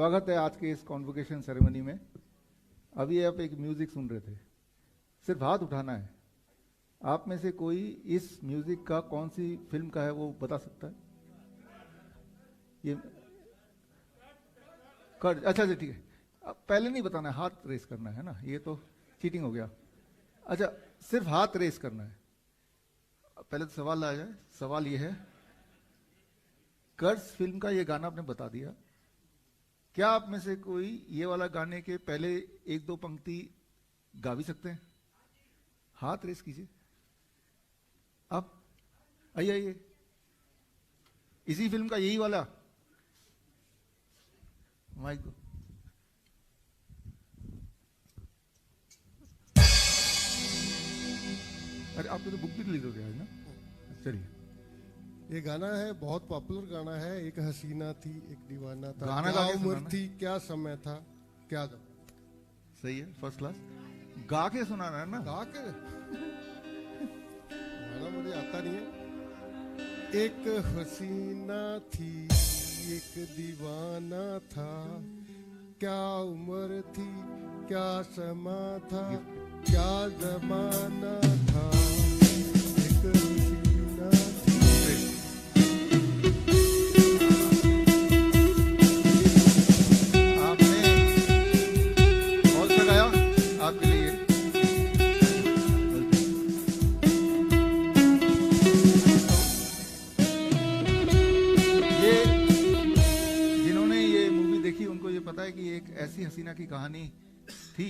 स्वागत है आज के इस कॉन्वोकेशन सेरेमनी में। अभी आप एक म्यूजिक सुन रहे थे, सिर्फ हाथ उठाना है। आप में से कोई इस म्यूजिक का कौन सी फिल्म का है वो बता सकता है? ये कर अच्छा ठीक है, अब पहले नहीं बताना है, हाथ रेस करना है ना, ये तो चीटिंग हो गया। अच्छा, सिर्फ हाथ रेस करना है। पहले तो सवाल आ जाए। सवाल ये है, कर्ज फिल्म का ये गाना आपने बता दिया, क्या आप में से कोई ये वाला गाने के पहले एक दो पंक्ति गा भी सकते हैं? हाथ रेस कीजिए। आप आइए आइए, इसी फिल्म का यही वाला माइक को। अरे आपने तो बुक भी रिलीज हो गया है ना? चलिए, ये गाना है, बहुत पॉपुलर गाना है। एक हसीना थी एक दीवाना था, गाना क्या गा के उम्र सुनाना। थी क्या समय था क्या जब। सही है, फर्स्ट क्लास। गा के सुनाना है ना? गा के गाना मुझे आता नहीं है। एक हसीना थी एक दीवाना था, क्या उम्र थी क्या समा था क्या जमाना था। एक हसीना थी। आपने कौन सा गाया? आपके लिए ये जिन्होंने ये मूवी देखी उनको ये पता है कि एक ऐसी हसीना की कहानी थी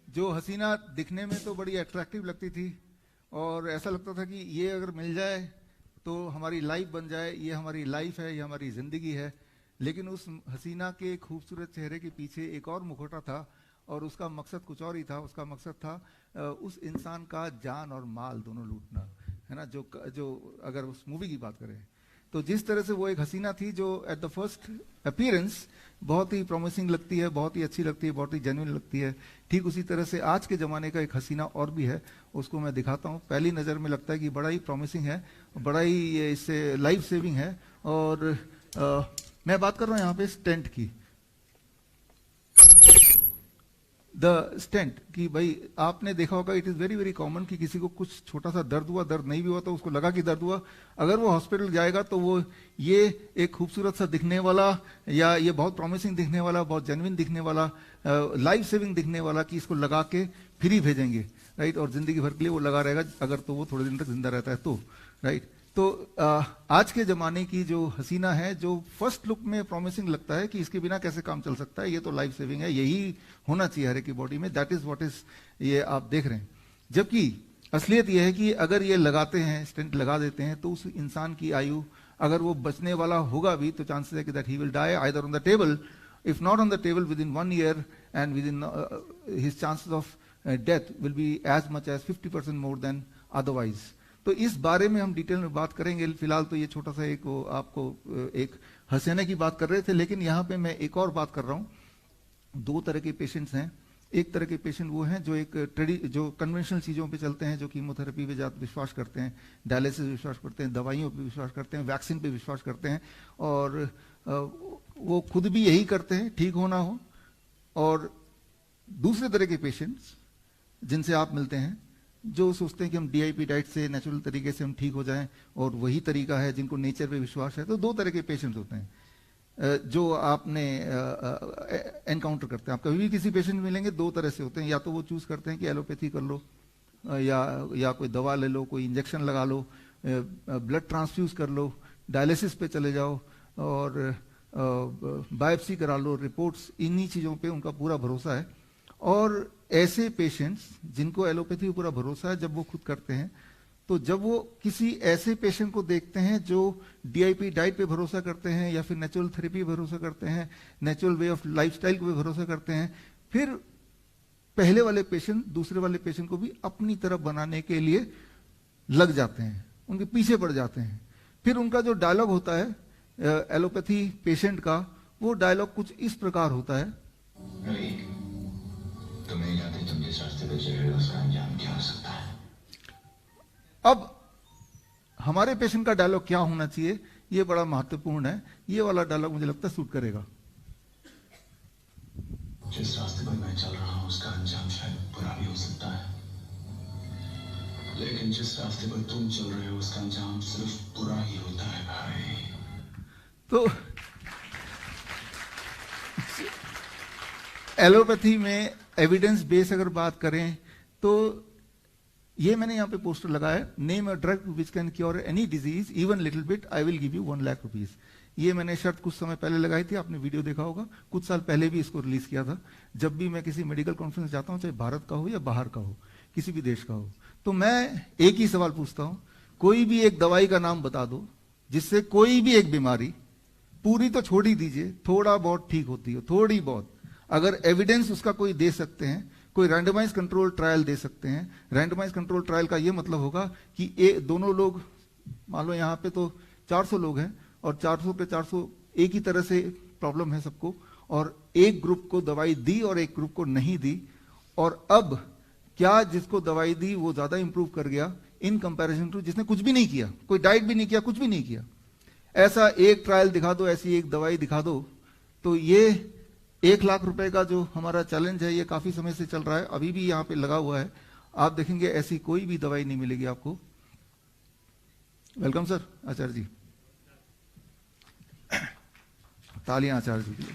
जो हसीना दिखने में तो बड़ी अट्रैक्टिव लगती थी और ऐसा लगता था कि ये अगर मिल जाए तो हमारी लाइफ बन जाए, ये हमारी लाइफ है, ये हमारी जिंदगी है। लेकिन उस हसीना के खूबसूरत चेहरे के पीछे एक और मुखौटा था और उसका मकसद कुछ और ही था। उसका मकसद था उस इंसान का जान और माल दोनों लूटना, है ना। जो अगर उस मूवी की बात करें तो जिस तरह से वो एक हसीना थी जो एट द फर्स्ट अपीयरेंस बहुत ही प्रॉमिसिंग लगती है, बहुत ही अच्छी लगती है, बहुत ही जेन्युइन लगती है, ठीक उसी तरह से आज के ज़माने का एक हसीना और भी है। उसको मैं दिखाता हूँ। पहली नज़र में लगता है कि बड़ा ही प्रॉमिसिंग है, बड़ा ही इससे लाइफ सेविंग है। और मैं बात कर रहा हूँ यहाँ पे स्टेंट की। द स्टेंट की, भाई आपने देखा होगा, it is very very common कि किसी को कुछ छोटा सा दर्द हुआ, दर्द नहीं भी हुआ तो उसको लगा कि दर्द हुआ, अगर वो हॉस्पिटल जाएगा तो वो ये एक खूबसूरत सा दिखने वाला या ये बहुत प्रॉमिसिंग दिखने वाला, बहुत जेन्युइन दिखने वाला, लाइफ सेविंग दिखने वाला कि इसको लगा के फिर ही भेजेंगे, राइट। और जिंदगी भर के लिए वो लगा रहेगा अगर तो वो थोड़े दिन तक जिंदा रहता है तो, राइट। तो आज के ज़माने की जो हसीना है, जो फर्स्ट लुक में प्रॉमिसिंग लगता है कि इसके बिना कैसे काम चल सकता है, ये तो लाइफ सेविंग है, यही होना चाहिए हर एक की बॉडी में, दैट इज व्हाट इज ये आप देख रहे हैं। जबकि असलियत ये है कि अगर ये लगाते हैं, स्टेंट लगा देते हैं, तो उस इंसान की आयु, अगर वो बचने वाला होगा भी तो चांसेस है कि that he will die either on the table, if not on the table within 1 year, and within his chances of death will be as much as 50% more than otherwise. तो इस बारे में हम detail में बात करेंगे। फिलहाल तो ये छोटा सा एक वो आपको एक हसीना की बात कर रहे थे, लेकिन यहाँ पे मैं एक और बात कर रहा हूँ। दो तरह के पेशेंट्स हैं। एक तरह के पेशेंट वो हैं जो जो कन्वेंशनल चीज़ों पे चलते हैं, जो कीमोथेरेपी पे ज़्यादा विश्वास करते हैं, डायलिसिस विश्वास करते हैं, दवाइयों पे विश्वास करते हैं, वैक्सीन पे विश्वास करते हैं, और वो खुद भी यही करते हैं ठीक होना हो। और दूसरे तरह के पेशेंट्स जिनसे आप मिलते हैं जो सोचते हैं कि हम डीआईपी डाइट से नेचुरल तरीके से हम ठीक हो जाएं और वही तरीका है, जिनको नेचर पे विश्वास है। तो दो तरह के पेशेंट्स होते हैं जो आपने एनकाउंटर करते हैं। आप कभी भी किसी पेशेंट मिलेंगे, दो तरह से होते हैं। या तो वो चूज करते हैं कि एलोपैथी कर लो, या कोई दवा ले लो, कोई इंजेक्शन लगा लो, ब्लड ट्रांसफ्यूज कर लो, डायलिसिस पे चले जाओ और बायोप्सी करा लो, रिपोर्ट्स, इन्हीं चीज़ों पे उनका पूरा भरोसा है। और ऐसे पेशेंट्स जिनको एलोपैथी पर पूरा भरोसा है, जब वो खुद करते हैं, तो जब वो किसी ऐसे पेशेंट को देखते हैं जो डीआईपी डाइट पे भरोसा करते हैं या फिर नेचुरल थेरेपी पे भरोसा करते हैं, नेचुरल वे ऑफ लाइफस्टाइल पे भरोसा करते हैं, फिर पहले वाले पेशेंट दूसरे वाले पेशेंट को भी अपनी तरफ बनाने के लिए लग जाते हैं, उनके पीछे पड़ जाते हैं। फिर उनका जो डायलॉग होता है एलोपैथी पेशेंट का, वो डायलॉग कुछ इस प्रकार होता है। तुम्हें याद है तुम जिस रास्ते पे चल रहे हो उसका अंजाम क्या हो सकता है? अब हमारे पेशेंट का डायलॉग क्या होना चाहिए, ये बड़ा महत्वपूर्ण है। ये वाला डायलॉग मुझे लगता है सूट करेगा। लेकिन जिस रास्ते पर तुम चल रहे हो उसका अंजाम सिर्फ बुरा ही होता है भाई। तो एलोपैथी में एविडेंस बेस अगर बात करें तो ये मैंने यहाँ पे पोस्टर लगाया है, name a drug which can cure any disease even little bit, I will give you 1 lakh rupees. ये मैंने शर्त कुछ समय पहले लगाई थी, आपने वीडियो देखा होगा, कुछ साल पहले भी इसको रिलीज किया था। जब भी मैं किसी मेडिकल कॉन्फ्रेंस जाता हूँ, चाहे भारत का हो या बाहर का हो, किसी भी देश का हो, तो मैं एक ही सवाल पूछता हूँ, कोई भी एक दवाई का नाम बता दो जिससे कोई भी एक बीमारी, पूरी तो छोड़ ही दीजिए, थोड़ा बहुत ठीक होती हो, थोड़ी बहुत, अगर एविडेंस उसका कोई दे सकते हैं, कोई रैंडमाइज कंट्रोल ट्रायल दे सकते हैं। रैंडमाइज कंट्रोल ट्रायल का ये मतलब होगा कि दोनों लोग, मान लो यहाँ पे तो 400 लोग हैं और 400 पे 400 एक ही तरह से प्रॉब्लम है सबको, और एक ग्रुप को दवाई दी और एक ग्रुप को नहीं दी, और अब क्या जिसको दवाई दी वो ज्यादा इंप्रूव कर गया इन कंपैरिजन टू जिसने कुछ भी नहीं किया, कोई डाइट भी नहीं किया, कुछ भी नहीं किया। ऐसा एक ट्रायल दिखा दो, ऐसी एक दवाई दिखा दो। तो ये 1 लाख रुपए का जो हमारा चैलेंज है, ये काफी समय से चल रहा है, अभी भी यहाँ पे लगा हुआ है। आप देखेंगे ऐसी कोई भी दवाई नहीं मिलेगी आपको। वेलकम सर आचार्य जी, तालियां आचार्य जी के लिए।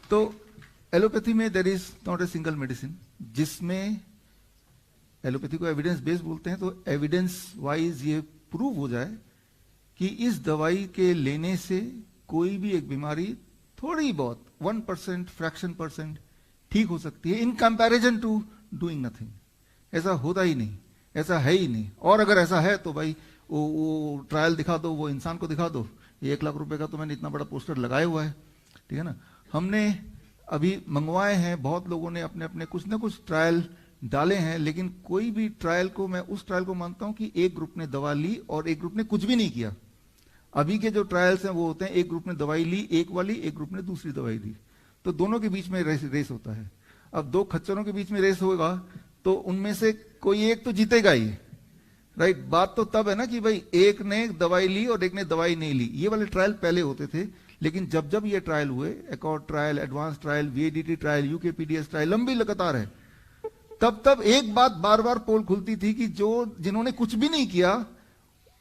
तो एलोपैथी में there is not a single medicine, जिसमें एलोपैथी को एविडेंस बेस्ड बोलते हैं। तो एविडेंस वाइज ये प्रूव हो जाए कि इस दवाई के लेने से कोई भी एक बीमारी थोड़ी बहुत 1% फ्रैक्शन % ठीक हो सकती है in comparison to doing nothing. ऐसा होता ही नहीं, ऐसा है ही नहीं। और अगर ऐसा है तो भाई वो ट्रायल दिखा दो, वो इंसान को दिखा दो। 1 लाख रुपए का तो मैंने इतना बड़ा पोस्टर लगाया हुआ है, ठीक है ना। हमने अभी मंगवाए हैं, बहुत लोगों ने अपने अपने कुछ ना कुछ ट्रायल डाले हैं, लेकिन कोई भी ट्रायल को, मैं उस ट्रायल को मानता हूं कि एक ग्रुप ने दवा ली और एक ग्रुप ने कुछ भी नहीं किया। अभी के जो ट्रायल्स हैं वो होते हैं एक ग्रुप ने दवाई ली एक वाली, एक ग्रुप ने दूसरी दवाई ली, तो दोनों के बीच में रेस होता है। अब 2 खच्चरों के बीच में रेस होगा तो उनमें से कोई एक तो जीतेगा ही, राइट। बात तो तब है ना कि भाई एक ने दवाई ली और एक ने दवाई नहीं ली। ये वाले ट्रायल पहले होते थे, लेकिन जब जब ये ट्रायल हुए, ACCORD trial, ADVANCE trial, VADT trial, UKPDS trial, लंबी लगातार है, तब तब एक बात बार बार पोल खुलती थी कि जिन्होंने कुछ भी नहीं किया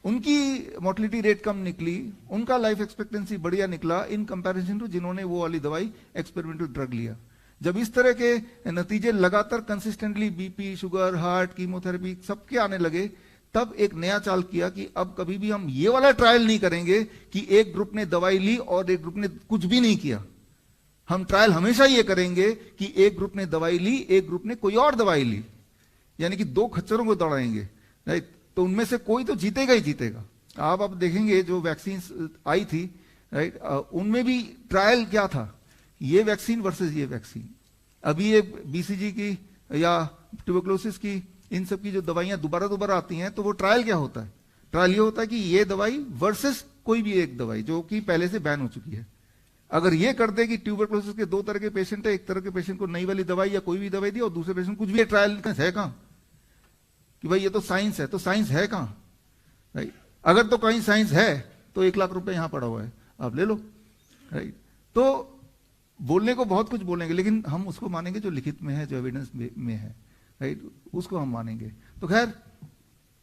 उनकी मोर्टेलिटी रेट कम निकली, उनका लाइफ एक्सपेक्टेंसी बढ़िया निकला इन कंपैरिजन टू जिन्होंने वो वाली दवाई एक्सपेरिमेंटल ड्रग लिया। जब इस तरह के नतीजे लगातार consistently BP, sugar, heart, chemotherapy सबके आने लगे, तब एक नया चाल किया कि अब कभी भी हम ये वाला ट्रायल नहीं करेंगे कि एक ग्रुप ने दवाई ली और एक ग्रुप ने कुछ भी नहीं किया। हम ट्रायल हमेशा ये करेंगे कि एक ग्रुप ने दवाई ली, एक ग्रुप ने कोई और दवाई ली, यानी कि 2 खच्चरों को दौड़ाएंगे, राइट। तो उनमें से कोई तो जीतेगा ही जीतेगा। आप अब देखेंगे जो वैक्सीन आई थी, राइट, उनमें भी ट्रायल क्या था, ये वैक्सीन वर्सेस ये वैक्सीन। अभी ये BCG की या ट्यूबरकुलोसिस की, इन सब की जो दवाइयां दोबारा आती हैं, तो वो ट्रायल क्या होता है? ट्रायल ये होता है कि ये दवाई वर्सेस कोई भी एक दवाई जो कि पहले से बैन हो चुकी है। अगर ये कर दे कि ट्यूबरकुलोसिस के 2 तरह के पेशेंट है, एक तरह के पेशेंट को नई वाली दवाई या कोई भी दवाई दी और दूसरे पेशेंट कुछ भी, ट्रायल है कहां कि भाई ये तो साइंस है, तो साइंस है कहां, राइट। अगर तो कहीं साइंस है तो 1 लाख रुपए यहां पड़ा हुआ है, आप ले लो, राइट। तो बोलने को बहुत कुछ बोलेंगे, लेकिन हम उसको मानेंगे जो लिखित में है, जो एविडेंस में है, राइट, उसको हम मानेंगे। तो खैर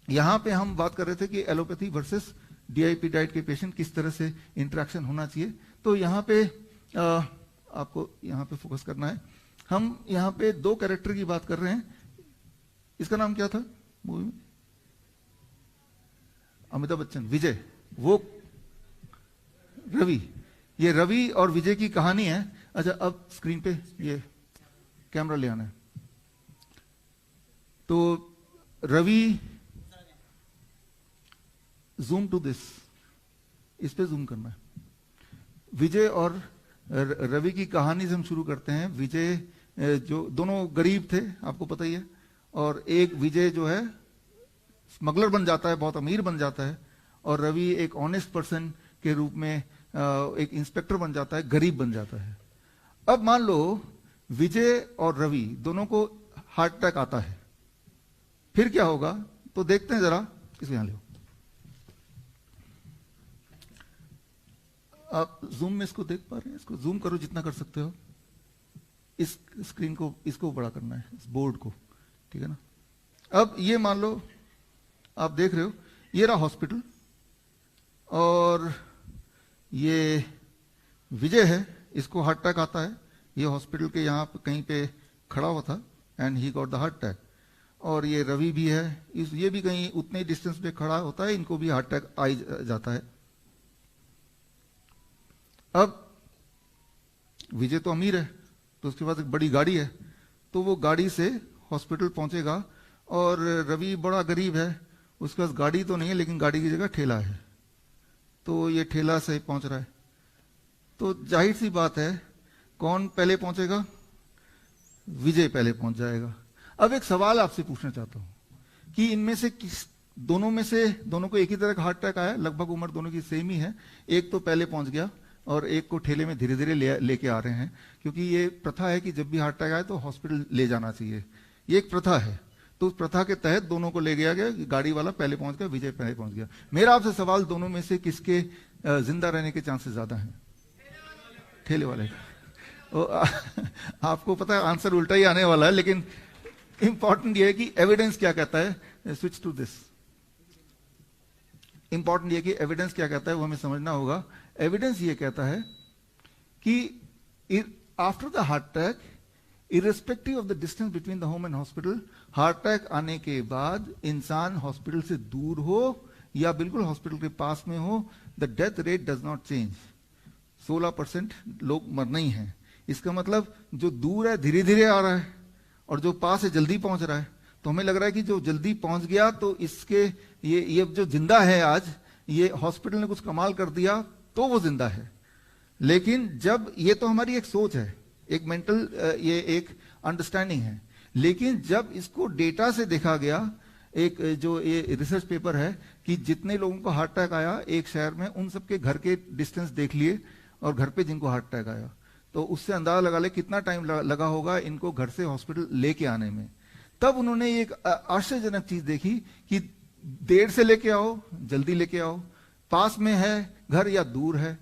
यहां पे हम बात कर रहे थे कि एलोपैथी वर्सेस DIP डाइट के पेशेंट किस तरह से इंटरेक्शन होना चाहिए। तो यहाँ पे आपको यहाँ पे फोकस करना है। हम यहाँ पे 2 कैरेक्टर की बात कर रहे हैं। इसका नाम क्या था मूवी में? अमिताभ बच्चन, विजय, वो रवि। ये रवि और विजय की कहानी है। अच्छा, अब स्क्रीन पे ये कैमरा ले आना है। तो रवि, जूम टू दिस, इस पे जूम करना है। विजय और रवि की कहानी से हम शुरू करते हैं। विजय जो दोनों गरीब थे, आपको पता ही है, और एक विजय जो है स्मगलर बन जाता है, बहुत अमीर बन जाता है, और रवि एक ऑनेस्ट पर्सन के रूप में एक इंस्पेक्टर बन जाता है, गरीब बन जाता है। अब मान लो विजय और रवि दोनों को हार्ट अटैक आता है, फिर क्या होगा? तो देखते हैं जरा, इसको यहां लो, आप जूम में इसको देख पा रहे हैं? इसको जूम करो जितना कर सकते हो। इस स्क्रीन को, इसको बड़ा करना है, इस बोर्ड को, ठीक है ना। अब ये मान लो आप देख रहे हो, ये रहा हॉस्पिटल और ये विजय है, इसको हार्ट अटैक आता है, ये हॉस्पिटल के यहाँ पे कहीं पे खड़ा हुआ था and he got the heart attack. और ये रवि भी है, ये भी कहीं उतने डिस्टेंस पे खड़ा होता है, इनको भी हार्ट अटैक आ जाता है। अब विजय तो अमीर है, तो उसके पास एक बड़ी गाड़ी है, तो वो गाड़ी से हॉस्पिटल पहुंचेगा, और रवि बड़ा गरीब है, उसके पास गाड़ी तो नहीं है लेकिन गाड़ी की जगह ठेला है, तो ये ठेला से पहुंच रहा है। तो जाहिर सी बात है कौन पहले पहुंचेगा? विजय पहले पहुंच जाएगा। अब एक सवाल आपसे पूछना चाहता हूं कि इनमें से किस, दोनों को एक ही तरह का हार्ट अटैक आया, लगभग उम्र दोनों की सेम ही है, एक तो पहले पहुंच गया और एक को ठेले में धीरे धीरे लेके आ रहे हैं, क्योंकि ये प्रथा है कि जब भी हार्ट अटैक आए तो हॉस्पिटल ले जाना चाहिए, ये एक प्रथा है। तो उस प्रथा के तहत दोनों को ले गया गया, गाड़ी वाला पहले पहुंच गया, विजय पहले पहुंच गया। मेरा आपसे सवाल, दोनों में से किसके जिंदा रहने के चांसेस ज्यादा हैं? ठेले वाले का। आपको पता है आंसर उल्टा ही आने वाला है, लेकिन इंपॉर्टेंट ये है कि एविडेंस क्या कहता है। Switch to this. इंपॉर्टेंट ये कि एविडेंस क्या कहता है वो हमें समझना होगा। एविडेंस ये कहता है कि after the heart attack, irrespective of the distance between the home and hospital, heart attack आने के बाद इंसान हॉस्पिटल से दूर हो या बिल्कुल हॉस्पिटल के पास में हो, the death rate does not change. 16% लोग मरना ही है। इसका मतलब जो दूर है धीरे धीरे आ रहा है और जो पास है जल्दी पहुंच रहा है। तो हमें लग रहा है कि जो जल्दी पहुंच गया तो इसके ये जो जिंदा है आज, ये हॉस्पिटल ने कुछ कमाल कर दिया तो वो जिंदा है। लेकिन जब ये तो हमारी एक सोच है, एक मेंटल ये एक अंडरस्टैंडिंग है, लेकिन जब इसको डेटा से देखा गया, एक जो ये रिसर्च पेपर है कि जितने लोगों को हार्ट अटैक आया एक शहर में, उन सबके घर के डिस्टेंस देख लिए और घर पे जिनको हार्ट अटैक आया, तो उससे अंदाजा लगा ले कितना टाइम लगा होगा इनको घर से हॉस्पिटल लेके आने में। तब उन्होंने एक आश्चर्यजनक चीज देखी कि देर से लेके आओ, जल्दी लेके आओ, पास में है घर या दूर है।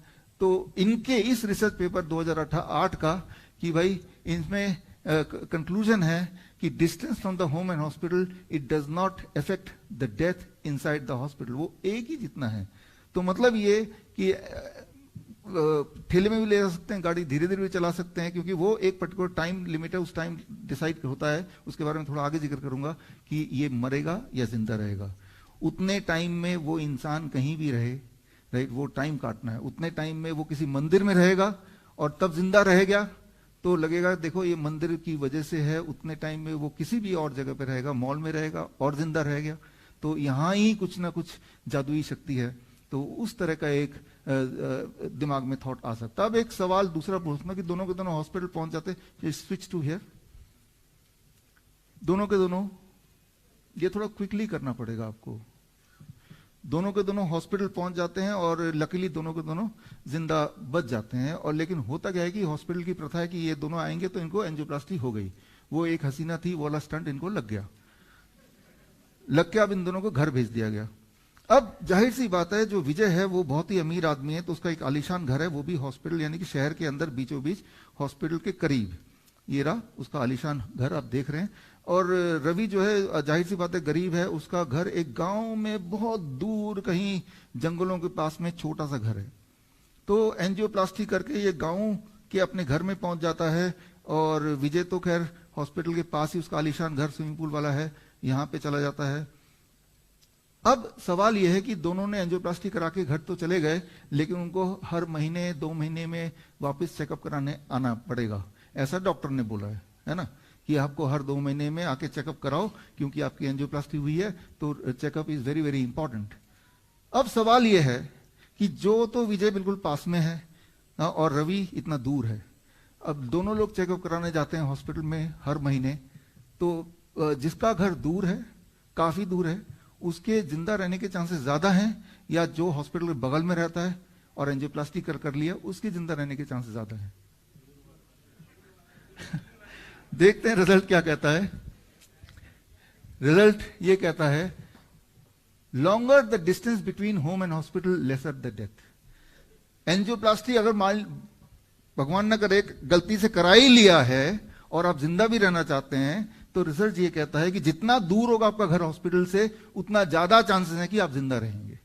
तो इनके इस रिसर्च पेपर 2008 का कि भाई इसमें कंक्लूजन है कि distance from the home and hospital it does not affect the death inside the hospital, वो एक ही जितना है। तो मतलब ये कि ठेले में भी ले जा सकते हैं, गाड़ी धीरे धीरे भी चला सकते हैं, क्योंकि वो एक पर्टिकुलर टाइम लिमिट है, उस टाइम डिसाइड होता है। उसके बारे में थोड़ा आगे जिक्र करूंगा कि ये मरेगा या जिंदा रहेगा। उतने टाइम में वो इंसान कहीं भी रहे, राइट, वो टाइम काटना है। उतने टाइम में वो किसी मंदिर में रहेगा और तब जिंदा रह गया तो लगेगा देखो ये मंदिर की वजह से है। उतने टाइम में वो किसी भी और जगह पे रहेगा, मॉल में रहेगा और जिंदा रह गया, तो यहां ही कुछ ना कुछ जादुई शक्ति है। तो उस तरह का एक दिमाग में थॉट आ सकता। अब एक सवाल दूसरा पूछना कि दोनों के दोनों हॉस्पिटल पहुंच जाते, स्विच टू हियर, दोनों के दोनों, ये थोड़ा क्विकली करना पड़ेगा आपको, दोनों के दोनों हॉस्पिटल पहुंच जाते हैं और लकीली दोनों के दोनों जिंदा बच जाते हैं। और लेकिन होता क्या है कि हॉस्पिटल की प्रथा है कि ये दोनों आएंगे तो इनको एंजियोप्लास्टी हो गई, वो एक हसीना थी, वो वाला स्टंट इनको लग गया, अब इन दोनों को घर भेज दिया गया। अब जाहिर सी बात है जो विजय है वो बहुत ही अमीर आदमी है, तो उसका एक आलीशान घर है, वो भी हॉस्पिटल यानी कि शहर के अंदर बीचों बीच हॉस्पिटल के करीब। ये रहा उसका आलीशान घर आप देख रहे हैं। और रवि जो है जाहिर सी बात है गरीब है, उसका घर एक गांव में बहुत दूर कहीं जंगलों के पास में छोटा सा घर है। तो एंजियोप्लास्टी करके ये गांव के अपने घर में पहुंच जाता है। और विजय तो खैर हॉस्पिटल के पास ही उसका आलीशान घर स्विमिंग पूल वाला है, यहां पे चला जाता है। अब सवाल यह है कि दोनों ने एंजियोप्लास्टी करा के घर तो चले गए, लेकिन उनको हर महीने 2 महीने में वापस चेकअप कराने आना पड़ेगा, ऐसा डॉक्टर ने बोला है ना, कि आपको हर 2 महीने में आके चेकअप कराओ क्योंकि आपकी एंजियोप्लास्टी हुई है, तो checkup is very very important. अब सवाल यह है कि जो तो विजय बिल्कुल पास में है और रवि इतना दूर है। अब दोनों लोग चेकअप कराने जाते हैं हॉस्पिटल में हर महीने, तो जिसका घर दूर है, काफी दूर है, उसके जिंदा रहने के चांसेस ज्यादा हैं या जो हॉस्पिटल के बगल में रहता है और एंजियोप्लास्टी कर लिया उसके जिंदा रहने के चांसेस ज्यादा हैं? देखते हैं रिजल्ट क्या कहता है। रिजल्ट ये कहता है longer the distance between home and hospital lesser the death. Angioplasty अगर मान भगवान न करे गलती से करा ही लिया है और आप जिंदा भी रहना चाहते हैं तो रिसर्च ये कहता है कि जितना दूर होगा आपका घर हॉस्पिटल से उतना ज्यादा चांसेस है कि आप जिंदा रहेंगे,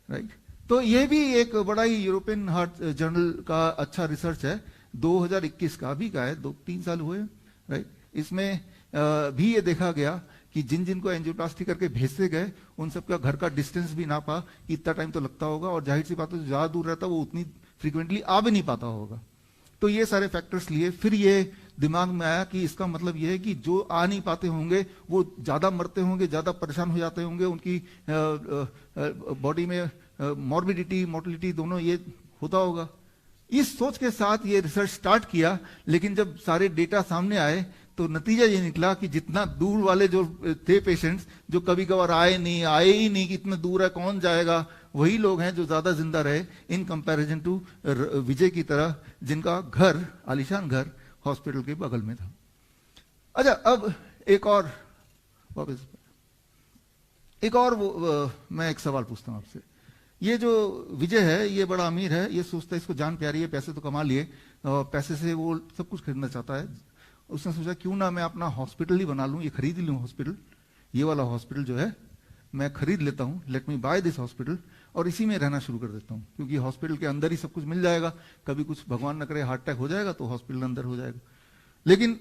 राइट। तो ये भी एक बड़ा ही यूरोपियन हार्ट जर्नल का अच्छा रिसर्च है, 2021 का भी का है, 2-3 साल हुए, राइट। इसमें भी ये देखा गया कि जिन जिन को एंजियोप्लास्टी करके भेजते गए उन सबका घर का डिस्टेंस भी नापा कि इतना टाइम तो लगता होगा, और जाहिर सी बात है जो ज्यादा दूर रहता वो उतनी फ्रीक्वेंटली आ भी नहीं पाता होगा। तो ये सारे फैक्टर्स लिए फिर ये दिमाग में आया कि इसका मतलब ये है कि जो आ नहीं पाते होंगे वो ज्यादा मरते होंगे, ज्यादा परेशान हो जाते होंगे, उनकी बॉडी में मॉर्बिडिटी मोर्टिलिटी दोनों ये होता होगा। इस सोच के साथ ये रिसर्च स्टार्ट किया, लेकिन जब सारे डेटा सामने आए तो नतीजा ये निकला कि जितना दूर वाले जो थे पेशेंट्स, जो कभी कभार आए ही नहीं कि इतना दूर है कौन जाएगा, वही लोग हैं जो ज्यादा जिंदा रहे इन कंपैरिजन टू विजय की तरह जिनका घर, आलीशान घर हॉस्पिटल के बगल में था। अच्छा, अब एक और वापस मैं एक सवाल पूछता हूं आपसे। ये जो विजय है ये बड़ा अमीर है, ये सोचता है इसको जान प्यारी है, पैसे तो कमा लिए, पैसे से वो सब कुछ खरीदना चाहता है। उसने सोचा क्यों ना मैं अपना हॉस्पिटल ही बना लूं, ये खरीद ही लूं हॉस्पिटल, ये वाला हॉस्पिटल जो है मैं खरीद लेता हूं, let me buy this hospital, और इसी में रहना शुरू कर देता हूं, क्योंकि हॉस्पिटल के अंदर ही सब कुछ मिल जाएगा। कभी कुछ भगवान न करे हार्ट अटैक हो जाएगा तो हॉस्पिटल अंदर हो जाएगा। लेकिन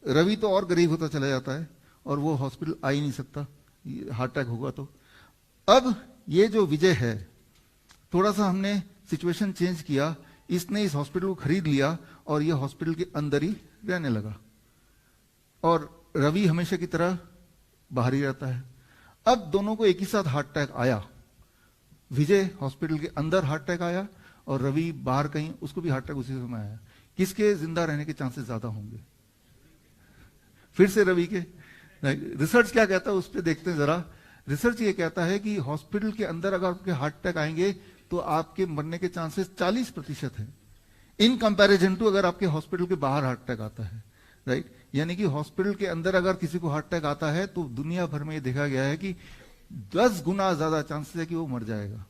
रवि तो और गरीब होता चला जाता है और वो हॉस्पिटल आ ही नहीं सकता, हार्ट अटैक होगा तो। अब ये जो विजय है, थोड़ा सा हमने सिचुएशन चेंज किया, इसने इस हॉस्पिटल को खरीद लिया और ये हॉस्पिटल के अंदर ही रहने लगा, और रवि हमेशा की तरह बाहर ही रहता है। अब दोनों को एक ही साथ हार्ट अटैक आया, विजय हॉस्पिटल के अंदर हार्ट अटैक आया और रवि बाहर कहीं, उसको भी हार्ट अटैक उसी समय आया। किसके जिंदा रहने के चांसेस ज्यादा होंगे? फिर से रवि के। रिसर्च क्या कहता है उस पर देखते हैं जरा। रिसर्च ये कहता है कि हॉस्पिटल के अंदर अगर आपके हार्ट अटैक आएंगे तो आपके मरने के चांसेस 40% है, इन कंपैरिजन टू अगर आपके हॉस्पिटल के बाहर हार्ट अटैक आता है, राइट। यानी कि हॉस्पिटल के अंदर अगर किसी को हार्ट अटैक आता है तो दुनिया भर में ये देखा गया है कि 10 गुना ज्यादा चांसेस है कि वो मर जाएगा,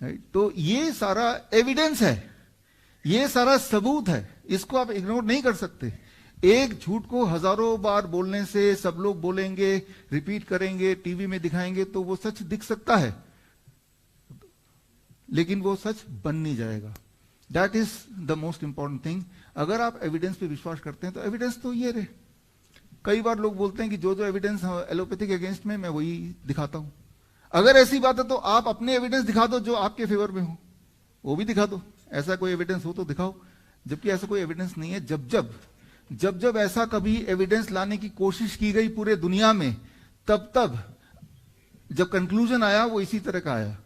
राइट। तो ये सारा एविडेंस है, ये सारा सबूत है, इसको आप इग्नोर नहीं कर सकते। एक झूठ को हजारों बार बोलने से सब लोग बोलेंगे, रिपीट करेंगे, टीवी में दिखाएंगे तो वो सच दिख सकता है, लेकिन वो सच बन नहीं जाएगा। That is the most important thing. अगर आप एविडेंस पे विश्वास करते हैं तो एविडेंस तो ये रहे। कई बार लोग बोलते हैं कि जो जो एविडेंस एलोपैथी के अगेंस्ट में मैं वही दिखाता हूं। अगर ऐसी बात है तो आप अपने एविडेंस दिखा दो जो आपके फेवर में हो, वो भी दिखा दो। ऐसा कोई एविडेंस हो तो दिखाओ, जबकि ऐसा कोई एविडेंस नहीं है। जब जब ऐसा कभी एविडेंस लाने की कोशिश की गई पूरे दुनिया में, तब जब कंक्लूजन आया वो इसी तरह का आया।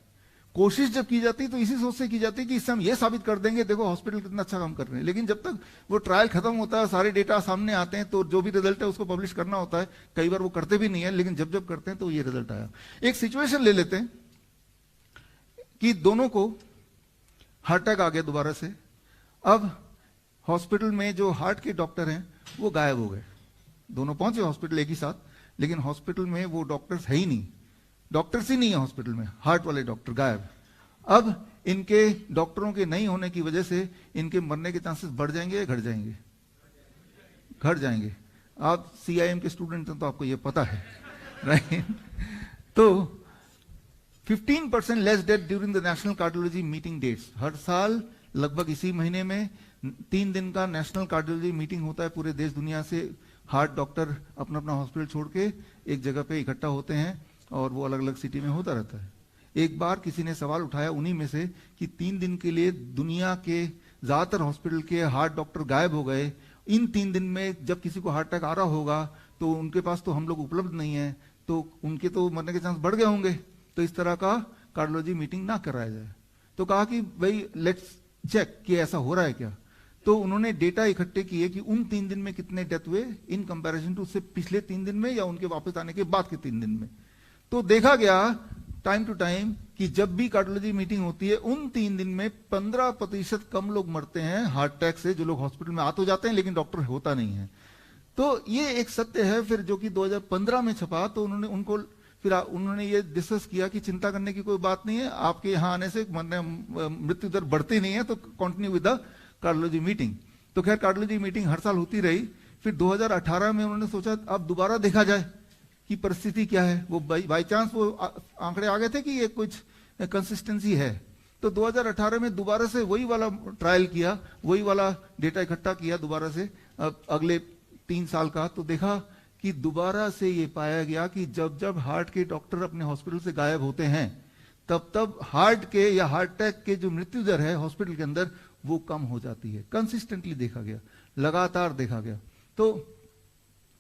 कोशिश जब की जाती तो इसी सोच से की जाती कि इससे हम ये साबित कर देंगे देखो हॉस्पिटल कितना अच्छा काम कर रहे हैं। लेकिन जब तक वो ट्रायल खत्म होता है, सारे डेटा सामने आते हैं, तो जो भी रिजल्ट है उसको पब्लिश करना होता है। कई बार वो करते भी नहीं है, लेकिन जब जब करते हैं तो ये रिजल्ट आया। एक सिचुएशन ले लेते हैं कि दोनों को हार्ट अटैक आ गया दोबारा से। अब हॉस्पिटल में जो हार्ट के डॉक्टर हैं वो गायब हो गए। दोनों पहुंचे हॉस्पिटल एक ही साथ, लेकिन हॉस्पिटल में वो डॉक्टर्स है ही नहीं, डॉक्टर्स ही नहीं है हॉस्पिटल में, हार्ट वाले डॉक्टर गायब। अब इनके डॉक्टरों के नहीं होने की वजह से इनके मरने के चांसेस बढ़ जाएंगे या घट जाएंगे? घट जाएंगे। आप CIM के स्टूडेंट हैं तो आपको ये पता है, राइट। तो 15% less death during the national cardiology meeting dates. हर साल लगभग इसी महीने में 3 दिन का नेशनल कार्डियोलॉजी मीटिंग होता है। पूरे देश दुनिया से हार्ट डॉक्टर अपना अपना हॉस्पिटल छोड़ के एक जगह पे इकट्ठा होते हैं और वो अलग अलग सिटी में होता रहता है। एक बार किसी ने सवाल उठाया उन्हीं में से कि 3 दिन के लिए दुनिया के ज्यादातर हॉस्पिटल के हार्ट डॉक्टर गायब हो गए। इन 3 दिन में जब किसी को हार्ट अटैक आ रहा होगा तो उनके पास तो हम लोग उपलब्ध नहीं है, तो उनके तो मरने के चांस बढ़ गए होंगे। तो इस तरह का कार्डियोलॉजी मीटिंग ना कराया जाए। तो कहा कि भाई लेट्स चेक कि ऐसा हो रहा है क्या। तो उन्होंने डेटा इकट्ठे किए कि उन 3 दिन में कितने डेथ हुए इन कंपैरिजन टू उससे पिछले 3 दिन में या उनके वापस आने के बाद के 3 दिन में। तो देखा गया टाइम टू टाइम कि जब भी कार्डियोलॉजी मीटिंग होती है उन 3 दिन में 15% कम लोग मरते हैं हार्ट अटैक से, जो लोग हॉस्पिटल में आ तो जाते हैं लेकिन डॉक्टर होता नहीं है। तो ये एक सत्य है फिर जो कि 2015 में छपा। तो उन्होंने ये डिस्कस किया कि चिंता करने की कोई बात नहीं है, आपके यहाँ आने से मृत्यु दर बढ़ती नहीं है, तो continue with the cardiology meeting. तो खैर कार्डियोलॉजी मीटिंग हर साल होती रही। फिर 2018 में उन्होंने सोचा अब दोबारा देखा जाए कि परिस्थिति क्या है। वो बाई चांस वो आंकड़े आ गए थे कि ये कुछ कंसिस्टेंसी है, तो 2018 में दोबारा से वही वाला ट्रायल किया, वही वाला डेटा इकट्ठा किया दोबारा से अगले 3 साल का, तो देखा कि दोबारा से ये पाया गया कि जब जब हार्ट के डॉक्टर अपने हॉस्पिटल से गायब होते हैं तब तब हार्ट के या हार्ट अटैक के जो मृत्यु दर है हॉस्पिटल के अंदर वो कम हो जाती है। कंसिस्टेंटली देखा गया, लगातार देखा गया। तो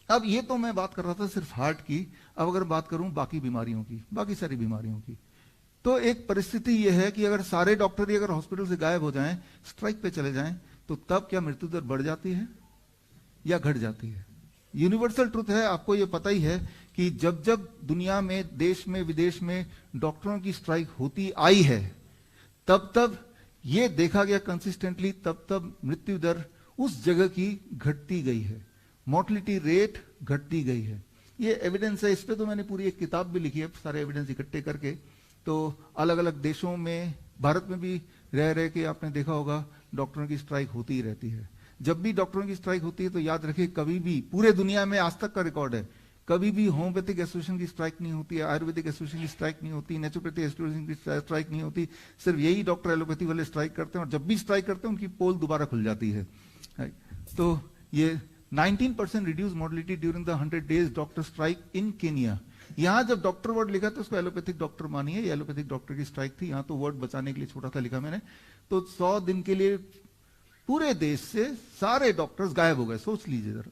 अब ये तो मैं बात कर रहा था सिर्फ हार्ट की, अब अगर बात करूं बाकी बीमारियों की, बाकी सारी बीमारियों की, तो एक परिस्थिति यह है कि अगर सारे डॉक्टर ही अगर हॉस्पिटल से गायब हो जाएं, स्ट्राइक पे चले जाएं, तो तब क्या मृत्यु दर बढ़ जाती है या घट जाती है? यूनिवर्सल ट्रुथ है, आपको यह पता ही है कि जब जब दुनिया में, देश में, विदेश में डॉक्टरों की स्ट्राइक होती आई है, तब तब यह देखा गया कंसिस्टेंटली, तब तब मृत्यु दर उस जगह की घटती गई है, मोर्टलिटी रेट घटती गई है। ये एविडेंस है, इस पे तो मैंने पूरी एक किताब भी लिखी है सारे एविडेंस इकट्ठे करके। तो अलग अलग देशों में, भारत में भी रह रहे कि आपने देखा होगा डॉक्टरों की स्ट्राइक होती ही रहती है। जब भी डॉक्टरों की स्ट्राइक होती है तो याद रखिए, कभी भी पूरे दुनिया में आज तक का रिकॉर्ड है, कभी भी होम्योपैथिक एसोसिएशन की स्ट्राइक नहीं होती है, आयुर्वेदिक एसोसिएशन की स्ट्राइक नहीं होती, नेचुरोपैथी एसोसिएशन की स्ट्राइक नहीं होती। सिर्फ यही डॉक्टर एलोपैथी वाले स्ट्राइक करते हैं, और जब भी स्ट्राइक करते हैं उनकी पोल दोबारा खुल जाती है। तो ये 19% reduce mortality during the 100 days doctor strike in Kenya. यहां जब डॉक्टर वर्ड लिखा तो उसको एलोपैथिक डॉक्टर मानिए, ये एलोपैथिक डॉक्टर की स्ट्राइक थी, यहां तो वर्ड बचाने के लिए छोटा सा लिखा मैंने। तो 100 दिन के लिए पूरे देश से सारे डॉक्टर्स गायब हो गए। सोच लीजिए जरा,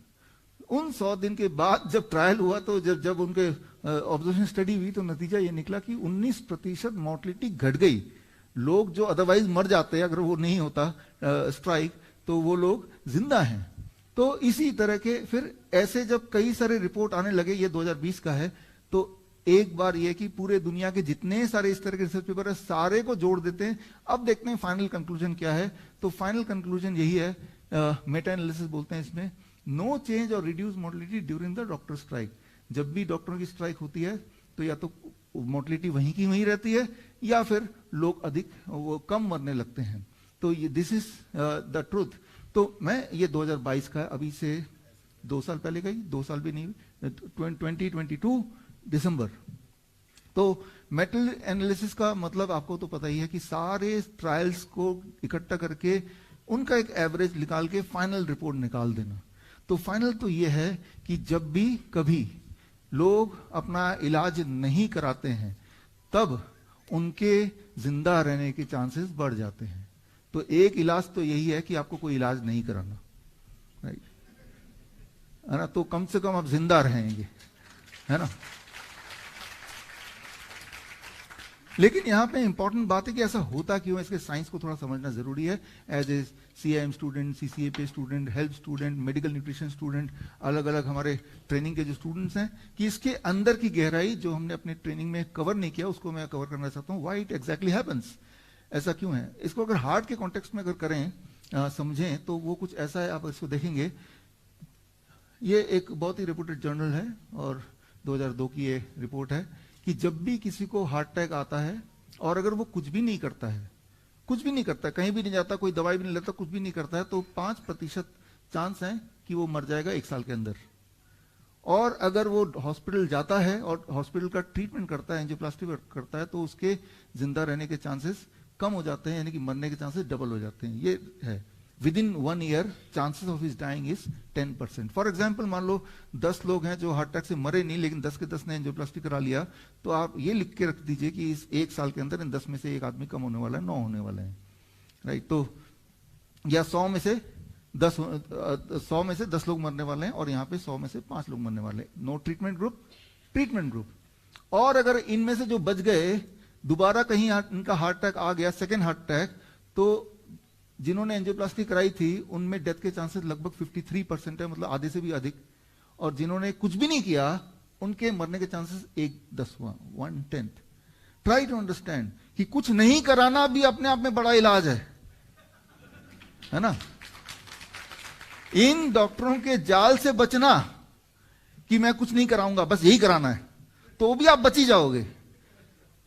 उन 100 दिन के बाद जब ट्रायल हुआ, तो जब उनके ऑब्जर्वेशन स्टडी हुई, तो नतीजा ये निकला कि 19% मोर्टलिटी घट गई। लोग जो अदरवाइज मर जाते, अगर वो नहीं होता स्ट्राइक, तो वो लोग जिंदा हैं। तो इसी तरह के फिर ऐसे जब कई सारे रिपोर्ट आने लगे, ये 2020 का है, तो एक बार ये कि पूरे दुनिया के जितने सारे इस तरह के रिसर्च पेपर है, सारे को जोड़ देते हैं। अब देखते हैं फाइनल कंक्लूजन क्या है। तो फाइनल कंक्लूजन यही है, मेटा एनालिसिस बोलते हैं इसमें, नो चेंज और reduce mortality during the doctor strike. जब भी डॉक्टरों की स्ट्राइक होती है तो या तो मोर्टलिटी वहीं की वहीं रहती है, या फिर लोग अधिक वो कम मरने लगते हैं। तो ये दिस इज द ट्रुथ। तो मैं ये 2022 का, अभी से 2 साल पहले का ही, 2 साल भी नहीं, 2022 दिसंबर। तो मेटल एनालिसिस का मतलब आपको तो पता ही है कि सारे ट्रायल्स को इकट्ठा करके उनका एक एवरेज निकाल के फाइनल रिपोर्ट निकाल देना। तो फाइनल तो ये है कि जब भी कभी लोग अपना इलाज नहीं कराते हैं, तब उनके जिंदा रहने के चांसेस बढ़ जाते हैं। तो एक इलाज तो यही है कि आपको कोई इलाज नहीं कराना, राइट, है ना? तो कम से कम आप जिंदा रहेंगे, है ना? लेकिन यहां पे इंपॉर्टेंट बात है कि ऐसा होता क्यों है, इसके साइंस को थोड़ा समझना जरूरी है। As a CIM student, CCAP student, health student, medical nutrition student, अलग अलग हमारे ट्रेनिंग के जो स्टूडेंट्स हैं, कि इसके अंदर की गहराई जो हमने अपने ट्रेनिंग में कवर नहीं किया, उसको मैं कवर करना चाहता हूँ। व्हाई इट एग्जैक्टली हैपेंस, ऐसा क्यों है। इसको अगर हार्ट के कॉन्टेक्स्ट में अगर करें, समझें, तो वो कुछ ऐसा है। आप इसको देखेंगे, ये एक बहुत ही रेपुटेड जर्नल है और 2002 की ये रिपोर्ट है कि जब भी किसी को हार्ट अटैक आता है और अगर वो कुछ भी नहीं करता है, कुछ भी नहीं करता, कहीं भी नहीं जाता, कोई दवाई भी नहीं लेता, कुछ भी नहीं करता है, तो 5% चांस है कि वो मर जाएगा 1 साल के अंदर। और अगर वो हॉस्पिटल जाता है और हॉस्पिटल का ट्रीटमेंट करता है, एंजियोप्लास्टी करता है, तो उसके जिंदा रहने के चांसेस कम हो जाते हैं, यानी कि मरने के चांसेस डबल हो जाते हैं। ये है within 1 year chances of his dying is 10%। For example, मान लो 10 लोग हैं जो हार्ट अटैक से मरे नहीं, लेकिन 10 के 10 ने एंजियोप्लास्टी करा लिया, तो आप ये लिख के रख दीजिए कि इस 1 साल के अंदर इन 10 में से 1 आदमी कम होने वाला है, 9 होने वाले हैं, राइट। तो या 100 में से 10 लोग मरने वाले हैं, और यहाँ पे 100 में से 5 लोग मरने वाले हैं। No treatment group, treatment group. और अगर इनमें से जो बच गए, दोबारा कहीं इनका हार्ट अटैक आ गया, सेकेंड हार्ट अटैक, तो जिन्होंने एंजियोप्लास्टी कराई थी उनमें डेथ के चांसेस लगभग 53% है, मतलब आधे से भी अधिक। और जिन्होंने कुछ भी नहीं किया, उनके मरने के चांसेस 1/10। ट्राई टू अंडरस्टैंड कि कुछ नहीं कराना भी अपने आप में बड़ा इलाज है ना। इन डॉक्टरों के जाल से बचना कि मैं कुछ नहीं कराऊंगा, बस यही कराना है, तो भी आप बची जाओगे।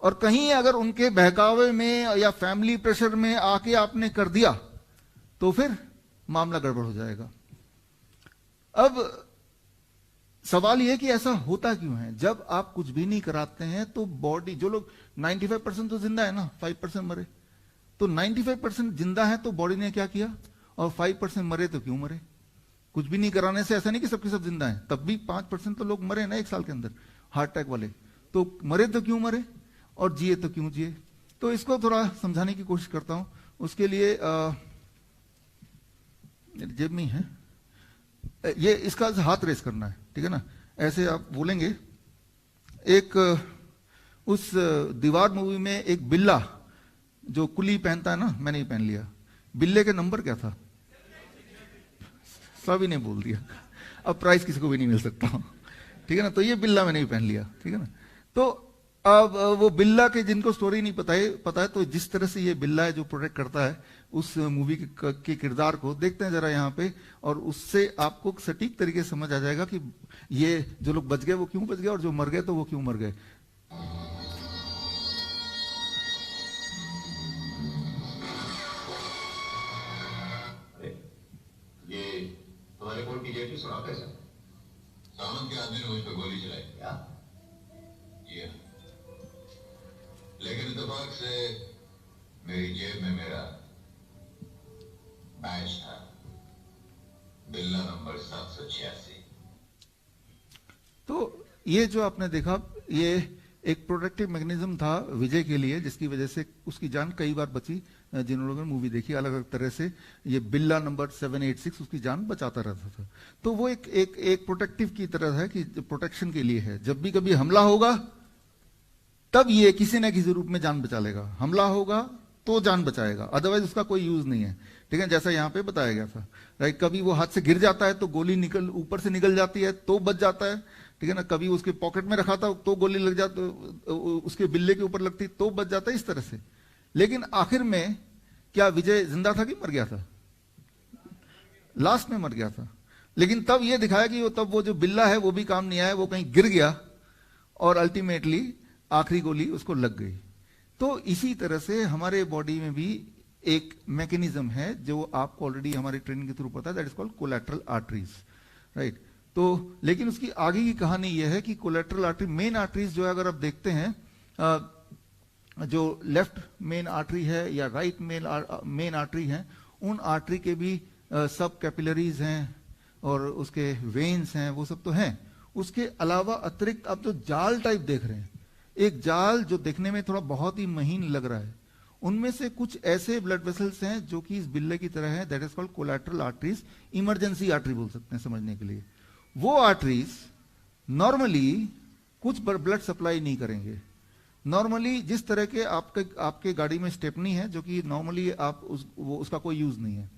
और कहीं अगर उनके बहकावे में या फैमिली प्रेशर में आके आपने कर दिया, तो फिर मामला गड़बड़ हो जाएगा। अब सवाल यह कि ऐसा होता क्यों है? जब आप कुछ भी नहीं कराते हैं तो बॉडी, जो लोग 95% तो जिंदा है ना, 5% मरे, तो 95% जिंदा है तो बॉडी ने क्या किया, और 5% मरे तो क्यों मरे? कुछ भी नहीं कराने से ऐसा नहीं कि सबके सब जिंदा हैं, तब भी 5% तो लोग मरे ना एक साल के अंदर, हार्ट अटैक वाले। तो मरे तो क्यों मरे, और जिए तो क्यों जिए? तो इसको थोड़ा समझाने की कोशिश करता हूं। उसके लिए जेब में ही है ये, इसका हाथ रेस करना है, ठीक है ना? ऐसे आप बोलेंगे। एक उस दीवार मूवी में एक बिल्ला जो कुली पहनता है ना, मैंने ही पहन लिया। बिल्ले के नंबर क्या था? सभी ने बोल दिया। अब प्राइस किसी को भी नहीं मिल सकता, ठीक है ना? तो ये बिल्ला मैंने ही पहन लिया, ठीक है ना? तो अब वो बिल्ला के जिनको स्टोरी नहीं पता है, तो जिस तरह से ये बिल्ला है जो प्रोटेक्ट करता है उस मूवी के किरदार को देखते हैं जरा यहाँ पे, और उससे आपको सटीक तरीके से समझ आ जाएगा कि ये जो लोग बच गए वो क्यों बच गए, और जो मर गए तो वो क्यों मर गए। ये तुम्हारे कोर्ट की जेटी सुना कैसा? सामंत के आदमी ने मुझ पर गोली चलाई। क्या? ये लेकिन इत्तेफाक से मेरी जेब में मेरा बैच था, बिल्ला नंबर 786। तो ये जो आपने देखा, ये एक प्रोटेक्टिव मैकेनिज्म था विजय के लिए, जिसकी वजह से उसकी जान कई बार बची। जिन लोगों ने मूवी देखी अलग अलग तरह से, ये बिल्ला नंबर 786 उसकी जान बचाता रहता था। तो वो एक प्रोटेक्टिव की तरह है कि प्रोटेक्शन के लिए है। जब भी कभी हमला होगा तब ये किसी न किसी रूप में जान बचा लेगा। हमला होगा तो जान बचाएगा, अदरवाइज उसका कोई यूज नहीं है, ठीक है? जैसा यहाँ पे बताया गया था, राइट? कभी वो हाथ से गिर जाता है तो गोली निकल ऊपर से निकल जाती है तो बच जाता है, ठीक है ना? कभी उसके पॉकेट में रखा था तो गोली लग जाती, उसके बिल्ले के ऊपर लगती तो बच जाता है, इस तरह से। लेकिन आखिर में क्या विजय जिंदा था कि मर गया था? लास्ट में मर गया था। लेकिन तब ये दिखाया कि वो जो बिल्ला है वो भी काम नहीं आया, वो कहीं गिर गया और अल्टीमेटली आखिरी गोली उसको लग गई। तो इसी तरह से हमारे बॉडी में भी एक मैकेनिज्म है जो आपको ऑलरेडी हमारी ट्रेनिंग के थ्रू पता है, that is called collateral arteries, right? तो लेकिन उसकी आगे की कहानी यह है कि कोलैटरल आर्टरी, मेन आर्टरीज जो है, अगर आप देखते हैं जो लेफ्ट मेन आर्टरी है या राइट मेन आर्टरी है, उन आर्टरी के भी सब कैपिलरीज हैं और उसके वेन्स हैं, वो सब तो हैं। उसके अलावा अतिरिक्त आप जो जाल टाइप देख रहे हैं, एक जाल जो देखने में थोड़ा बहुत ही महीन लग रहा है, उनमें से कुछ ऐसे ब्लड वेसल्स हैं जो कि इस बिल्ले की तरह है, that is called collateral arteries. Emergency artery बोल सकते हैं समझने के लिए। वो आर्टरीज नॉर्मली कुछ ब्लड सप्लाई नहीं करेंगे। नॉर्मली जिस तरह के आपके गाड़ी में स्टेपनी है, जो कि नॉर्मली आप उसका कोई यूज नहीं है,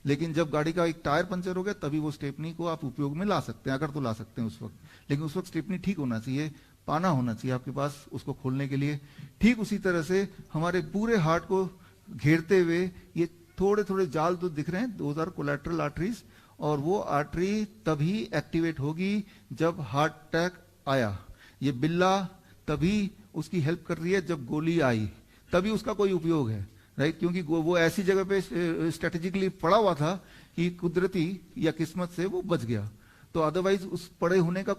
लेकिन जब गाड़ी का एक टायर पंचर हो गया तभी वो स्टेपनी को आप उपयोग में ला सकते हैं, अगर तो ला सकते हैं उस वक्त। लेकिन उस वक्त स्टेपनी ठीक होना चाहिए, पाना होना चाहिए आपके पास उसको खोलने के लिए। ठीक उसी तरह से हमारे पूरे हार्ट को घेरते हुए ये थोड़े थोड़े जाल जो दिख रहे हैं, दोज आर कोलैटरल आर्टरीज। और वो आर्टरी तभी एक्टिवेट होगी जब हार्ट अटैक आया। ये बिल्ला तभी उसकी हेल्प कर रही है जब गोली आई, तभी उसका कोई उपयोग है, राइट? क्योंकि वो ऐसी जगह पे स्ट्रेटेजिकली पड़ा हुआ था कि कुदरती या किस्मत से वो बच गया। तो अदरवाइज उस पड़े होने का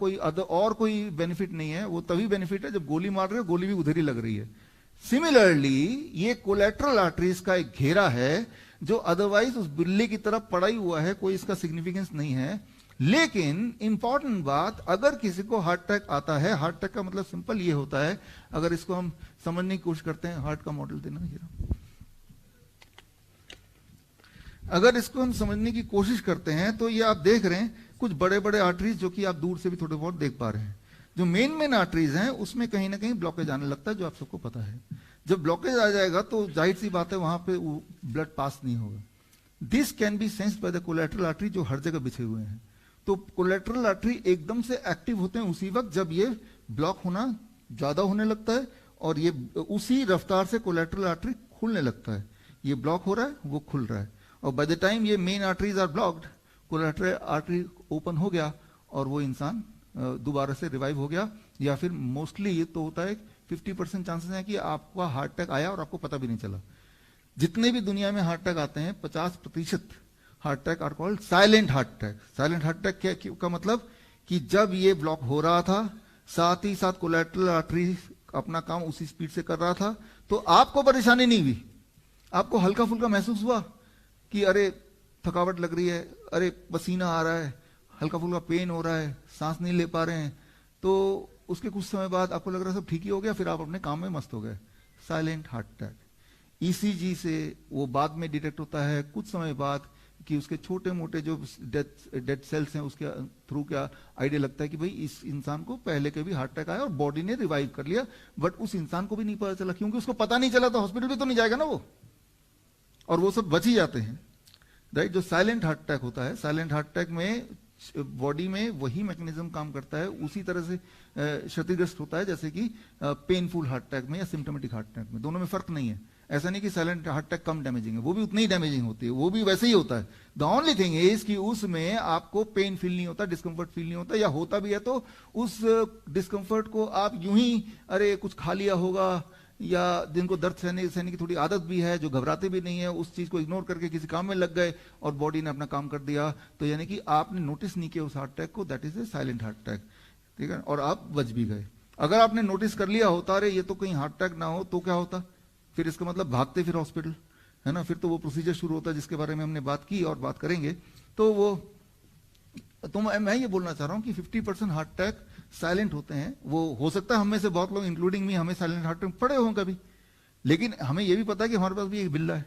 और कोई बेनिफिट नहीं है। वो तभी बेनिफिट है जब गोली मार रहे हो, गोली भी उधर ही लग रही है। सिमिलरली ये कोलैटरल आर्टरीज का एक घेरा है जो अदरवाइज उस बिल्ली की तरफ पड़ा ही हुआ है, कोई इसका सिग्निफिकेंस नहीं है। लेकिन इंपॉर्टेंट बात, अगर किसी को हार्ट अटैक आता है, हार्ट अटैक का मतलब सिंपल ये होता है, अगर इसको हम समझने की कोशिश करते हैं, हार्ट का मॉडल देना जरा। अगर इसको हम समझने की कोशिश करते हैं तो ये आप देख रहे हैं कुछ बड़े बड़े आर्टरीज जो कि आप दूर से भी थोड़े बहुत देख पा रहे हैं। जो मेन आर्टरीज हैं उसमें कहीं ना कहीं ब्लॉकेज आने लगता है, जो आप सबको पता है। जब ब्लॉकेज आ जाएगा तो जाहिर सी बात है वहां पे ब्लड पास नहीं होगा। This can be sensed by the collateral artery जो हर जगह बिछे हुए हैं। तो कोलैटरल आर्टरी एकदम से एक्टिव होते हैं उसी वक्त जब ये ब्लॉक होना ज्यादा होने लगता है, और ये उसी रफ्तार से कोलैटरल आर्टरी खुलने लगता है। ये ब्लॉक हो रहा है, वो खुल रहा है, और बाय द टाइम ये main arteries are blocked, collateral artery open हो गया और वो इंसान दोबारा से रिवाइव हो गया। या फिर मोस्टली ये तो होता है 50% चांसेस है कि आपका हार्ट अटैक आया और आपको पता भी नहीं चला। जितने भी दुनिया में हार्ट अटैक आते हैं 50% heart attack are called silent heart attack. Silent heart attack क्या का मतलब कि जब ये ब्लॉक हो रहा था, साथ ही साथ कोलैटरल आर्टरी अपना काम उसी स्पीड से कर रहा था, तो आपको परेशानी नहीं हुई, आपको हल्का फुल्का महसूस हुआ कि अरे थकावट लग रही है, अरे पसीना आ रहा है, हल्का फुल्का पेन हो रहा है, सांस नहीं ले पा रहे हैं, तो उसके कुछ समय बाद आपको लग रहा है सब ठीक ही हो गया, फिर आप अपने काम में मस्त हो गए। Silent heart attack. ईसीजी से वो बाद में डिटेक्ट होता है कुछ समय बाद कि उसके छोटे मोटे जो डेड सेल्स हैं उसके थ्रू क्या आइडिया लगता है कि भाई इस इंसान को पहले के भी हार्ट अटैक आया और बॉडी ने रिवाइव कर लिया, बट उस इंसान को भी नहीं पता चला, क्योंकि उसको पता नहीं चला तो हॉस्पिटल भी तो नहीं जाएगा ना वो, और वो सब बच ही जाते हैं, राइट। जो साइलेंट हार्ट अटैक होता है, साइलेंट हार्ट अटैक में बॉडी में वही मैकेनिज्म काम करता है, उसी तरह से क्षतिग्रस्त होता है जैसे कि पेनफुल हार्ट अटैक में या सिम्टोमेटिक हार्ट अटैक में। दोनों में फर्क नहीं है। ऐसा नहीं कि साइलेंट हार्ट अटैक कम डैमेजिंग है, वो भी उतनी ही डैमेजिंग होती है, वो भी वैसे ही होता है। द ओनली थिंग इज कि उसमें आपको पेन फील नहीं होता, डिस्कंफर्ट फील नहीं होता, या होता भी है तो उस डिस्कंफर्ट को आप यूं ही अरे कुछ खा लिया होगा, या जिनको दर्द सहने की थोड़ी आदत भी है, जो घबराते भी नहीं है, उस चीज को इग्नोर करके किसी काम में लग गए और बॉडी ने अपना काम कर दिया, तो यानी कि आपने नोटिस नहीं किया उस हार्ट अटैक को, that is a silent heart attack, ठीक है, और आप बच भी गए। अगर आपने नोटिस कर लिया होता अरे ये तो कहीं हार्ट अटैक ना हो, तो क्या होता, फिर इसका मतलब भागते फिर हॉस्पिटल, है ना, फिर तो वो प्रोसीजर शुरू होता है जिसके बारे में हमने बात की और बात करेंगे। तो मैं ये बोलना चाह रहा हूं कि 50% हार्ट अटैक साइलेंट होते हैं। वो हो सकता है हम में से बहुत लोग इंक्लूडिंग मी हमें साइलेंट हार्ट अटैक पड़े हों कभी, लेकिन हमें ये भी पता है कि हमारे पास भी एक बिल्ला है,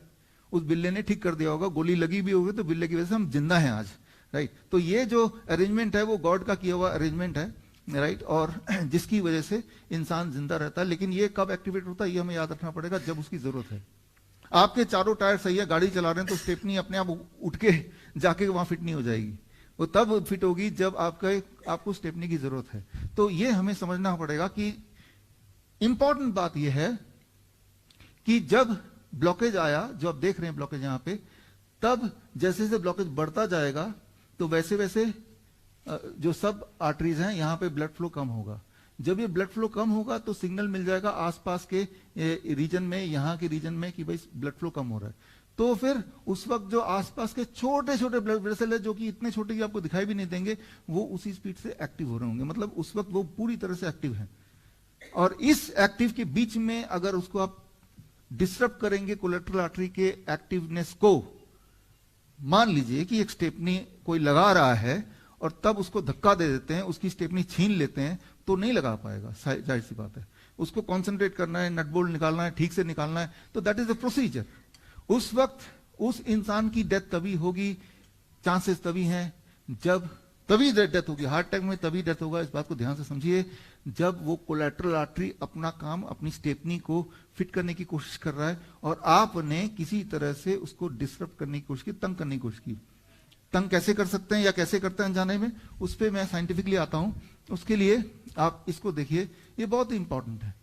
उस बिल्ले ने ठीक कर दिया होगा, गोली लगी भी होगी तो बिल्ले की वजह से हम जिंदा हैं आज, राइट। तो ये जो अरेंजमेंट है वो गॉड का किया हुआ अरेंजमेंट है, राइट, और जिसकी वजह से इंसान जिंदा रहता है। लेकिन ये कब एक्टिवेट होता है ये हमें याद रखना पड़ेगा, जब उसकी जरूरत है। आपके चारों टायर सही है, गाड़ी चला रहे हैं, तो स्टेपनी अपने आप उठ के जाके वहां फिट नहीं हो जाएगी, वो तब फिट होगी जब आपको स्टेपनी की जरूरत है। तो ये हमें समझना पड़ेगा कि इंपॉर्टेंट बात यह है कि जब ब्लॉकेज आया, जो आप देख रहे हैं ब्लॉकेज यहां पे, तब जैसे जैसे ब्लॉकेज बढ़ता जाएगा तो वैसे वैसे जो सब आर्टरीज हैं यहां पे ब्लड फ्लो कम होगा। जब ये ब्लड फ्लो कम होगा तो सिग्नल मिल जाएगा आसपास के रीजन में, यहां के रीजन में, कि भाई ब्लड फ्लो कम हो रहा है। तो फिर उस वक्त जो आसपास के छोटे छोटे ब्लड वेसल है, जो कि इतने छोटे कि आपको दिखाई भी नहीं देंगे, वो उसी स्पीड से एक्टिव हो रहे होंगे, मतलब उस वक्त वो पूरी तरह से एक्टिव है। और इस एक्टिव के बीच में अगर उसको आप डिस्टर्ब करेंगे कोलेटरल आर्टरी के एक्टिवनेस को, मान लीजिए कि एक स्टेपनी कोई लगा रहा है और तब उसको धक्का दे देते हैं, उसकी स्टेपनी छीन लेते हैं, तो नहीं लगा पाएगा, जाहिर सी बात है। उसको कॉन्सेंट्रेट करना है, नट बोल्ट निकालना है, ठीक से निकालना है, तो दैट इज द प्रोसीजर। उस वक्त उस इंसान की डेथ तभी होगी, चांसेस तभी हैं जब, तभी डेथ होगी, हार्ट अटैक में तभी डेथ होगा, इस बात को ध्यान से समझिए, जब वो कोलेटरल आर्टरी अपना काम, अपनी स्टेपनी को फिट करने की कोशिश कर रहा है और आपने किसी तरह से उसको डिस्टर्ब करने की कोशिश की, तंग करने की कोशिश की। तंग कैसे कर सकते हैं या कैसे करते हैं अनजाने में, उस पर मैं साइंटिफिकली आता हूं। उसके लिए आप इसको देखिए, ये बहुत ही इंपॉर्टेंट है।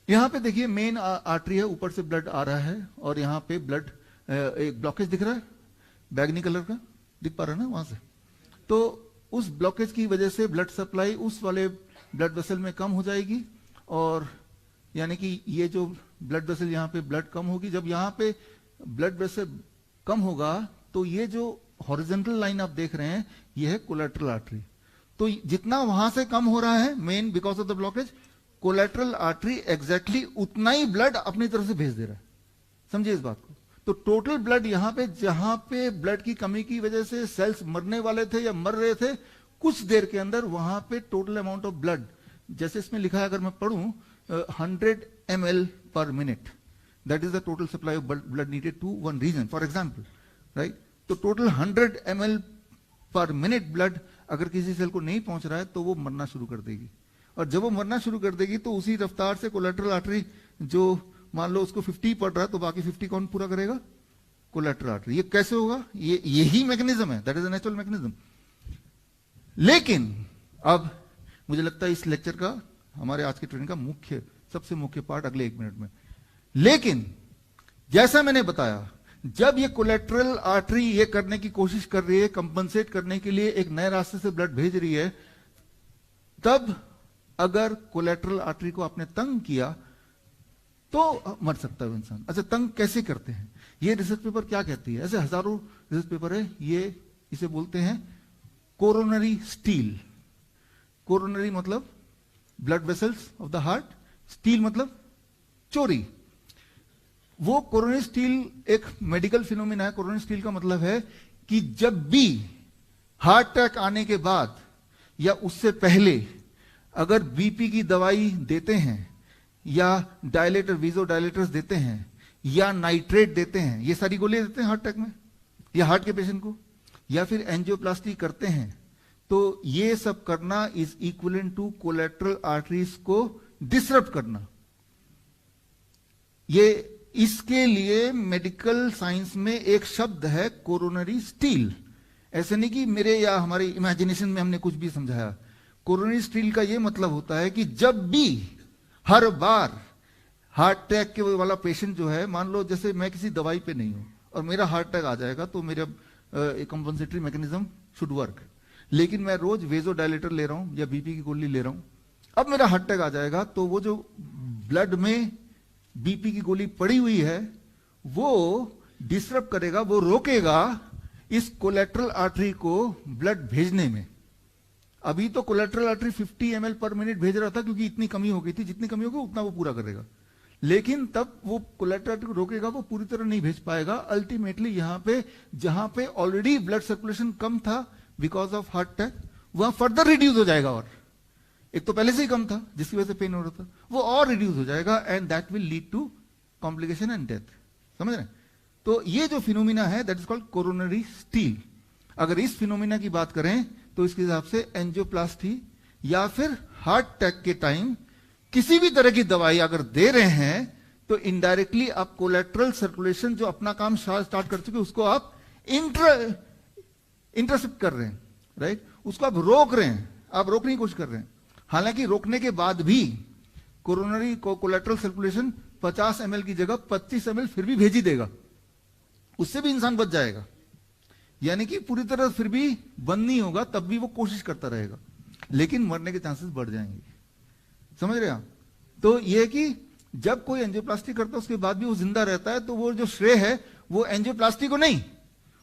यहां पे देखिए मेन आर्टरी है, ऊपर से ब्लड आ रहा है और यहां पे ब्लड, एक ब्लॉकेज दिख रहा है बैगनी कलर का, दिख पा रहा है ना वहां से, तो उस ब्लॉकेज की वजह से ब्लड सप्लाई उस वाले ब्लड वेसल में कम हो जाएगी, और यानी कि ये जो ब्लड वेसल यहां पे ब्लड कम होगी। जब यहां पे ब्लड वेसल कम होगा तो ये जो हॉरिजॉन्टल लाइन आप देख रहे हैं ये है कोलेटरल आर्टरी। तो जितना वहां से कम हो रहा है main because of the blockage, collateral artery exactly उतना ही ब्लड अपनी तरफ से भेज दे रहा है, समझिए इस बात को। तो टोटल ब्लड यहां पे, जहां पे ब्लड की कमी की वजह से सेल्स मरने वाले थे या मर रहे थे, कुछ देर के अंदर वहां पे टोटल अमाउंट ऑफ ब्लड, जैसे इसमें लिखा है, अगर मैं पढ़ूं 100 ml पर minute, that is the total supply of blood needed to one region, for example, right. तो टोटल 100 ml पर मिनट ब्लड अगर किसी सेल को नहीं पहुंच रहा है तो वो मरना शुरू कर देगी, और जब वो मरना शुरू कर देगी तो उसी रफ्तार से कोलेटरल आर्टरी, जो मान लो उसको 50 पड़ रहा है तो बाकी 50 कौन पूरा करेगा, कोलेटरल आर्टरी। ये कैसे होगा, यही मैकेनिज्म है, that is a natural mechanism. लेकिन अब मुझे लगता है इस लेक्चर का, हमारे आज की ट्रेनिंग का सबसे मुख्य पार्ट अगले 1 मिनट में। लेकिन जैसा मैंने बताया, जब ये कोलेटरल आर्टरी ये करने की कोशिश कर रही है, कंपनसेट करने के लिए एक नए रास्ते से ब्लड भेज रही है, तब अगर कोलेटरल आर्टरी को आपने तंग किया तो मर सकता है वो इंसान। अच्छा, तंग कैसे करते हैं, ये रिसर्च पेपर क्या कहती है? ऐसे हजारों रिसर्च पेपर है। ये इसे बोलते हैं कोरोनरी स्टील। कोरोनरी मतलब blood vessels of the heart, steel मतलब चोरी। वो कोरोनरी स्टील एक मेडिकल फिनोमिना है। कोरोनरी स्टील का मतलब है कि जब भी हार्ट अटैक आने के बाद या उससे पहले अगर बीपी की दवाई देते हैं या डायलेटर, वीजो डायलेटर्स देते हैं या नाइट्रेट देते हैं, ये सारी गोलियां देते हैं हार्ट अटैक में या हार्ट के पेशेंट को, या फिर एंजियोप्लास्टी करते हैं, तो ये सब करना is equivalent to collateral arteries को डिसरप्ट करना। ये इसके लिए मेडिकल साइंस में एक शब्द है कोरोनरी स्टील। ऐसे नहीं कि मेरे या हमारे इमेजिनेशन में हमने कुछ भी समझाया। कोरोनरी स्टील का ये मतलब होता है कि जब भी हर बार हार्ट अटैक के वाला पेशेंट जो है, मान लो जैसे मैं किसी दवाई पे नहीं हूं और मेरा हार्ट अटैक आ जाएगा, तो मेरा कंपनसेटरी मैकेनिज्म शुड वर्क, लेकिन मैं रोज वेजो डायलेटर ले रहा हूं या बीपी की गोली ले रहा हूं, अब मेरा हार्ट अटैक आ जाएगा, तो वो जो ब्लड में बीपी की गोली पड़ी हुई है वो डिसरप्ट करेगा, वो रोकेगा इस कोलेटरल आर्टरी को ब्लड भेजने में। अभी तो कोलेटरल आर्टरी 50 ml पर मिनट भेज रहा था क्योंकि इतनी कमी हो गई थी, जितनी कमी होगी उतना वो पूरा करेगा, लेकिन तब वो कोलेटरल आर्टरी को रोकेगा, वो पूरी तरह नहीं भेज पाएगा। अल्टीमेटली यहां पे जहां पे ऑलरेडी ब्लड सर्कुलेशन कम था बिकॉज ऑफ हार्ट अटैक, वहां फर्दर रिड्यूस हो जाएगा, और एक तो पहले से ही कम था जिसकी वजह से पेन हो रहा था, वो और रिड्यूस हो जाएगा and that will lead to complication and death. समझ रहे हैं? तो ये जो फिनोमिना है that is called coronary steal. अगर इस फिनोमिना की बात करें तो इसके हिसाब से एंजियोप्लास्टी या फिर हार्ट अटैक के टाइम किसी भी तरह की दवाई अगर दे रहे हैं तो इनडायरेक्टली आप कोलेटरल सर्कुलेशन जो अपना काम स्टार्ट कर चुके उसको आप इंटरसेप्ट कर रहे हैं, राइट? उसको आप रोक रहे हैं, आप रोकने की कोशिश कर रहे हैं। हालांकि रोकने के बाद भी कोरोनरी कोलेटरल सर्कुलेशन 50 ml की जगह 25 ml फिर भी भेज ही देगा, उससे भी इंसान बच जाएगा। यानी कि पूरी तरह फिर भी बंद नहीं होगा, तब भी वो कोशिश करता रहेगा, लेकिन मरने के चांसेस बढ़ जाएंगे। समझ रहे हैं आप? तो ये है कि जब कोई एंजियोप्लास्टी करता है उसके बाद भी वो जिंदा रहता है, तो वो जो श्रेय है वो एंजियोप्लास्टी को नहीं,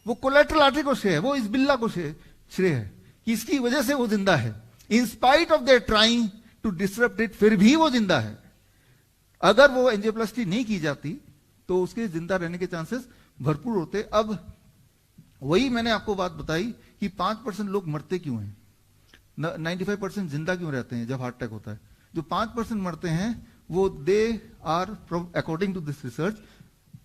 वो कोलेटरल आर्टरी को श्रेय है, वो इस बिल्ला को श्रेय है कि इसकी वजह से वो जिंदा है। In spite of their trying to disrupt it, फिर भी वो जिंदा है। अगर वो एंजियोप्लास्टी नहीं की जाती तो उसके जिंदा रहने के चांसेस भरपूर होते। अब वही मैंने आपको बात बताई कि 5% लोग मरते क्यों हैं, 95% जिंदा क्यों रहते हैं जब हार्ट अटैक होता है। जो 5% मरते हैं वो they are according to this research,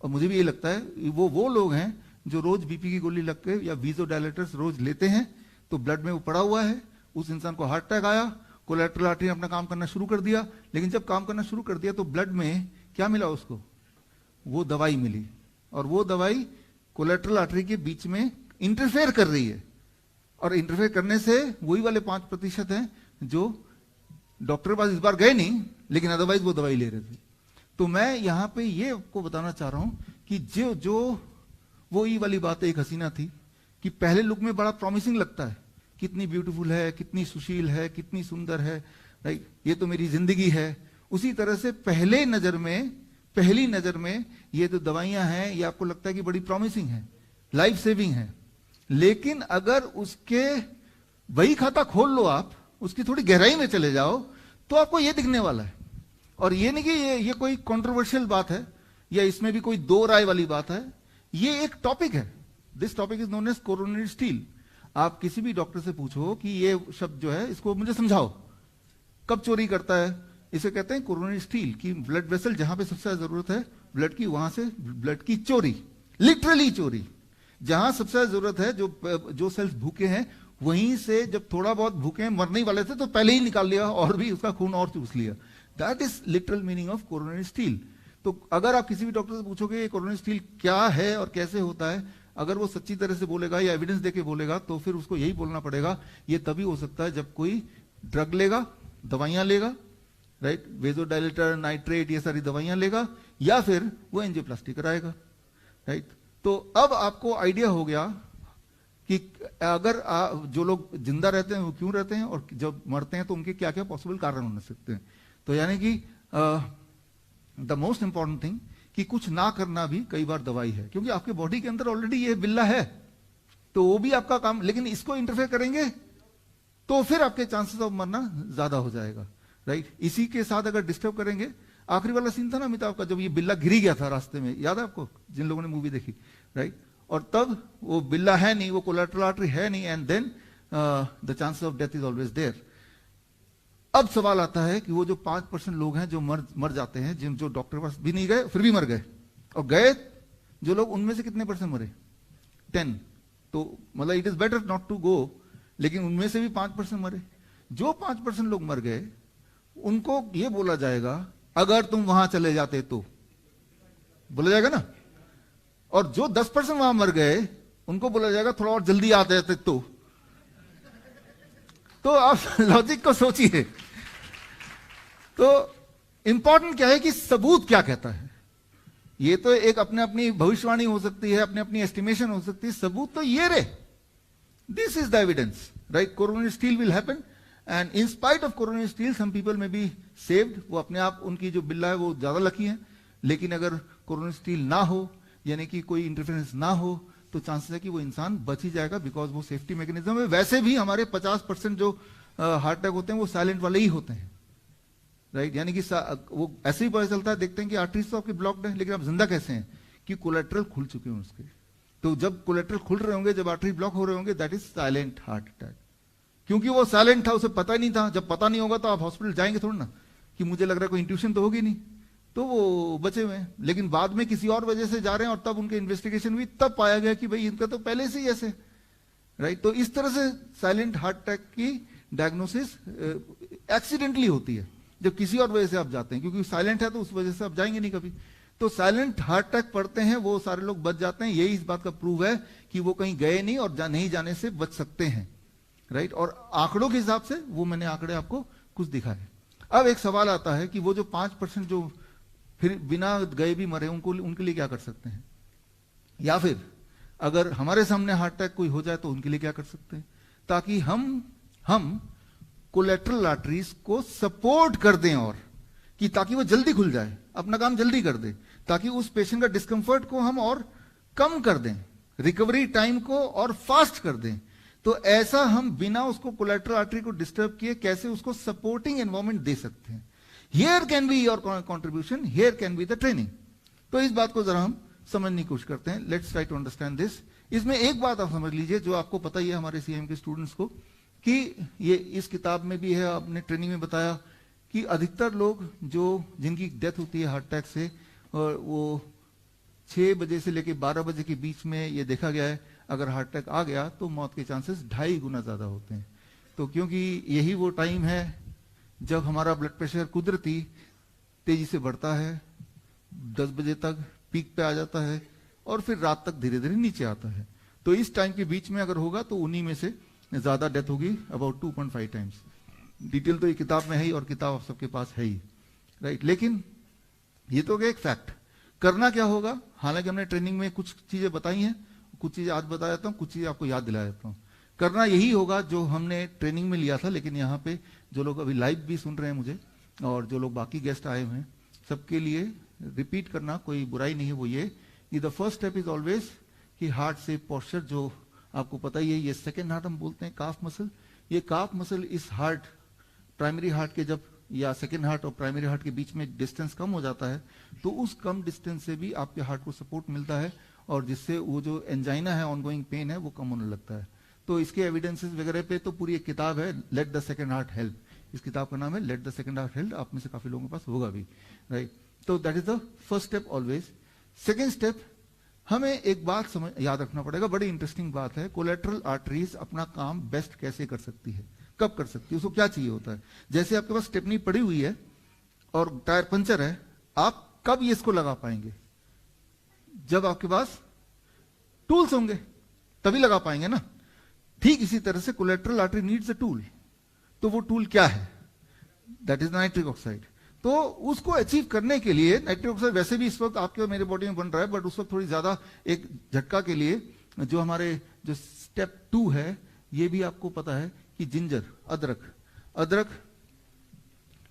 और मुझे भी ये लगता है वो लोग हैं जो रोज बीपी की गोली लग के या वीजो डायलेटर्स रोज लेते हैं, तो ब्लड में वो पड़ा हुआ है, उस इंसान को हार्ट अटैक आया, कोलेटरल आर्टरी ने अपना काम करना शुरू कर दिया, लेकिन जब काम करना शुरू कर दिया तो ब्लड में क्या मिला उसको, वो दवाई मिली, और वो दवाई कोलेटरल आर्टरी के बीच में इंटरफेयर कर रही है, और इंटरफेयर करने से वही वाले 5% हैं जो डॉक्टर के पास इस बार गए नहीं, लेकिन अदरवाइज वो दवाई ले रहे थे। तो मैं यहां पे ये आपको बताना चाह रहा हूं कि जो वो ये वाली बात एक हसीना थी कि पहले लुक में बड़ा प्रॉमिसिंग लगता है, कितनी ब्यूटीफुल है, कितनी सुशील है, कितनी सुंदर है, राइट, ये तो मेरी जिंदगी है। उसी तरह से पहली नजर में ये जो दवाइयां हैं ये आपको लगता है कि बड़ी प्रॉमिसिंग है, लाइफ सेविंग है, लेकिन अगर उसके वही खाता खोल लो आप, उसकी थोड़ी गहराई में चले जाओ तो आपको ये दिखने वाला है। और ये नहीं कि ये कोई कंट्रोवर्शियल बात है या इसमें भी कोई दो राय वाली बात है, ये एक टॉपिक है। This topic is known as coronary steal. आप किसी भी डॉक्टर से पूछो कि ये शब्द जो है इसको मुझे समझाओ, कब चोरी करता है, इसे कहते हैं कोरोनरी स्टील, कि ब्लड वेसल जहां पे सबसे ज्यादा जरूरत है ब्लड की, वहां से ब्लड की चोरी, लिटरली चोरी। जहां सबसे ज्यादा जरूरत है, जो सेल्स भूखे हैं वहीं से, जब थोड़ा बहुत भूखे हैं, मरने वाले थे तो पहले ही निकाल लिया और भी उसका खून और चूस लिया। That is literal meaning of coronary steel. तो अगर आप किसी भी डॉक्टर से पूछोगे ये कोरोनरी स्टील क्या है और कैसे होता है, अगर वो सच्ची तरह से बोलेगा या एविडेंस देके बोलेगा तो फिर उसको यही बोलना पड़ेगा, ये तभी हो सकता है जब कोई ड्रग लेगा, दवाइयां लेगा, राइट, वेजोडाइलेटर, नाइट्रेट, ये सारी दवाइयां लेगा, या फिर वो एंजियोप्लास्टी कराएगा, राइट। तो अब आपको आइडिया हो गया कि अगर जो लोग जिंदा रहते हैं वो क्यों रहते हैं, और जब मरते हैं तो उनके क्या क्या पॉसिबल कारण हो सकते हैं। तो यानी कि द मोस्ट इंपॉर्टेंट थिंग कि कुछ ना करना भी कई बार दवाई है, क्योंकि आपके बॉडी के अंदर ऑलरेडी ये बिल्ला है, तो वो भी आपका काम, लेकिन इसको इंटरफेयर करेंगे तो फिर आपके चांसेस ऑफ मरना ज्यादा हो जाएगा, राइट। इसी के साथ अगर डिस्टर्ब करेंगे, आखिरी वाला सीन था ना अमिताभ का, जब ये बिल्ला गिरी गया था रास्ते में, याद है आपको जिन लोगों ने मूवी देखी, राइट। और तब वो बिल्ला है नहीं, वो कोलैटरल आर्टरी है नहीं, and then the chances of death is always there. अब सवाल आता है कि वो जो 5% लोग हैं जो मर जाते हैं, जिन जो डॉक्टर के पास भी नहीं गए फिर भी मर गए, और गए जो लोग, उनमें से कितने % मरे? 10। तो मतलब it is better not to go, लेकिन उनमें से भी 5% मरे। जो 5% लोग मर गए उनको ये बोला जाएगा अगर तुम वहां चले जाते तो, बोला जाएगा ना। और जो 10% वहां मर गए उनको बोला जाएगा थोड़ा और जल्दी आते जाते तो आप लॉजिक को सोचिए। तो इंपॉर्टेंट क्या है कि सबूत क्या कहता है। ये तो एक अपने अपनी भविष्यवाणी हो सकती है, अपनी अपनी एस्टिमेशन हो सकती है, सबूत तो ये रे, this is the evidence, right. Coronary steal will happen, and in spite of coronary steal some people may be saved. वो अपने आप, उनकी जो बिल्ला है वो ज्यादा लकी है, लेकिन अगर कोरोनरी स्टील ना हो, यानी कि कोई इंटरफेरेंस ना हो, तो चांसेस है कि वो इंसान बच ही जाएगा, बिकॉज वो सेफ्टी मैकेनिज्म है। वैसे भी हमारे 50% जो हार्ट अटैक होते हैं वो साइलेंट वाले ही होते हैं, राइट। यानी कि वो ऐसे ही पता चलता है, देखते हैं कि आर्टरीज तो आपकी ब्लॉक्ड है, लेकिन आप जिंदा कैसे हैं? कि कोलेट्रल खुल चुके हैं उसके। तो जब कोलेट्रल खुल रहे होंगे, जब आर्टरी ब्लॉक हो रहे होंगे, that is silent heart attack. क्योंकि वो साइलेंट था, उसे पता ही नहीं था। जब पता नहीं होगा तो आप हॉस्पिटल जाएंगे थोड़ा ना, कि मुझे लग रहा है कोई इंट्यूशन तो होगी नहीं, तो वो बचे हुए हैं। लेकिन बाद में किसी और वजह से जा रहे हैं, और तब उनके इन्वेस्टिगेशन हुई, तब पाया गया कि भाई इनका तो पहले से ही ऐसे, राइट। तो इस तरह से साइलेंट हार्ट अटैक की डायग्नोसिस एक्सीडेंटली होती है, जब किसी और वजह से आप जाते हैं। क्योंकि साइलेंट है तो उस वजह से आप जाएंगे नहीं कभी। तो साइलेंट हार्ट अटैक पड़ते हैं वो सारे लोग बच जाते हैं। यही इस बात का प्रूव है कि वो कहीं गए नहीं और नहीं जाने से बच सकते हैं, राइट। और आंकड़ों के हिसाब से वो मैंने आंकड़े आपको कुछ दिखाए। अब एक सवाल आता है कि वो जो 5% जो फिर बिना गए भी मरे, उनके लिए क्या कर सकते हैं? या फिर अगर हमारे सामने हार्ट अटैक कोई हो जाए तो उनके लिए क्या कर सकते हैं, ताकि हम कोलेट्रल आर्टरीज को सपोर्ट कर दें, और कि ताकि वो जल्दी खुल जाए, अपना काम जल्दी कर दे, ताकि उस पेशेंट का डिस्कंफर्ट को हम और कम कर दें, रिकवरी टाइम को और फास्ट कर दें। तो ऐसा हम बिना उसको कोलेट्रल आर्टरी को डिस्टर्ब किए कैसे उसको सपोर्टिंग एनवायरमेंट दे सकते हैं। Here can be your contribution, here can be the training. तो इस बात को जरा हम समझने की कोशिश करते हैं। Let's try to understand this. इसमें एक बात आप समझ लीजिए जो आपको पता ही है हमारे सीएम के स्टूडेंट्स को, कि ये इस किताब में भी है, आपने ट्रेनिंग में बताया कि अधिकतर लोग जो जिनकी डेथ होती है हार्ट अटैक से, और वो 6 बजे से लेकर 12 बजे के बीच में ये देखा गया है, अगर हार्ट अटैक आ गया तो मौत के चांसेस 2.5 गुना ज्यादा होते हैं। तो क्योंकि यही वो टाइम है जब हमारा ब्लड प्रेशर कुदरती तेजी से बढ़ता है, 10 बजे तक पीक पे आ जाता है, और फिर रात तक धीरे धीरे नीचे आता है। तो इस टाइम के बीच में अगर होगा तो उन्हीं में से ज्यादा डेथ होगी, अबाउट 2.5 टाइम्स। डिटेल तो ये किताब में है ही, और किताब आप सबके पास है ही, राइट। लेकिन ये तो एक फैक्ट। करना क्या होगा? हालांकि हमने ट्रेनिंग में कुछ चीजें बताई हैं, कुछ चीजें आज बता देता हूँ, कुछ चीजें आपको याद दिला देता हूँ। करना यही होगा जो हमने ट्रेनिंग में लिया था, लेकिन यहाँ पे जो लोग अभी लाइव भी सुन रहे हैं मुझे, और जो लोग बाकी गेस्ट आए हुए हैं, सबके लिए रिपीट करना कोई बुराई नहीं है। वो ये कि the first step is always कि हार्ट से पोस्चर, जो आपको पता ही है, ये सेकेंड हार्ट हम बोलते हैं, काफ मसल। ये काफ मसल इस हार्ट, प्राइमरी हार्ट के जब, या सेकेंड हार्ट और प्राइमरी हार्ट के बीच में डिस्टेंस कम हो जाता है, तो उस कम डिस्टेंस से भी आपके हार्ट को सपोर्ट मिलता है, और जिससे वो जो एंजाइना है, ऑनगोइंग पेन है, वो कम होने लगता है। तो इसके एविडेंसेस वगैरह पे तो पूरी एक किताब है, let the second heart help. इस किताब का नाम है let the second heart help. आप में से काफी लोगों के पास होगा भी, राइट। तो that is the first step always. Second step, हमें एक बात याद रखना पड़ेगा, बड़ी इंटरेस्टिंग बात है। कोलेट्रल आर्टरीज अपना काम बेस्ट कैसे कर सकती है, कब कर सकती है, उसको क्या चाहिए होता है। जैसे आपके पास स्टेपनी पड़ी हुई है और टायर पंचर है, आप कब ये इसको लगा पाएंगे? जब आपके पास टूल्स होंगे तभी लगा पाएंगे ना। ठीक इसी तरह से collateral artery needs a tool. तो वो टूल क्या है? That is nitric oxide. तो उसको अचीव करने के लिए, नाइट्रिक ऑक्साइड वैसे भी इस वक्त आपके और मेरे बॉडी में बन रहा है, बट उस वक्त थोड़ी ज्यादा एक झटका के लिए जो हमारे जो स्टेप 2 है, ये भी आपको पता है कि जिंजर, अदरक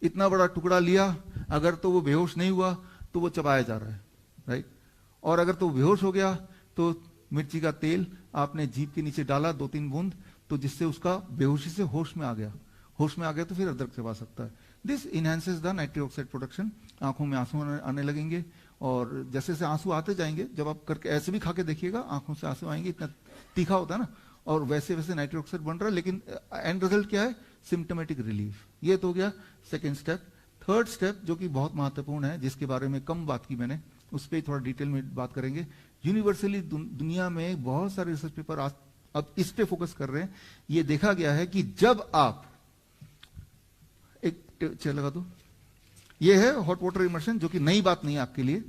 इतना बड़ा टुकड़ा लिया, अगर तो वो बेहोश नहीं हुआ तो वो चबाया जा रहा है, राइट। और अगर तो बेहोश हो गया तो मिर्ची का तेल आपने जीभ के नीचे डाला 2-3 बूंद, तो जिससे उसका बेहोशी से होश में आ गया, होश में आ गया तो फिर अदरक चबा सकता है। This enhances the nitric oxide production. आंखों में आंसू आने लगेंगे, और जैसे जैसे आंसू आते जाएंगे, जब आप करके ऐसे भी खा के देखिएगा, आंखों से आंसू आएंगे, इतना तीखा होता है ना, और वैसे वैसे नाइट्रिक ऑक्साइड बन रहा है। लेकिन एंड रिजल्ट क्या है? Symptomatic relief. ये तो हो गया सेकेंड स्टेप। थर्ड स्टेप जो कि बहुत महत्वपूर्ण है, जिसके बारे में कम बात की मैंने, उस पर थोड़ा डिटेल में बात करेंगे। यूनिवर्सली दुनिया में बहुत सारे रिसर्च पेपर अब इस पे फोकस कर रहे हैं। ये देखा गया है कि जब आप एक चेयर लगा दो, ये है हॉट वाटर इमर्शन, जो कि नई बात नहीं है आपके लिए।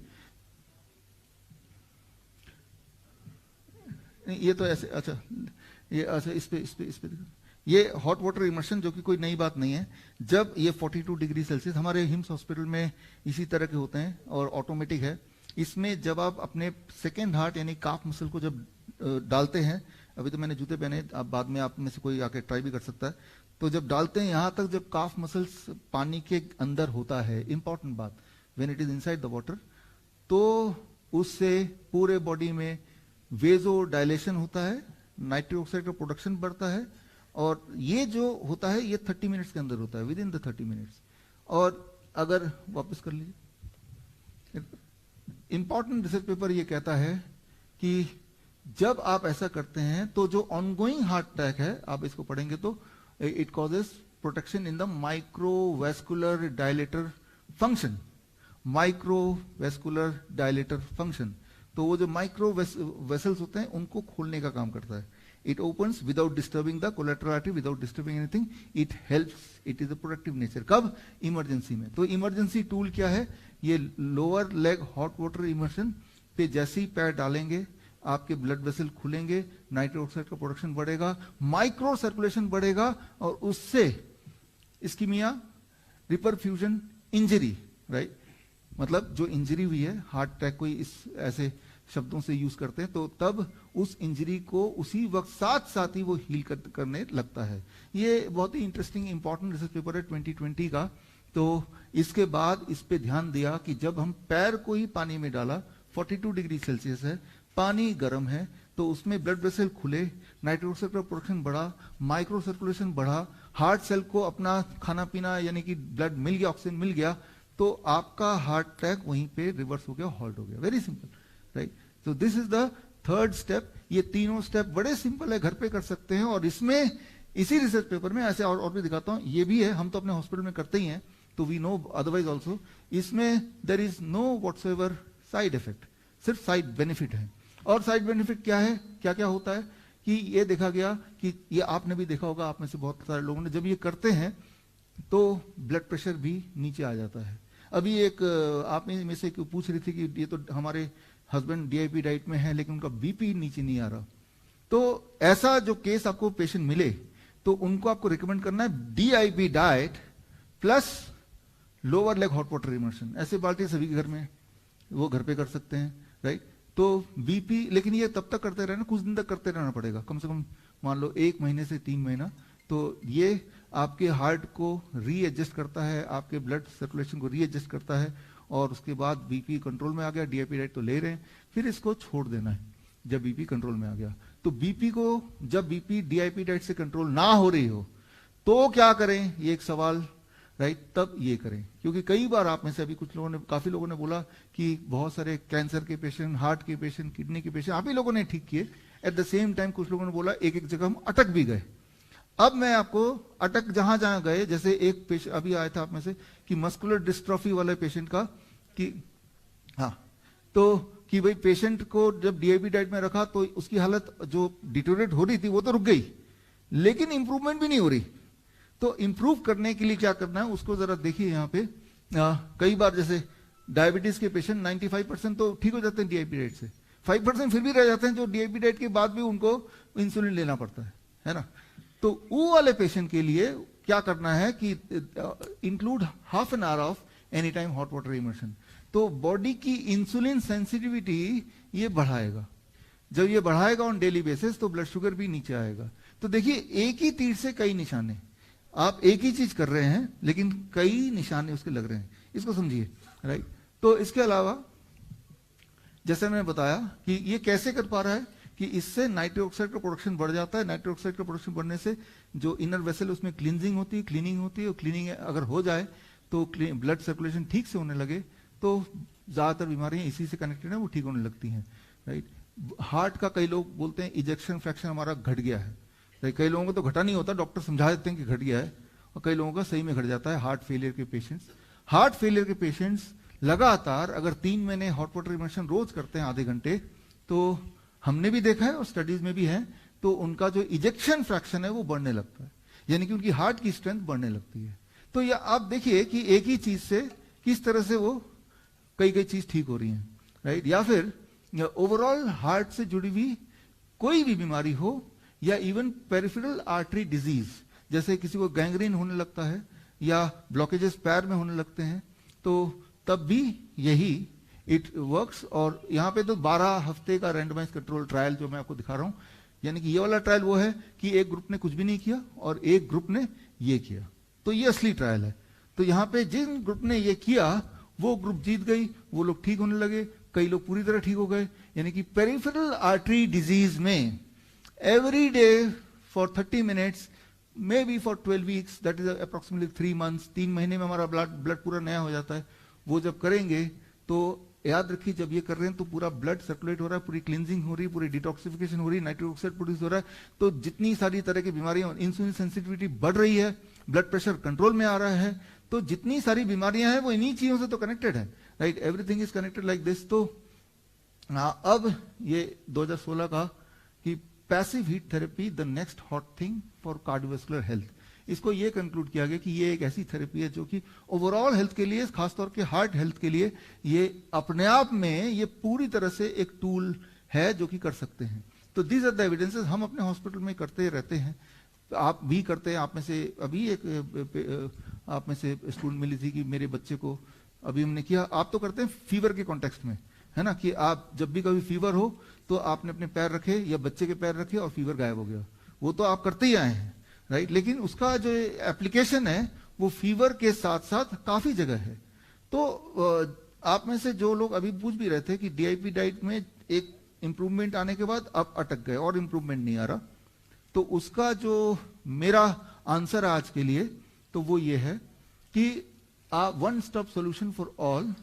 ये तो ऐसे, अच्छा ये अच्छा, इस पे ये हॉट वाटर इमर्शन जो कि कोई नई बात नहीं है। जब ये 42 डिग्री सेल्सियस, हमारे हिम्स हॉस्पिटल में इसी तरह के होते हैं और ऑटोमेटिक है। इसमें जब आप अपने सेकेंड हार्ट यानी काफ मसल को जब डालते हैं, अभी तो मैंने जूते पहने, आप बाद में आप में से कोई आके ट्राई भी कर सकता है, तो जब डालते हैं यहां तक, जब काफ मसल्स पानी के अंदर होता है, इंपॉर्टेंट बात, when it is inside the water, तो उससे पूरे बॉडी में वेजो डायलेशन होता है, नाइट्रिक ऑक्साइड का प्रोडक्शन बढ़ता है, और ये जो होता है ये 30 मिनट्स के अंदर होता है, विद इन द 30 मिनट्स। और अगर वापस कर लीजिए, इंपॉर्टेंट रिसर्च पेपर ये कहता है कि जब आप ऐसा करते हैं तो जो ऑनगोइंग हार्ट अटैक है, आप इसको पढ़ेंगे तो it causes protection in the microvascular dilator function. Microvascular dilator function, तो वो जो माइक्रो वेसल्स होते हैं उनको खोलने का काम करता है। It opens without disturbing the collateral artery, without disturbing anything, it helps, it is a protective nature. कब? इमरजेंसी में। तो इमरजेंसी टूल क्या है? ये lower leg hot water immersion पे जैसे ही पैर डालेंगे, आपके ब्लड वेसल खुलेंगे, नाइट्रिक ऑक्साइड का प्रोडक्शन बढ़ेगा, माइक्रो सर्कुलेशन बढ़ेगा, और उससे इस्कीमिया, रिपरफ्यूजन, इंजरी, राइट, मतलब जो इंजरी हुई है, हार्ट अटैक कोई इस ऐसे शब्दों से यूज करते हैं, तो तब उस इंजरी को उसी वक्त साथ साथ ही वो हील करने लगता है। ये बहुत ही इंटरेस्टिंग इंपॉर्टेंट रिसर्च पेपर है 2020 का। तो इसके बाद इस पे ध्यान दिया कि जब हम पैर को ही पानी में डाला, 42 डिग्री सेल्सियस है, पानी गर्म है, तो उसमें ब्लड वेसल खुले, नाइट्रिक ऑक्साइड का प्रोडक्शन बढ़ा, माइक्रो सर्कुलेशन बढ़ा, हार्ट सेल को अपना खाना पीना यानी कि ब्लड मिल गया, ऑक्सीजन मिल गया, तो आपका हार्ट अटैक वहीं पे रिवर्स हो गया, हॉल्ट हो गया। Very simple, right. तो this is the third step. ये तीनों स्टेप बड़े सिंपल है, घर पे कर सकते हैं। और इसमें इसी रिसर्च पेपर में ऐसे और भी दिखाता हूं, ये भी है, हम तो अपने हॉस्पिटल में करते ही हैं, तो वी नो अदरवाइज ऑल्सो। इसमें there is no whatsoever side effect, सिर्फ साइड बेनिफिट है। और साइड बेनिफिट क्या है, क्या क्या होता है कि ये देखा गया कि ये आपने भी देखा होगा, आप में से बहुत सारे लोगों ने, जब ये करते हैं तो ब्लड प्रेशर भी नीचे आ जाता है। अभी एक आप में से पूछ रही थी कि ये तो हमारे हस्बैंड डीआईपी डाइट में है लेकिन उनका बीपी नीचे नहीं आ रहा। तो ऐसा जो केस आपको पेशेंट मिले तो उनको आपको रिकमेंड करना है DIP diet plus lower leg hot water immersion. ऐसे बाल्टी सभी के घर में, वो घर पे कर सकते हैं, राइट। तो बीपी, लेकिन ये तब तक करते रहना, कुछ दिन तक करते रहना पड़ेगा, कम से कम मान लो 1 महीने से 3 महीना। तो ये आपके हार्ट को रीएडजस्ट करता है, आपके ब्लड सर्कुलेशन को रीएडजस्ट करता है, और उसके बाद बीपी कंट्रोल में आ गया, डीआईपी डाइट तो ले रहे हैं, फिर इसको छोड़ देना है जब बीपी कंट्रोल में आ गया। तो बीपी को, जब बीपी डीआईपी डाइट से कंट्रोल ना हो रही हो तो क्या करें, ये एक सवाल, राइट। तब ये करें, क्योंकि कई बार आप में से अभी कुछ लोगों ने, काफी लोगों ने बोला कि बहुत सारे कैंसर के पेशेंट, हार्ट के पेशेंट, किडनी के पेशेंट आप ही लोगों ने ठीक किए। एट द सेम टाइम कुछ लोगों ने बोला एक एक जगह हम अटक भी गए। अब मैं आपको अटक जहां जहां गए, जैसे एक पेशेंट अभी आया था आप में से कि मस्कुलर डिस्ट्रॉफी वाले पेशेंट का, कि हाँ, तो कि भाई पेशेंट को जब डीआईपी डाइट में रखा तो उसकी हालत जो डिटोरेट हो रही थी वो तो रुक गई, लेकिन इंप्रूवमेंट भी नहीं हो रही। तो इंप्रूव करने के लिए क्या करना है उसको जरा देखिए यहाँ पे। कई बार जैसे डायबिटीज के पेशेंट 95% तो ठीक हो जाते हैं डीआईपी डाइट से, 5% फिर भी रह जाते हैं जो डीआईपी डाइट के बाद भी उनको इंसुलिन लेना पड़ता है ना। तो वो वाले पेशेंट के लिए क्या करना है कि include half an hour of any time hot water immersion. तो बॉडी की इंसुलिन सेंसिटिविटी ये बढ़ाएगा। जब ये बढ़ाएगा ऑन डेली बेसिस तो ब्लड शुगर भी नीचे आएगा। तो देखिए एक ही तीर से कई निशाने, आप एक ही चीज कर रहे हैं लेकिन कई निशाने उसके लग रहे हैं, इसको समझिए, राइट। तो इसके अलावा जैसे मैंने बताया कि ये कैसे कर पा रहा है कि इससे नाइट्रिक ऑक्साइड का प्रोडक्शन बढ़ जाता है। नाइट्रिक ऑक्साइड का प्रोडक्शन बढ़ने से जो इनर वेसल उसमें क्लींजिंग होती है, क्लीनिंग होती है, और क्लीनिंग अगर हो जाए तो ब्लड सर्कुलेशन ठीक से होने लगे तो ज्यादातर बीमारियां इसी से कनेक्टेड है, वो ठीक होने लगती हैं, राइट। हार्ट का कई लोग बोलते हैं इजेक्शन फ्रैक्शन हमारा घट गया है, राइट। कई लोगों को तो घटा नहीं होता, डॉक्टर समझा देते हैं कि घट गया है, और कई लोगों का सही में घट जाता है। हार्ट फेलियर के पेशेंट्स लगातार अगर 3 महीने हॉट वाटर इमर्शन रोज करते हैं आधे घंटे, तो हमने भी देखा है और स्टडीज में भी है, तो उनका जो इजेक्शन फ्रैक्शन है वो बढ़ने लगता है, यानी कि उनकी हार्ट की स्ट्रेंथ बढ़ने लगती है। तो ये आप देखिए कि एक ही चीज से किस तरह से वो कई चीज ठीक हो रही है, राइट। या फिर ओवरऑल हार्ट से जुड़ी हुई कोई भी बीमारी हो, या इवन पेरिफेरल आर्टरी डिजीज, जैसे किसी को गैंग्रीन होने लगता है या ब्लॉकेजेस पैर में होने लगते हैं, तो तब भी यही इट वर्क्स। और यहाँ पे तो 12 हफ्ते का रैंडमाइज कंट्रोल ट्रायल जो मैं आपको दिखा रहा हूं, यानी कि ये वाला ट्रायल वो है कि एक ग्रुप ने कुछ भी नहीं किया और एक ग्रुप ने ये किया, तो ये असली ट्रायल है। तो यहाँ पे जिन ग्रुप ने ये किया वो ग्रुप जीत गई, वो लोग ठीक होने लगे, कई लोग पूरी तरह ठीक हो गए। यानी कि पेरिफेरल आर्टरी डिजीज में every day for 30 minutes, may be for 12 weeks, that is approximately 3 months, 3 महीने में हमारा ब्लड पूरा नया हो जाता है। वो जब करेंगे तो याद रखिए, जब ये कर रहे हैं तो पूरा ब्लड सर्कुलेट हो रहा है, पूरी क्लींजिंग हो रही है, पूरी डिटॉक्सिफिकेशन हो रही है, नाइट्रिक ऑक्साइड प्रोड्यूस हो रहा है, तो जितनी सारी तरह की बीमारियां, इंसुलिन सेंसिटिविटी बढ़ रही है, ब्लड प्रेशर कंट्रोल में आ रहा है, तो जितनी सारी बीमारियां हैं वो इन्हीं चीजों से तो कनेक्टेड है, right. Everything is connected like this. तो अब ये 2016 का कि passive heat therapy the next hot thing for cardiovascular health, इसको ये कंक्लूड किया गया कि ये एक ऐसी थेरेपी है जो कि ओवरऑल हेल्थ के लिए, खासतौर के हार्ट हेल्थ के लिए, ये अपने आप में ये पूरी तरह से एक टूल है जो कि कर सकते हैं। तो दीज आर द एविडेंसेस, हम अपने हॉस्पिटल में करते रहते हैं, आप भी करते हैं। आप में से अभी एक आप में से स्टूडेंट मिली थी कि मेरे बच्चे को अभी हमने किया, आप तो करते हैं फीवर के कॉन्टेक्स्ट में, है ना, कि आप जब भी कभी फीवर हो तो आपने अपने पैर रखे या बच्चे के पैर रखे और फीवर गायब हो गया, वो तो आप करते ही आए हैं, राइट। लेकिन उसका जो एप्लीकेशन है वो फीवर के साथ साथ काफी जगह है। तो आप में से जो लोग अभी पूछ भी रहे थे कि डीआईपी डाइट में एक इंप्रूवमेंट आने के बाद अब अटक गए और इंप्रूवमेंट नहीं आ रहा, तो उसका जो मेरा आंसर आज के लिए तो वो ये है कि one stop solution for all,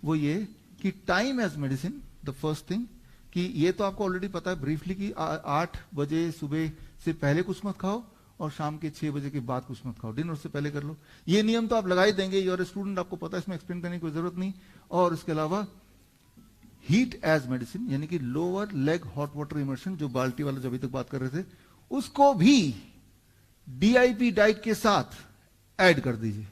वो ये कि time as medicine, the first thing, कि ये तो आपको ऑलरेडी पता है ब्रीफली कि 8 बजे सुबह से पहले कुछ मत खाओ और शाम के 6 बजे के बाद कुछ मत खाओ, डिनर से पहले कर लो। ये नियम तो आप लगा ही देंगे, यूर स्टूडेंट, आपको पता है, इसमें एक्सप्लेन करने की कोई जरूरत नहीं। और इसके अलावा हीट एज मेडिसिन, यानी कि lower leg hot water immersion, जो बाल्टी वाला जो अभी तक बात कर रहे थे, उसको भी डीआईपी डाइट के साथ ऐड कर दीजिए।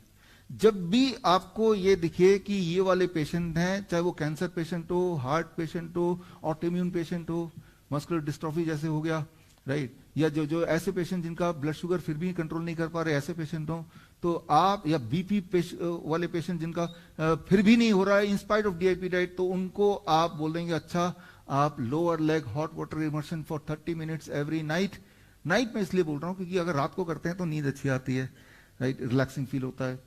जब भी आपको ये दिखे कि ये वाले पेशेंट हैं, चाहे वो कैंसर पेशेंट हो, हार्ट पेशेंट हो, ऑटोइम्यून पेशेंट हो, मस्कुलर डिस्ट्रॉफी जैसे हो गया, राइट, या जो ऐसे पेशेंट जिनका ब्लड शुगर फिर भी कंट्रोल नहीं कर पा रहे, ऐसे पेशेंट हो, तो आप, या बीपी वाले पेशेंट जिनका फिर भी नहीं हो रहा है in spite of DIP diet, तो उनको आप बोल देंगे अच्छा आप lower leg hot water immersion for 30 minutes every night. Night में इसलिए बोल रहा हूं क्योंकि अगर रात को करते हैं तो नींद अच्छी आती है, राइट, रिलैक्सिंग फील होता है,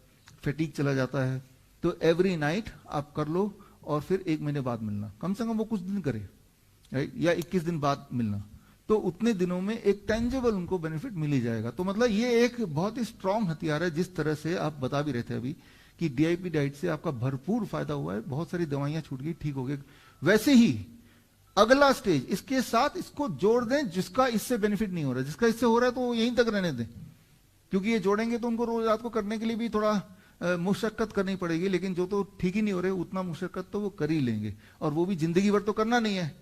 फैटीग चला जाता है। तो एवरी नाइट आप कर लो और फिर 1 महीने बाद मिलना, कम से कम वो कुछ दिन करे, राइट, या 21 दिन बाद मिलना, तो उतने दिनों में एक टेंजेबल उनको बेनिफिट मिल ही जाएगा। तो मतलब ये एक बहुत ही स्ट्रांग हथियार है, जिस तरह से आप बता भी रहे थे अभी कि डीआईपी डाइट से आपका भरपूर फायदा हुआ है, बहुत सारी दवाइयां छूट गई, ठीक हो गए। वैसे ही अगला स्टेज, इसके साथ इसको जोड़ दें जिसका इससे बेनिफिट नहीं हो रहा, जिसका इससे हो रहा है तो यहीं तक रहने दें, क्योंकि ये जोड़ेंगे तो उनको रोज रात को करने के लिए भी थोड़ा मुशक्कत करनी पड़ेगी, लेकिन जो तो ठीक ही नहीं हो रहे उतना मुशक्कत तो वो कर ही लेंगे, और वो भी जिंदगी भर तो करना नहीं है।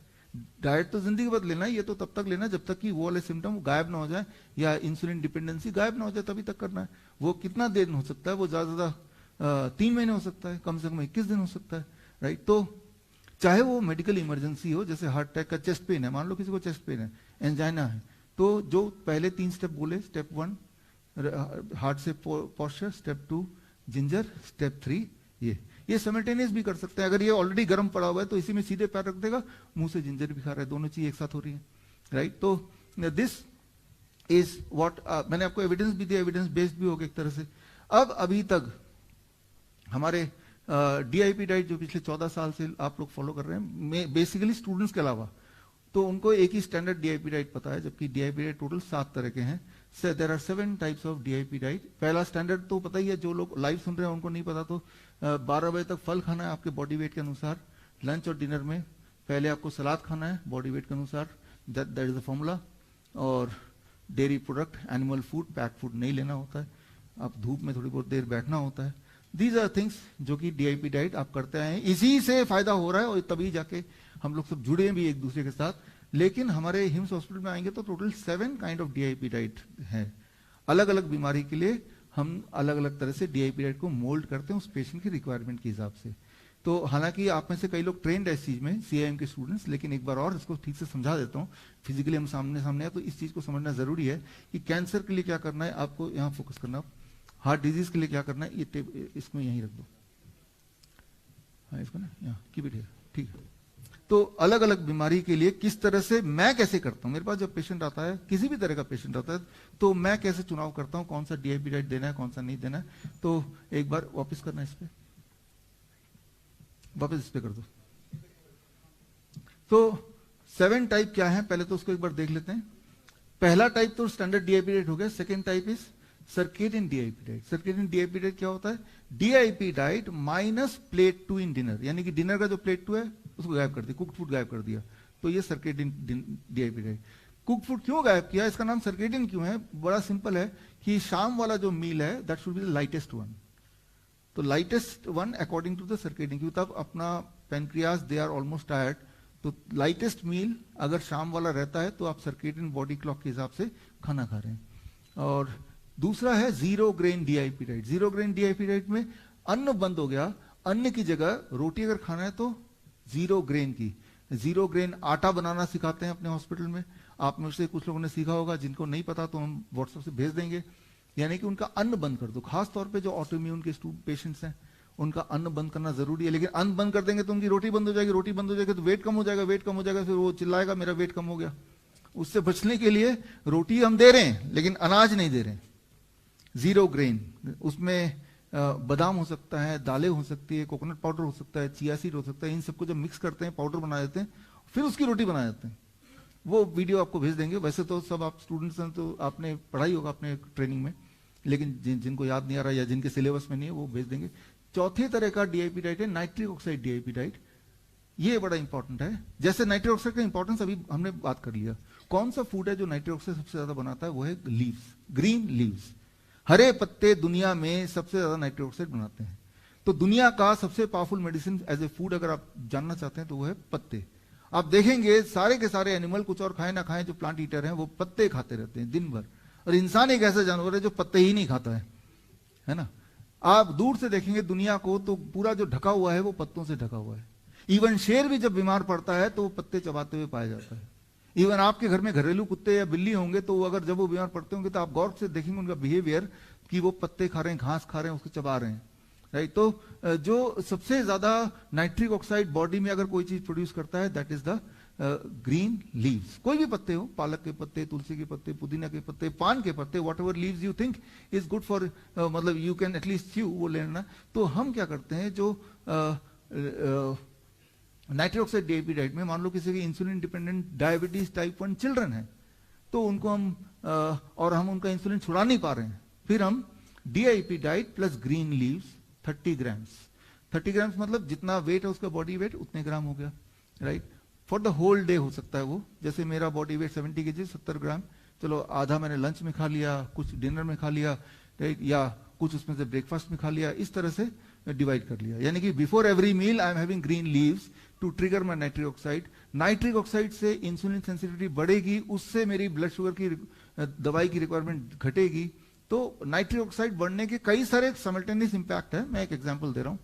डाइट तो जिंदगी भर लेना है, ये तो तब तक लेना जब तक कि वो वाले सिम्टम गायब ना हो जाए या इंसुलिन डिपेंडेंसी गायब ना हो जाए, तभी तक करना है। वो कितना देर हो सकता है, वो ज्यादा से ज्यादा 3 महीने हो सकता है, कम से कम 21 दिन हो सकता है, राइट। तो चाहे वो मेडिकल इमरजेंसी हो, जैसे हार्ट अटैक का चेस्ट पेन है, मान लो किसी को चेस्ट पेन है, एंजाइना है, तो जो पहले 3 स्टेप बोले, स्टेप 1 हार्ट से पॉस्चर, स्टेप 2 जिंजर, स्टेप 3 ये सिमल्टेनियस भी कर सकते हैं। अगर ये ऑलरेडी गर्म पड़ा हुआ है तो इसी में सीधे पैर रख देगा, मुंह से जिंजर भी खा रहा है, दोनों चीज एक साथ हो रही है, राइट। तो दिस इज व्हाट मैंने आपको एविडेंस भी दिया, एविडेंस बेस्ड भी हो गया एक तरह से। अब अभी तक हमारे डीआईपी डाइट जो पिछले 14 साल से आप लोग फॉलो कर रहे हैं, बेसिकली स्टूडेंट्स के अलावा, तो उनको एक ही स्टैंडर्ड डीआईपी डाइट पता है, जबकि डीआईपी डाइट टोटल 7 तरह के हैं। There are 7 types of DIP diet. पहला स्टैंडर्ड तो पता ही है, जो लोग लाइव सुन रहे हैं उनको नहीं पता, तो 12 बजे तक फल खाना है आपके बॉडी वेट के अनुसार। लंच और डिनर में पहले आपको सलाद खाना है बॉडी वेट के अनुसार, दैट इज द फॉर्मूला। और dairy product, animal food, pack food नहीं लेना होता है। आप धूप में थोड़ी बहुत देर बैठना होता है। दीज आर थिंग्स जो कि डीआईपी डाइट आप करते आए हैं, इसी से फायदा हो रहा है और तभी जाके हम लोग सब जुड़े हैं भी एक दूसरे के साथ। लेकिन हमारे हिम्स हॉस्पिटल में आएंगे तो total 7 kind of DIP diet है। अलग अलग बीमारी के लिए हम अलग अलग तरह से डीआईपी डाइट को मोल्ड करते हैं उस पेशेंट की रिक्वायरमेंट के हिसाब से। तो हालांकि आप में से कई लोग ट्रेंड है इस चीज में, सीआईएम के स्टूडेंट्स, लेकिन एक बार और इसको ठीक से समझा देता हूँ। फिजिकली हम सामने सामने है तो इस चीज को समझना जरूरी है कि कैंसर के लिए क्या करना है, आपको यहाँ फोकस करना। हार्ट डिजीज के लिए क्या करना है, ये इसको यहीं रख दो, हाँ इसको ना यहाँ कीप इट हियर, ठीक है। तो अलग अलग बीमारी के लिए किस तरह से मैं कैसे करता हूं, मेरे पास जब पेशेंट आता है, किसी भी तरह का पेशेंट आता है, तो मैं कैसे चुनाव करता हूं कौन सा डीआईपी डाइट देना है कौन सा नहीं देना है। तो एक बार वापस करना इस पे, वापस इस पे कर दो। तो 7 टाइप क्या है, पहले तो उसको एक बार देख लेते हैं। पहला टाइप तो स्टैंडर्ड डीआईपी डाइट हो गया। Second type is circadian DIP diet. Circadian DIP diet क्या होता है, DIP diet minus plate 2 in dinner, यानी कि डिनर का जो प्लेट 2 है उसको गायब कर दिया, कुक्ड फूड गायब कर दिया, तो ये circadian DIP diet. Cooked food क्यों गायब किया, इसका नाम सर्केडियन क्यों है, बड़ा सिंपल है कि शाम वाला जो मील है that should be the lightest one. तो lightest one according to the circadian, क्योंकि तब अपना pancreas they are almost tired, तो लाइटेस्ट मील अगर शाम वाला रहता है तो आप सर्केडियन बॉडी क्लॉक के हिसाब से खाना खा रहे हैं। और दूसरा है zero grain DIP diet. Zero grain DIP diet में अन्न बंद हो गया, अन्न की जगह रोटी अगर खाना है तो जीरो ग्रेन की, जीरो ग्रेन आटा बनाना सिखाते हैं अपने हॉस्पिटल में। आप में से कुछ लोगों ने सीखा होगा, जिनको नहीं पता तो हम व्हाट्सएप से भेज देंगे। यानी कि उनका अन्न बंद कर दो, खास तौर पे जो ऑटोइम्यून के पेशेंट्स हैं उनका अन्न बंद करना जरूरी है। लेकिन अन्न बंद कर देंगे तो उनकी रोटी बंद हो जाएगी, रोटी बंद हो जाएगी तो वेट कम हो जाएगा, वेट कम हो जाएगा फिर वो चिल्लाएगा मेरा वेट कम हो गया। उससे बचने के लिए रोटी हम दे रहे हैं लेकिन अनाज नहीं दे रहे हैं। जीरो ग्रेन, उसमें बादाम हो सकता है, दालें हो सकती है, कोकोनट पाउडर हो सकता है, चिया सीड हो सकता है, इन सबको जब मिक्स करते हैं पाउडर बना देते हैं, फिर उसकी रोटी बना देते हैं। वो वीडियो आपको भेज देंगे। वैसे तो सब आप स्टूडेंट्स हैं तो आपने पढ़ाई होगा अपने ट्रेनिंग में, लेकिन जिनको याद नहीं आ रहा या जिनके सिलेबस में नहीं है वो भेज देंगे। चौथे तरह का डीआईपी डाइट है नाइट्रिक ऑक्साइड डीआईपी डाइट। ये बड़ा इंपॉर्टेंट है। जैसे नाइट्रिक ऑक्साइड का इंपॉर्टेंस अभी हमने बात कर लिया, कौन सा फूड है जो नाइट्रिक ऑक्साइड सबसे ज्यादा बनाता है, वो है लीव्स, ग्रीन लीव्स। हरे पत्ते दुनिया में सबसे ज्यादा नाइट्रिक ऑक्साइड बनाते हैं। तो दुनिया का सबसे powerful medicine as a food अगर आप जानना चाहते हैं तो वो है पत्ते। आप देखेंगे सारे के सारे एनिमल, कुछ और खाए ना खाए, जो प्लांट ईटर हैं वो पत्ते खाते रहते हैं दिन भर। और इंसान एक ऐसा जानवर है जो पत्ते ही नहीं खाता है ना। आप दूर से देखेंगे दुनिया को तो पूरा जो ढका हुआ है वो पत्तों से ढका हुआ है। इवन शेर भी जब बीमार पड़ता है तो वो पत्ते चबाते हुए पाया जाता है। इवन आपके घर में घरेलू कुत्ते या बिल्ली होंगे तो अगर जब वो बीमार पड़ते होंगे तो आप गौर से देखेंगे उनका बिहेवियर कि वो पत्ते खा रहे हैं, घास खा रहे हैं, उसको चबा रहे हैं, राइट। तो जो सबसे ज्यादा नाइट्रिक ऑक्साइड बॉडी में अगर कोई चीज प्रोड्यूस करता है that is the green leaves. कोई भी पत्ते हो, पालक के पत्ते, तुलसी के पत्ते, पुदीना के पत्ते, पान के पत्ते, what ever leaves you think is good for, मतलब यू कैन एटलीस्ट च्यू, वो लेना। तो हम क्या करते हैं, जो नाइट्रिक ऑक्साइड डीआईपी डाइट में मान लो किसी की insulin dependent diabetes type 1 children है तो उनको हम और हम उनका इंसुलिन छुड़ा नहीं पा रहे हैं, फिर हम DIP diet plus green leaves 30 grams. 30 grams मतलब जितना वेट है उसका बॉडी वेट उतने ग्राम हो गया, right. For the whole day हो सकता है वो, जैसे मेरा बॉडी वेट 70 kg, 70 ग्राम, चलो आधा मैंने लंच में खा लिया, कुछ डिनर में खा लिया, राइट, या कुछ उसमें से ब्रेकफास्ट में खा लिया, इस तरह से डिवाइड कर लिया। यानी कि before every meal I am having green leaves to trigger my nitric oxide. Nitric oxide से इंसुलिन सेंसिटिविटी बढ़ेगी, उससे मेरी ब्लड शुगर की दवाई की रिक्वायरमेंट घटेगी। तो नाइट्रिक ऑक्साइड बढ़ने के कई सारे साइमल्टेनियस इंपैक्ट है, मैं एक एग्जांपल दे रहा हूं।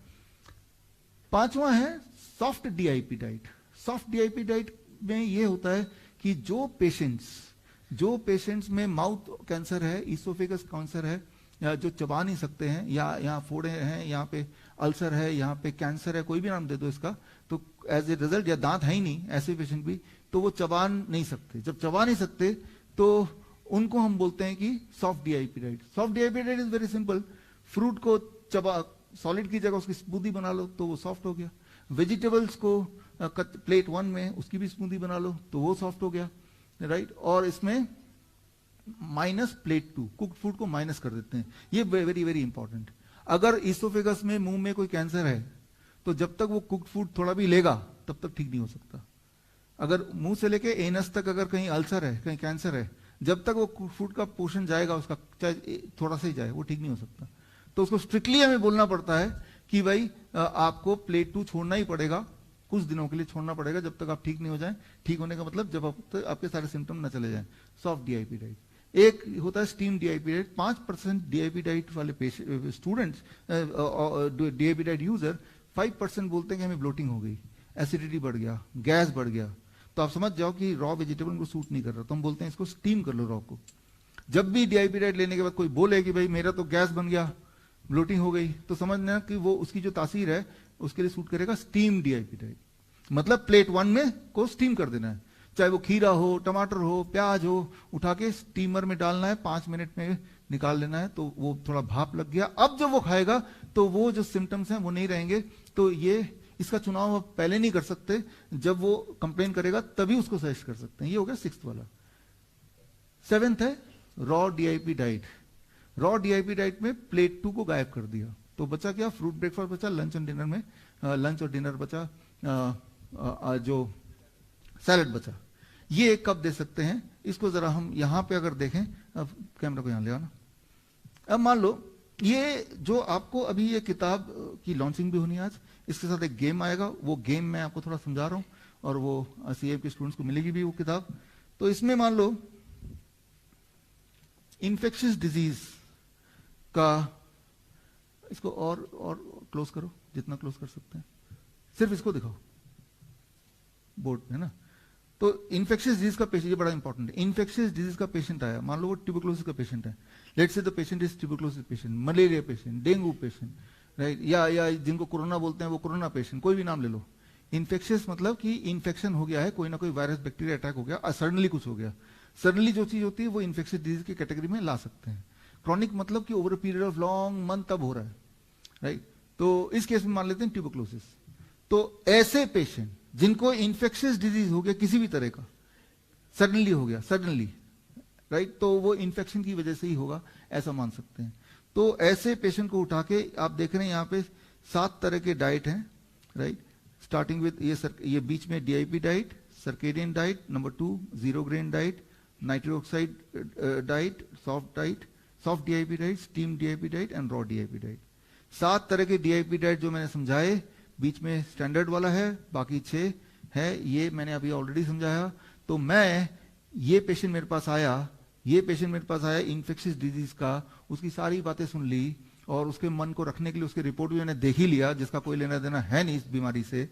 पांचवा है soft DIP diet. Soft DIP diet में ये होता है कि जो पेशेंट्स में माउथ कैंसर है, इसोफेगस कैंसर है, या जो चबा नहीं सकते हैं, या यहाँ फोड़े हैं, यहाँ पे अल्सर है, यहाँ पे कैंसर है, कोई भी नाम दे दो इसका, तो एज ए रिजल्ट, या दांत है ही नहीं ऐसे पेशेंट भी, तो वो चबा नहीं सकते। जब चबा नहीं सकते तो उनको हम बोलते हैं कि soft DIP diet. Soft DIP diet is very simple. Fruit को सॉलिड की जगह उसकी स्मूदी बना लो तो वो सॉफ्ट हो गया। वेजिटेबल्स को प्लेट 1 में उसकी भी स्मूदी बना लो तो वो सॉफ्ट हो गया, राइट। और इसमें माइनस प्लेट 2, कुक्ड फूड को माइनस कर देते हैं। ये वेरी वेरी इंपॉर्टेंट। अगर इसोफेगस में, मुंह में कोई कैंसर है तो जब तक वो कुक्ड फूड थोड़ा भी लेगा तब तक ठीक नहीं हो सकता। अगर मुंह से लेके एनस तक अगर कहीं अल्सर है, कहीं कैंसर है, जब तक वो कुक्ड फूड का पोर्शन जाएगा उसका, चाहे थोड़ा सा ही जाए, वो ठीक नहीं हो सकता। तो उसको स्ट्रिक्टली हमें बोलना पड़ता है कि भाई आपको प्लेट 2 छोड़ना ही पड़ेगा, कुछ दिनों के लिए छोड़ना पड़ेगा जब तक आप ठीक नहीं हो जाए। ठीक होने का मतलब जब आपके सारे सिम्टम न चले जाएं। Soft DIP diet. एक होता है steam DIP diet. 5% DIP diet वाले स्टूडेंट्स, डीआईपी डाइट यूजर 5% बोलते हैं कि हमें ब्लोटिंग हो गई, एसिडिटी बढ़ गया, गैस बढ़ गया। तो आप समझ जाओ कि रॉ वेजिटेबल को सूट नहीं कर रहा, तो हम बोलते हैं इसको स्टीम कर लो रॉ को। जब भी डीआईपी डाइट लेने के बाद कोई बोले कि भाई मेरा तो गैस बन गया, ब्लोटिंग हो गई, तो समझना कि वो उसकी जो तासीर है उसके लिए सूट करेगा स्टीम डीआईपी डाइट। मतलब प्लेट 1 में को स्टीम कर देना है, चाहे वो खीरा हो, टमाटर हो, प्याज हो, उठा के स्टीमर में डालना है, 5 मिनट में निकाल लेना है, तो वो थोड़ा भाप लग गया। अब जब वो खाएगा तो वो जो सिम्टम्स हैं वो नहीं रहेंगे। तो ये इसका चुनाव आप पहले नहीं कर सकते, जब वो कंप्लेन करेगा तभी उसको सजेस्ट कर सकते हैं। ये हो गया 6th वाला। 7th है raw DIP diet. Raw DIP diet में प्लेट 2 को गायब कर दिया, तो बचा क्या? फ्रूट ब्रेकफास्ट बचा, लंच और डिनर में लंच और डिनर बचा, जो सैलड बचा। ये कब दे सकते हैं इसको जरा हम यहां पे अगर देखें, अब कैमरा को यहां ले आओ ना। अब मान लो ये जो आपको अभी ये किताब की लॉन्चिंग भी होनी है आज, इसके साथ एक गेम आएगा, वो गेम मैं आपको थोड़ा समझा रहा हूं और वो सीए के स्टूडेंट्स को मिलेगी भी वो किताब। तो इसमें मान लो इन्फेक्शियस डिजीज का, इसको और क्लोज करो जितना क्लोज कर सकते हैं, सिर्फ इसको दिखाओ बोर्ड पे, है ना। तो इन्फेक्शियस डिजीज का पेशेंट, ये बड़ा इंपॉर्टेंट है। इन्फेक्शियस डिजीज का पेशेंट आया, मान लो वो ट्यूबरक्लोसिस का पेशेंट है, let's say the patient is tuberculosis patient, malaria patient, dengue patient, right, या जिनको कोरोना बोलते हैं वो कोरोना पेशेंट, कोई भी नाम ले लो। इन्फेक्शियस मतलब कि इन्फेक्शन हो गया है, कोई ना कोई वायरस बैक्टीरिया अटैक हो गया, सडनली कुछ हो गया। सडनली जो चीज होती है वो इन्फेक्शियस डिजीज की कैटेगरी में ला सकते हैं। क्रॉनिक मतलब कि over a period of long month तब हो रहा है, राइट। तो इस केस में मान लेते हैं ट्यूबरक्लोसिस। तो ऐसे पेशेंट जिनको इन्फेक्शियस डिजीज हो गया किसी भी तरह का, सडनली हो गया, सडनली, राइट, तो वो इन्फेक्शन की वजह से ही होगा, ऐसा मान सकते हैं। तो ऐसे पेशेंट को उठा के आप देख रहे हैं यहाँ पे 7 तरह के डाइट हैं, राइट, स्टार्टिंग विद ये बीच में DIP diet, circadian diet, number 2 zero grain diet, nitric oxide diet, soft DIP diet, steam DIP diet and raw DIP diet. 7 तरह के डीआईपी डाइट जो मैंने समझाए, बीच में स्टैंडर्ड वाला है, बाकी 6 है, ये मैंने अभी ऑलरेडी समझाया। तो मैं ये पेशेंट मेरे पास आया इन्फेक्शियस डिजीज का, उसकी सारी बातें सुन ली और उसके मन को रखने के लिए उसके रिपोर्ट भी मैंने देख ही लिया, जिसका कोई लेना देना है नहीं इस बीमारी से,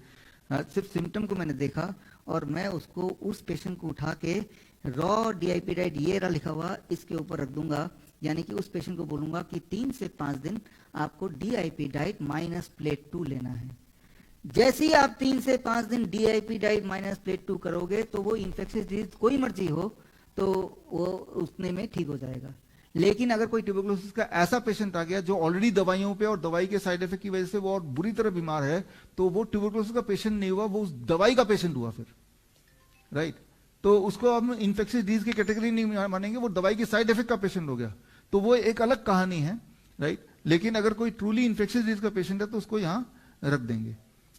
सिर्फ सिम्टम को मैंने देखा और मैं उसको, उस पेशेंट को उठा के रॉ डीआईपी डाइट ये रहा लिखा हुआ इसके ऊपर रख दूंगा, यानी कि उस पेशेंट को बोलूंगा कि 3 से 5 दिन आपको डीआईपी डाइट माइनस प्लेट 2 लेना है। जैसे ही आप 3 से 5 दिन डीआईपी डाइट माइनस प्लेट 2 करोगे तो वो इन्फेक्शियस डिजीज कोई मर्जी हो तो वो उतने में ठीक हो जाएगा। लेकिन अगर कोई ट्यूबरक्लोसिस का ऐसा पेशेंट आ गया जो ऑलरेडी दवाइयों पे और दवाई के साइड इफेक्ट की वजह से वो और बुरी तरह बीमार है, तो वो ट्यूबरक्लोसिस का पेशेंट नहीं हुआ, वो उस दवाई का पेशेंट हुआ फिर, राइट। तो उसको हम इन्फेक्शियस डिजीज की कैटेगरी नहीं मानेंगे, वो दवाई के साइड इफेक्ट का पेशेंट हो गया, तो वो एक अलग कहानी है, राइट। लेकिन अगर कोई ट्रूली इन्फेक्शियस डिजीज का पेशेंट है तो उसको यहां रख देंगे।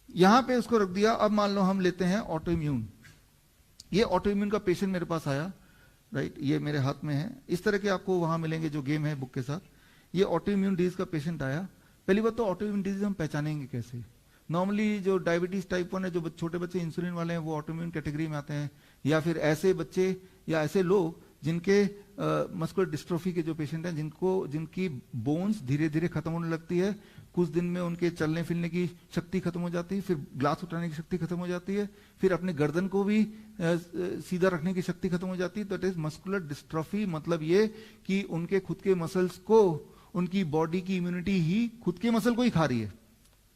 यहां पे उसको रख दिया। अब मान लो हम लेते हैं ऑटो इम्यून। ये ऑटो इम्यून का पेशेंट मेरे पास आया, राइट, ये मेरे हाथ में है, इस तरह के आपको वहां मिलेंगे जो गेम है बुक के साथ। ये ऑटो इम्यून डिजीज का पेशेंट आया। पहली बात तो ऑटो इम्यून डिजीज हम पहचानेंगे कैसे? नॉर्मली जो डायबिटीज टाइप 1 है, जो छोटे बच्चे इंसुलिन वाले हैं, वो ऑटो इम्यून कैटेगरी में आते हैं, या फिर ऐसे बच्चे या ऐसे लोग जिनके मस्कुलर डिस्ट्रोफी के जो पेशेंट हैं, जिनकी बोन्स धीरे धीरे खत्म होने लगती है, कुछ दिन में उनके चलने फिरने की शक्ति खत्म हो जाती है, फिर ग्लास उठाने की शक्ति खत्म हो जाती है, फिर अपने गर्दन को भी सीधा रखने की शक्ति खत्म हो जाती है। तो इट इज मस्कुलर डिस्ट्रोफी। मतलब ये कि उनके खुद के मसल्स को, उनकी बॉडी की इम्यूनिटी ही खुद के मसल को ही खा रही है।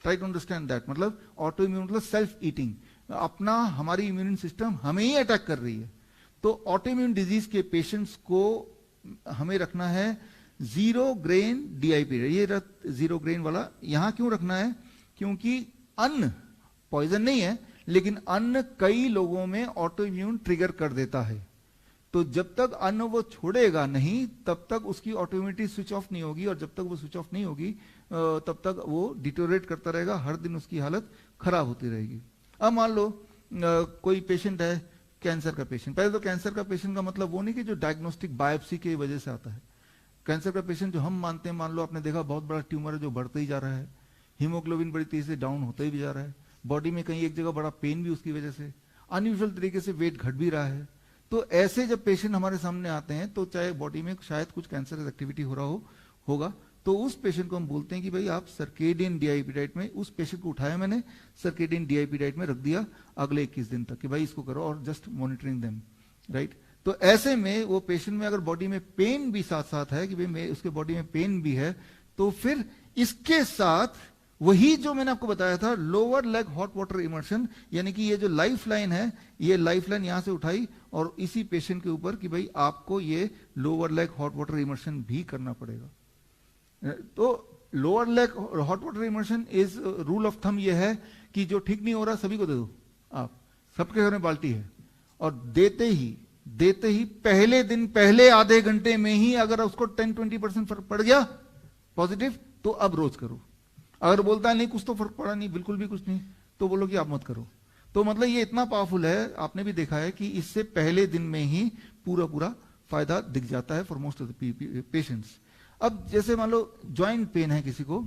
Try to understand that. मतलब ऑटो इम्यून मतलब सेल्फ ईटिंग, अपना, हमारी इम्यून सिस्टम हमें ही अटैक कर रही है। तो ऑटो इम्यून डिजीज के पेशेंट्स को हमें रखना है जीरो ग्रेन डीआईपी, ये जीरो ग्रेन वाला यहां क्यों रखना है? क्योंकि अन्न पॉइजन नहीं है, लेकिन अन्न कई लोगों में ऑटो इम्यून ट्रिगर कर देता है। तो जब तक अन्न वो छोड़ेगा नहीं तब तक उसकी ऑटोइम्यूनिटी स्विच ऑफ नहीं होगी, और जब तक वो स्विच ऑफ नहीं होगी तब तक वो डिटोरेट करता रहेगा, हर दिन उसकी हालत खराब होती रहेगी। अब मान लो कोई पेशेंट है, कैंसर का पेशेंट। पहले तो कैंसर का पेशेंट का मतलब वो नहीं कि जो डायग्नोस्टिक बायोप्सी की वजह से आता है। कैंसर का पेशेंट जो हम मानते हैं, मान लो आपने देखा बहुत बड़ा ट्यूमर है जो बढ़ते ही जा रहा है, हीमोग्लोबिन बड़ी तेजी से डाउन होता ही भी जा रहा है, बॉडी में कहीं एक जगह बड़ा पेन भी उसकी वजह से, अनयूजुअल तरीके से वेट घट भी रहा है। तो ऐसे जब पेशेंट हमारे सामने आते हैं तो चाहे बॉडी में शायद कुछ कैंसर एक्टिविटी हो रहा होगा, तो उस पेशेंट को हम बोलते हैं कि भाई आप सर्केडियन डीआईपी डाइट में, उस पेशेंट को उठाया मैंने, सर्केडियन डीआईपी डाइट में रख दिया अगले 21 दिन तक कि भाई इसको करो, और जस्ट मॉनिटरिंग देम, राइट। तो ऐसे में वो पेशेंट में अगर बॉडी में पेन भी साथ साथ है कि भाई उसके बॉडी में पेन भी है, तो फिर इसके साथ वही जो मैंने आपको बताया था lower leg hot water immersion, यानी कि ये जो लाइफ लाइन है, ये लाइफ लाइन यहां से उठाई और इसी पेशेंट के ऊपर कि भाई आपको ये lower leg hot water immersion भी करना पड़ेगा। तो lower leg hot water immersion is rule of thumb ये है कि जो ठीक नहीं हो रहा सभी को दे दो, आप सबके घर में बाल्टी है, और देते ही पहले दिन, पहले आधे घंटे में ही अगर उसको 10-20% फर्क पड़ गया पॉजिटिव, तो अब रोज करो। अगर बोलता है नहीं कुछ तो फर्क पड़ा नहीं, बिल्कुल भी कुछ नहीं, तो बोलो कि आप मत करो। तो मतलब ये इतना पावरफुल है, आपने भी देखा है कि इससे पहले दिन में ही पूरा फायदा दिख जाता है for most of the patients. अब जैसे मान लो जॉइंट पेन है किसी को,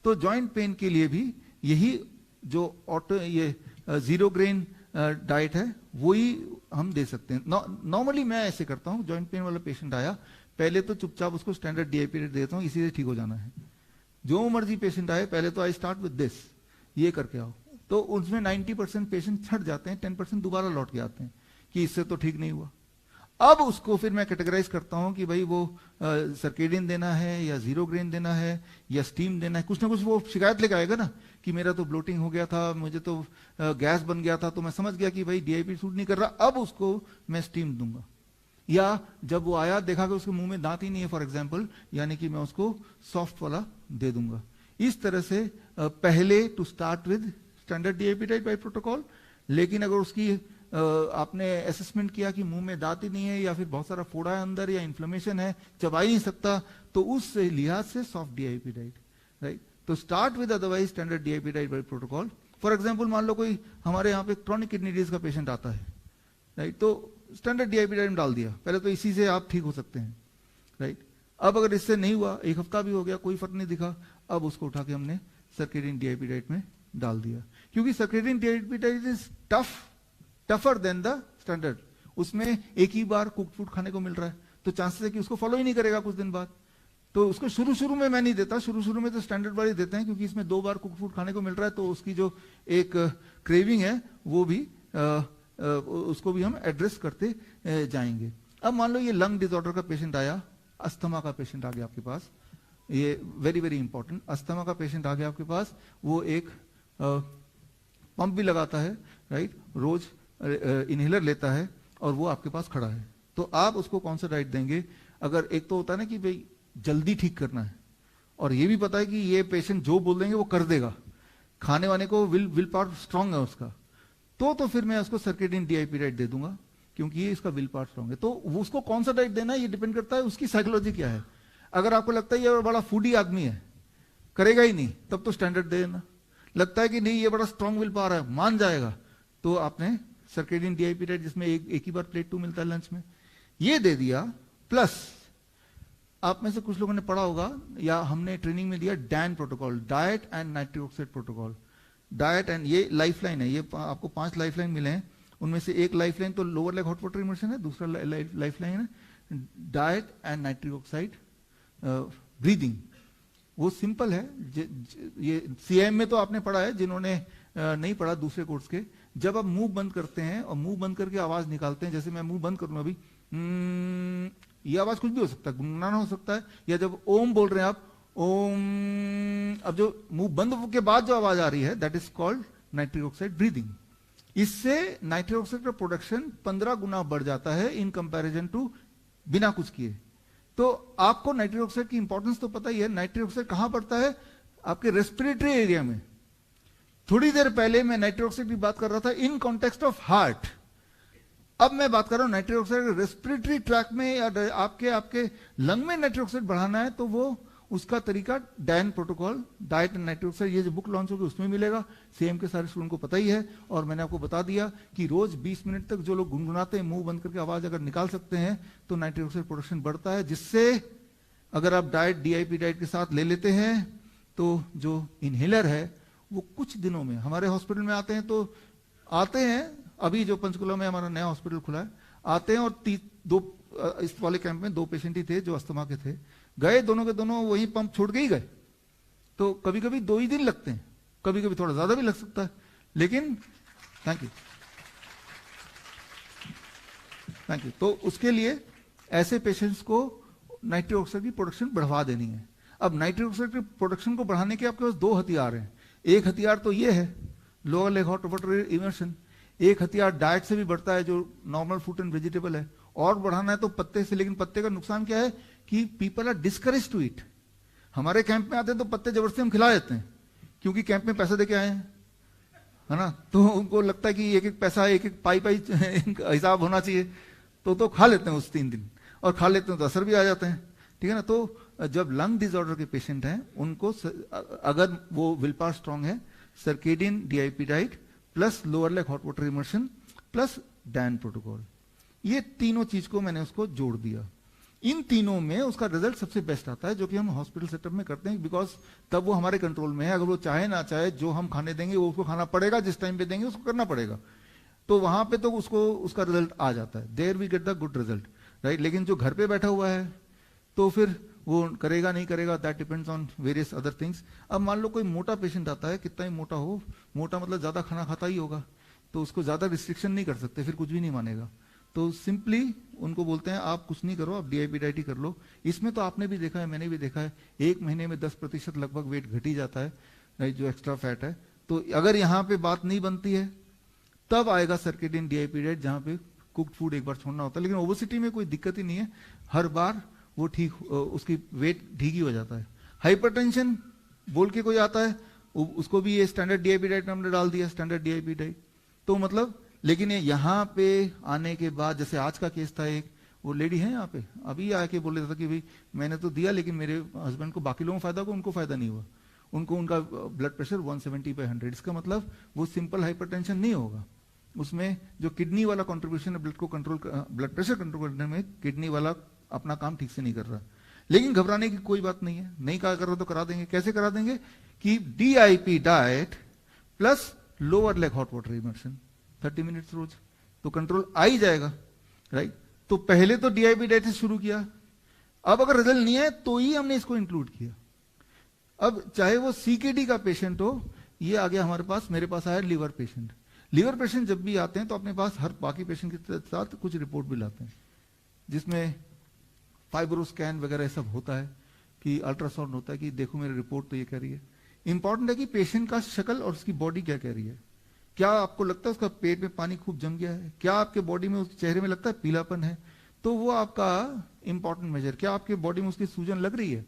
तो जॉइंट पेन के लिए भी यही जो ये जीरो ग्रेन डाइट है वही हम दे सकते हैं। नॉर्मली मैं ऐसे करता हूं, जॉइंट पेन वाला पेशेंट आया, पहले तो चुपचाप उसको स्टैंडर्ड डीआईपी डाइट देता हूं, इसी से ठीक हो जाना है। जो मर्जी पेशेंट आए, पहले तो आई स्टार्ट विद दिस, ये करके आओ। तो उसमें 90% पेशेंट छट जाते हैं, 10% दोबारा लौट के आते हैं कि इससे तो ठीक नहीं हुआ। अब उसको फिर मैं कैटेगराइज करता हूं कि भाई वो सर्केडियन देना है या जीरो ग्रेन देना है या स्टीम देना है। कुछ ना कुछ वो शिकायत लेके आएगा ना कि मेरा तो ब्लोटिंग हो गया था, मुझे तो गैस बन गया था, तो मैं समझ गया कि भाई डीआईपी सूट नहीं कर रहा, अब उसको मैं स्टीम दूंगा। या जब वो आया देखा कि उसके मुंह में दांत ही नहीं है फॉर एग्जाम्पल, यानी कि मैं उसको सॉफ्ट वाला दे दूंगा। इस तरह से पहले to start with standard DIP diet by protocol, लेकिन अगर उसकी आपने असेसमेंट किया कि मुंह में दांत ही नहीं है या फिर बहुत सारा फोड़ा है अंदर या इन्फ्लेमेशन है, चबा ही नहीं सकता, तो उस लिहाज से सॉफ्ट डीआईपी डाइट, राइट। तो start with otherwise standard DIP diet by protocol. For example मान लो कोई हमारे यहाँ पे क्रॉनिक किडनी डिजीज का पेशेंट आता है, राइट, तो स्टैंडर्ड डीआईपी डाइट में डाल दिया, पहले तो इसी से आप ठीक हो सकते हैं, राइट। अब अगर इससे नहीं हुआ, एक हफ्ता भी हो गया, कोई फर्क नहीं दिखा, अब उसको उठा के हमने सर्केडियन डीआईपी डाइट में डाल दिया, क्योंकि circadian DIP diet is tougher than the standard. उसमें एक ही बार कुक्ड फूड खाने को मिल रहा है, तो चांसेस है कि उसको फॉलो ही नहीं करेगा कुछ दिन बाद। तो उसको शुरू में मैं नहीं देता, शुरू में तो स्टैंडर्ड वाले देते हैं, क्योंकि इसमें 2 बार कुक्ड फूड खाने को मिल रहा है, तो उसकी जो एक क्रेविंग है वो भी उसको भी हम एड्रेस करते जाएंगे। अब मान लो ये लंग डिसऑर्डर का पेशेंट आया, अस्थमा का पेशेंट आ गया आपके पास, ये वेरी वेरी इंपॉर्टेंट, अस्थमा का पेशेंट आ गया आपके पास, वो एक पंप भी लगाता है, राइट, रोज इनहेलर लेता है और वो आपके पास खड़ा है, तो आप उसको कौन सा डाइट देंगे? अगर एक तो होता है ना कि भाई जल्दी ठीक करना है, और ये भी पता है कि ये पेशेंट जो बोल देंगे वो कर देगा, खाने वाने को विल पावर स्ट्रांग है उसका, तो फिर मैं उसको सर्केडियन डीआईपी डाइट दे दूंगा, क्योंकि ये इसका विल पावर स्ट्रांग है। तो उसको कौन सा डाइट देना है ये डिपेंड करता है उसकी साइकोलॉजी क्या है। अगर आपको लगता है ये बड़ा फूडी आदमी है, करेगा ही नहीं, तब तो स्टैंडर्ड दे देना। लगता है कि नहीं ये बड़ा स्ट्रांग विल पावर है, मान जाएगा, तो आपने सर्केडियन डीआईपी डाइट जिसमें एक ही बार प्लेट 2 मिलता है लंच में, ये दे दिया। प्लस आप में से कुछ लोगों ने पढ़ा होगा या हमने ट्रेनिंग में दिया Dan protocol, diet and nitric oxide protocol. Diet and ये लाइफलाइन है, ये आपको 5 लाइफलाइन मिले हैं, उनमें से एक लाइफलाइन तो lower leg hot water immersion है, दूसरा लाइफलाइन है diet and nitric oxide breathing. वो सिंपल है, ये सीएम में तो आपने पढ़ा है, जिन्होंने नहीं पढ़ा दूसरे कोर्स के, जब आप मुंह बंद करते हैं और मुंह बंद करके आवाज निकालते हैं, जैसे मैं मुंह बंद करूंगा अभी, ये आवाज कुछ भी हो सकता है, गुनगुनाना हो सकता है, या जब ओम बोल रहे हैं आप ओम, अब जो मुंह बंद के बाद जो आवाज आ रही है that is called nitric oxide breathing. इससे नाइट्रिक ऑक्साइड का प्रोडक्शन 15 गुना बढ़ जाता है इन कंपैरिजन टू बिना कुछ किए। तो आपको नाइट्रिक ऑक्साइड की इंपॉर्टेंस तो पता ही है। नाइट्रिक ऑक्साइड कहां पड़ता है? आपके रेस्पिरेटरी एरिया में। थोड़ी देर पहले मैं नाइट्रिक ऑक्साइड की बात कर रहा था इन कॉन्टेक्स्ट ऑफ हार्ट, अब मैं बात कर रहा हूं नाइट्रिक ऑक्साइड रेस्पिरेटरी ट्रैक में या आपके लंग में नाइट्रिक ऑक्साइड बढ़ाना है, तो वो उसका तरीका डायन protocol, diet and nitric oxide, ये जो बुक लॉन्च होगी उसमें मिलेगा। सीएम के सारे स्टूडेंट को पता ही है, और मैंने आपको बता दिया कि रोज 20 मिनट तक जो लोग गुनगुनाते हैं, मुंह बंद करके आवाज अगर निकाल सकते हैं तो नाइट्रिक ऑक्साइड प्रोडक्शन बढ़ता है, जिससे अगर आप डाइट डीआईपी डाइट के साथ ले लेते हैं तो जो इनहेलर है वो कुछ दिनों में हमारे हॉस्पिटल में आते हैं। तो आते हैं, अभी जो पंचकुला में हमारा नया हॉस्पिटल खुला है, आते हैं और इस वाले कैंप में 2 पेशेंट ही थे जो अस्थमा के थे, गए दोनों के दोनों वही पंप छोड़ के ही गए। तो कभी कभी 2 ही दिन लगते हैं, कभी कभी थोड़ा ज्यादा भी लग सकता है, लेकिन थैंक यू। तो उसके लिए ऐसे पेशेंट्स को नाइट्रिक ऑक्साइड की प्रोडक्शन बढ़वा देनी है। अब नाइट्रिक ऑक्साइड की प्रोडक्शन को बढ़ाने के आपके पास 2 हथियार हैं। एक हथियार तो ये है lower leg hot water immersion, एक हथियार डाइट से भी बढ़ता है जो नॉर्मल फ्रूट एंड वेजिटेबल है, और बढ़ाना है तो पत्ते से। लेकिन पत्ते का नुकसान क्या है कि people are discourage to eat. हमारे कैंप में आते हैं तो पत्ते जबरदस्ती हम खिला देते हैं, क्योंकि कैंप में पैसा देके आए हैं, है ना, तो उनको लगता है कि एक एक पैसा एक एक पाई हिसाब होना चाहिए, तो खा लेते हैं उस 3 दिन, और खा लेते हैं तो असर भी आ जाते हैं, ठीक है ना। तो जब लंग डिसऑर्डर के पेशेंट हैं उनको अगर वो विल पावर स्ट्रांग है, circadian DIP diet plus lower leg hot water immersion plus Dan protocol, ये तीनों चीज को मैंने उसको जोड़ दिया। इन तीनों में उसका रिजल्ट सबसे बेस्ट आता है, जो कि हम हॉस्पिटल सेटअप में करते हैं, बिकॉज तब वो हमारे कंट्रोल में है। अगर वो चाहे ना चाहे, जो हम खाने देंगे वो उसको खाना पड़ेगा, जिस टाइम पे देंगे उसको करना पड़ेगा, तो वहां पे तो उसका रिजल्ट आ जाता है, there we get the good result, right. लेकिन जो घर पे बैठा हुआ है तो फिर वो करेगा नहीं करेगा, that depends on various other things. अब मान लो कोई मोटा पेशेंट आता है, कितना ही मोटा हो, मोटा मतलब ज्यादा खाना खाता ही होगा, तो उसको ज्यादा रिस्ट्रिक्शन नहीं कर सकते, फिर कुछ भी नहीं मानेगा। तो सिंपली उनको बोलते हैं आप कुछ नहीं करो, आप डीआईपी डाइट ही कर लो। इसमें तो आपने भी देखा है, मैंने भी देखा है, 1 महीने में 10% लगभग वेट घट ही जाता है, जो एक्स्ट्रा फैट है। तो अगर यहाँ पे बात नहीं बनती है तब आएगा सर्केडियन डीआईपी डाइट, जहाँ पे कुक्ड फूड एक बार छोड़ना होता है। लेकिन ओबेसिटी में कोई दिक्कत ही नहीं है, हर बार वो ठीक, उसकी वेट ठीक ही हो जाता है। हाइपरटेंशन बोल के कोई आता है, उसको भी ये स्टैंडर्ड डीआईपी डाइट हमने डाल दिया, स्टैंडर्ड डीआईपी डाइट। तो मतलब, लेकिन ये यहाँ पे आने के बाद, जैसे आज का केस था, एक वो लेडी है यहाँ पे, अभी आके बोल रहा था कि भाई मैंने तो दिया, लेकिन मेरे हस्बैंड को, बाकी लोगों को फायदा हुआ, उनको फायदा नहीं हुआ, उनका ब्लड प्रेशर 170/100। इसका मतलब वो सिंपल हाइपरटेंशन नहीं होगा, उसमें जो किडनी वाला कंट्रीब्यूशन है ब्लड प्रेशर कंट्रोल करने में, किडनी वाला अपना काम ठीक से नहीं कर रहा। लेकिन घबराने की कोई बात नहीं है, नहीं कर रहा तो करा देंगे। कैसे करा देंगे कि DIP diet plus lower leg hot water immersion 30 minutes रोज, तो कंट्रोल आ ही जाएगा, राइट। तो पहले तो डीआईपी डाइट से शुरू किया, अब अगर रिजल्ट नहीं है तो ही हमने इसको इंक्लूड किया। अब चाहे वो सीकेडी का पेशेंट हो, ये आ गया हमारे पास, मेरे पास आया लीवर पेशेंट। लीवर पेशेंट जब भी आते हैं तो अपने पास हर बाकी पेशेंट के साथ कुछ रिपोर्ट भी लाते हैं, जिसमें फाइब्रोस्कैन वगैरह सब होता है, कि अल्ट्रासाउंड होता है, कि देखो मेरी रिपोर्ट तो ये कह रही है। इंपॉर्टेंट है कि पेशेंट का शक्ल और उसकी बॉडी क्या कह रही है। क्या आपको लगता है उसका पेट में पानी खूब जम गया है? क्या आपके बॉडी में, उसके चेहरे में लगता है पीलापन है? तो वो आपका इंपॉर्टेंट मेजर। क्या आपके बॉडी में उसकी सूजन लग रही है?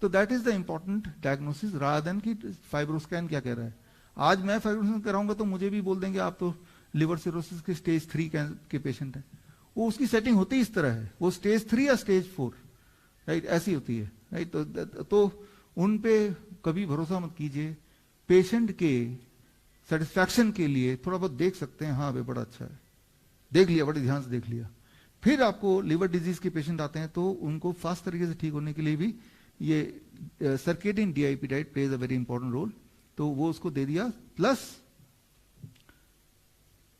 तो that is the important diagnosis, rather than कि फाइब्रोस्कैन क्या कह रहा है। आज मैं फाइब्रोस्कैन कराऊंगा तो मुझे भी बोल देंगे आप तो लिवर सिरोसिस के स्टेज 3 के पेशेंट है। वो उसकी सेटिंग होती इस तरह है, वो स्टेज 3 या स्टेज 4, राइट, ऐसी होती है, राइट। तो उन पे कभी भरोसा मत कीजिए। पेशेंट के सेटिस्फैक्शन के लिए थोड़ा बहुत देख सकते हैं, हाँ भाई बड़ा अच्छा है, देख लिया, बड़े ध्यान से देख लिया। फिर आपको लिवर डिजीज के पेशेंट आते हैं तो उनको फास्ट तरीके से ठीक होने के लिए भी ये circadian DIP diet plays a very important role, तो वो उसको दे दिया, plus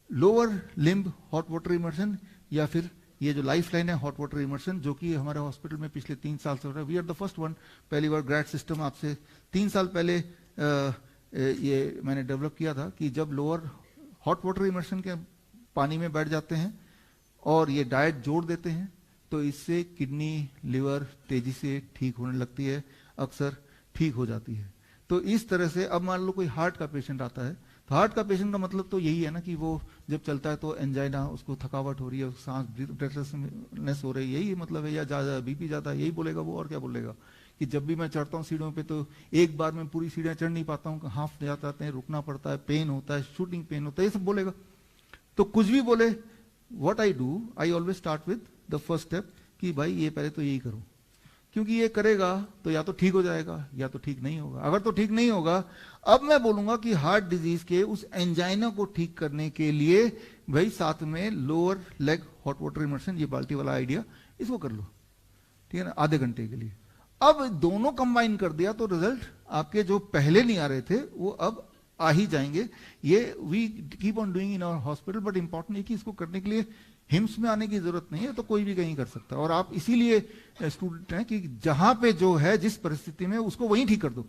lower limb hot water immersion, या फिर ये जो लाइफ लाइन है हॉट वाटर इमर्शन, जो कि हमारे हॉस्पिटल में पिछले 3 साल से हो रहा है। We are the first one, पहली बार ग्रेड सिस्टम आपसे 3 साल पहले ये मैंने डेवलप किया था, कि जब लोअर हॉट वाटर इमर्शन के पानी में बैठ जाते हैं और ये डाइट जोड़ देते हैं, तो इससे किडनी लिवर तेजी से ठीक होने लगती है, अक्सर ठीक हो जाती है। तो इस तरह से अब मान लो कोई हार्ट का पेशेंट आता है, तो हार्ट का पेशेंट का मतलब तो यही है ना कि वो जब चलता है तो एंजाइना, उसको थकावट हो रही है, सांस ब्रेथलेसनेस हो रही है, यही मतलब है, या ज्यादा बीपी जाता है, यही बोलेगा वो, और क्या बोलेगा। कि जब भी मैं चढ़ता हूँ सीढ़ियों पे तो एक बार में पूरी सीढ़ियां चढ़ नहीं पाता हूँ, हाफ जाते हैं, रुकना पड़ता है, पेन होता है, शूटिंग पेन होता है, ये सब बोलेगा। तो कुछ भी बोले, what I do, I always start with the first step कि भाई ये पहले तो यही करो, क्योंकि ये करेगा तो या तो ठीक हो जाएगा या तो ठीक नहीं होगा। अगर तो ठीक नहीं होगा, अब मैं बोलूंगा कि हार्ट डिजीज के उस एंजाइना को ठीक करने के लिए भाई साथ में lower leg hot water immersion, ये बाल्टी वाला आइडिया, इसको कर लो, ठीक है ना, आधे घंटे के लिए। अब दोनों कंबाइन कर दिया तो रिजल्ट आपके जो पहले नहीं आ रहे थे वो अब आ ही जाएंगे। ये we keep on doing in our hospital, but important है कि इसको करने के लिए हिम्स में आने की जरूरत नहीं है, तो कोई भी कहीं कर सकता है। और आप इसीलिए स्टूडेंट हैं कि जहां पे जो है जिस परिस्थिति में उसको वहीं ठीक कर दो,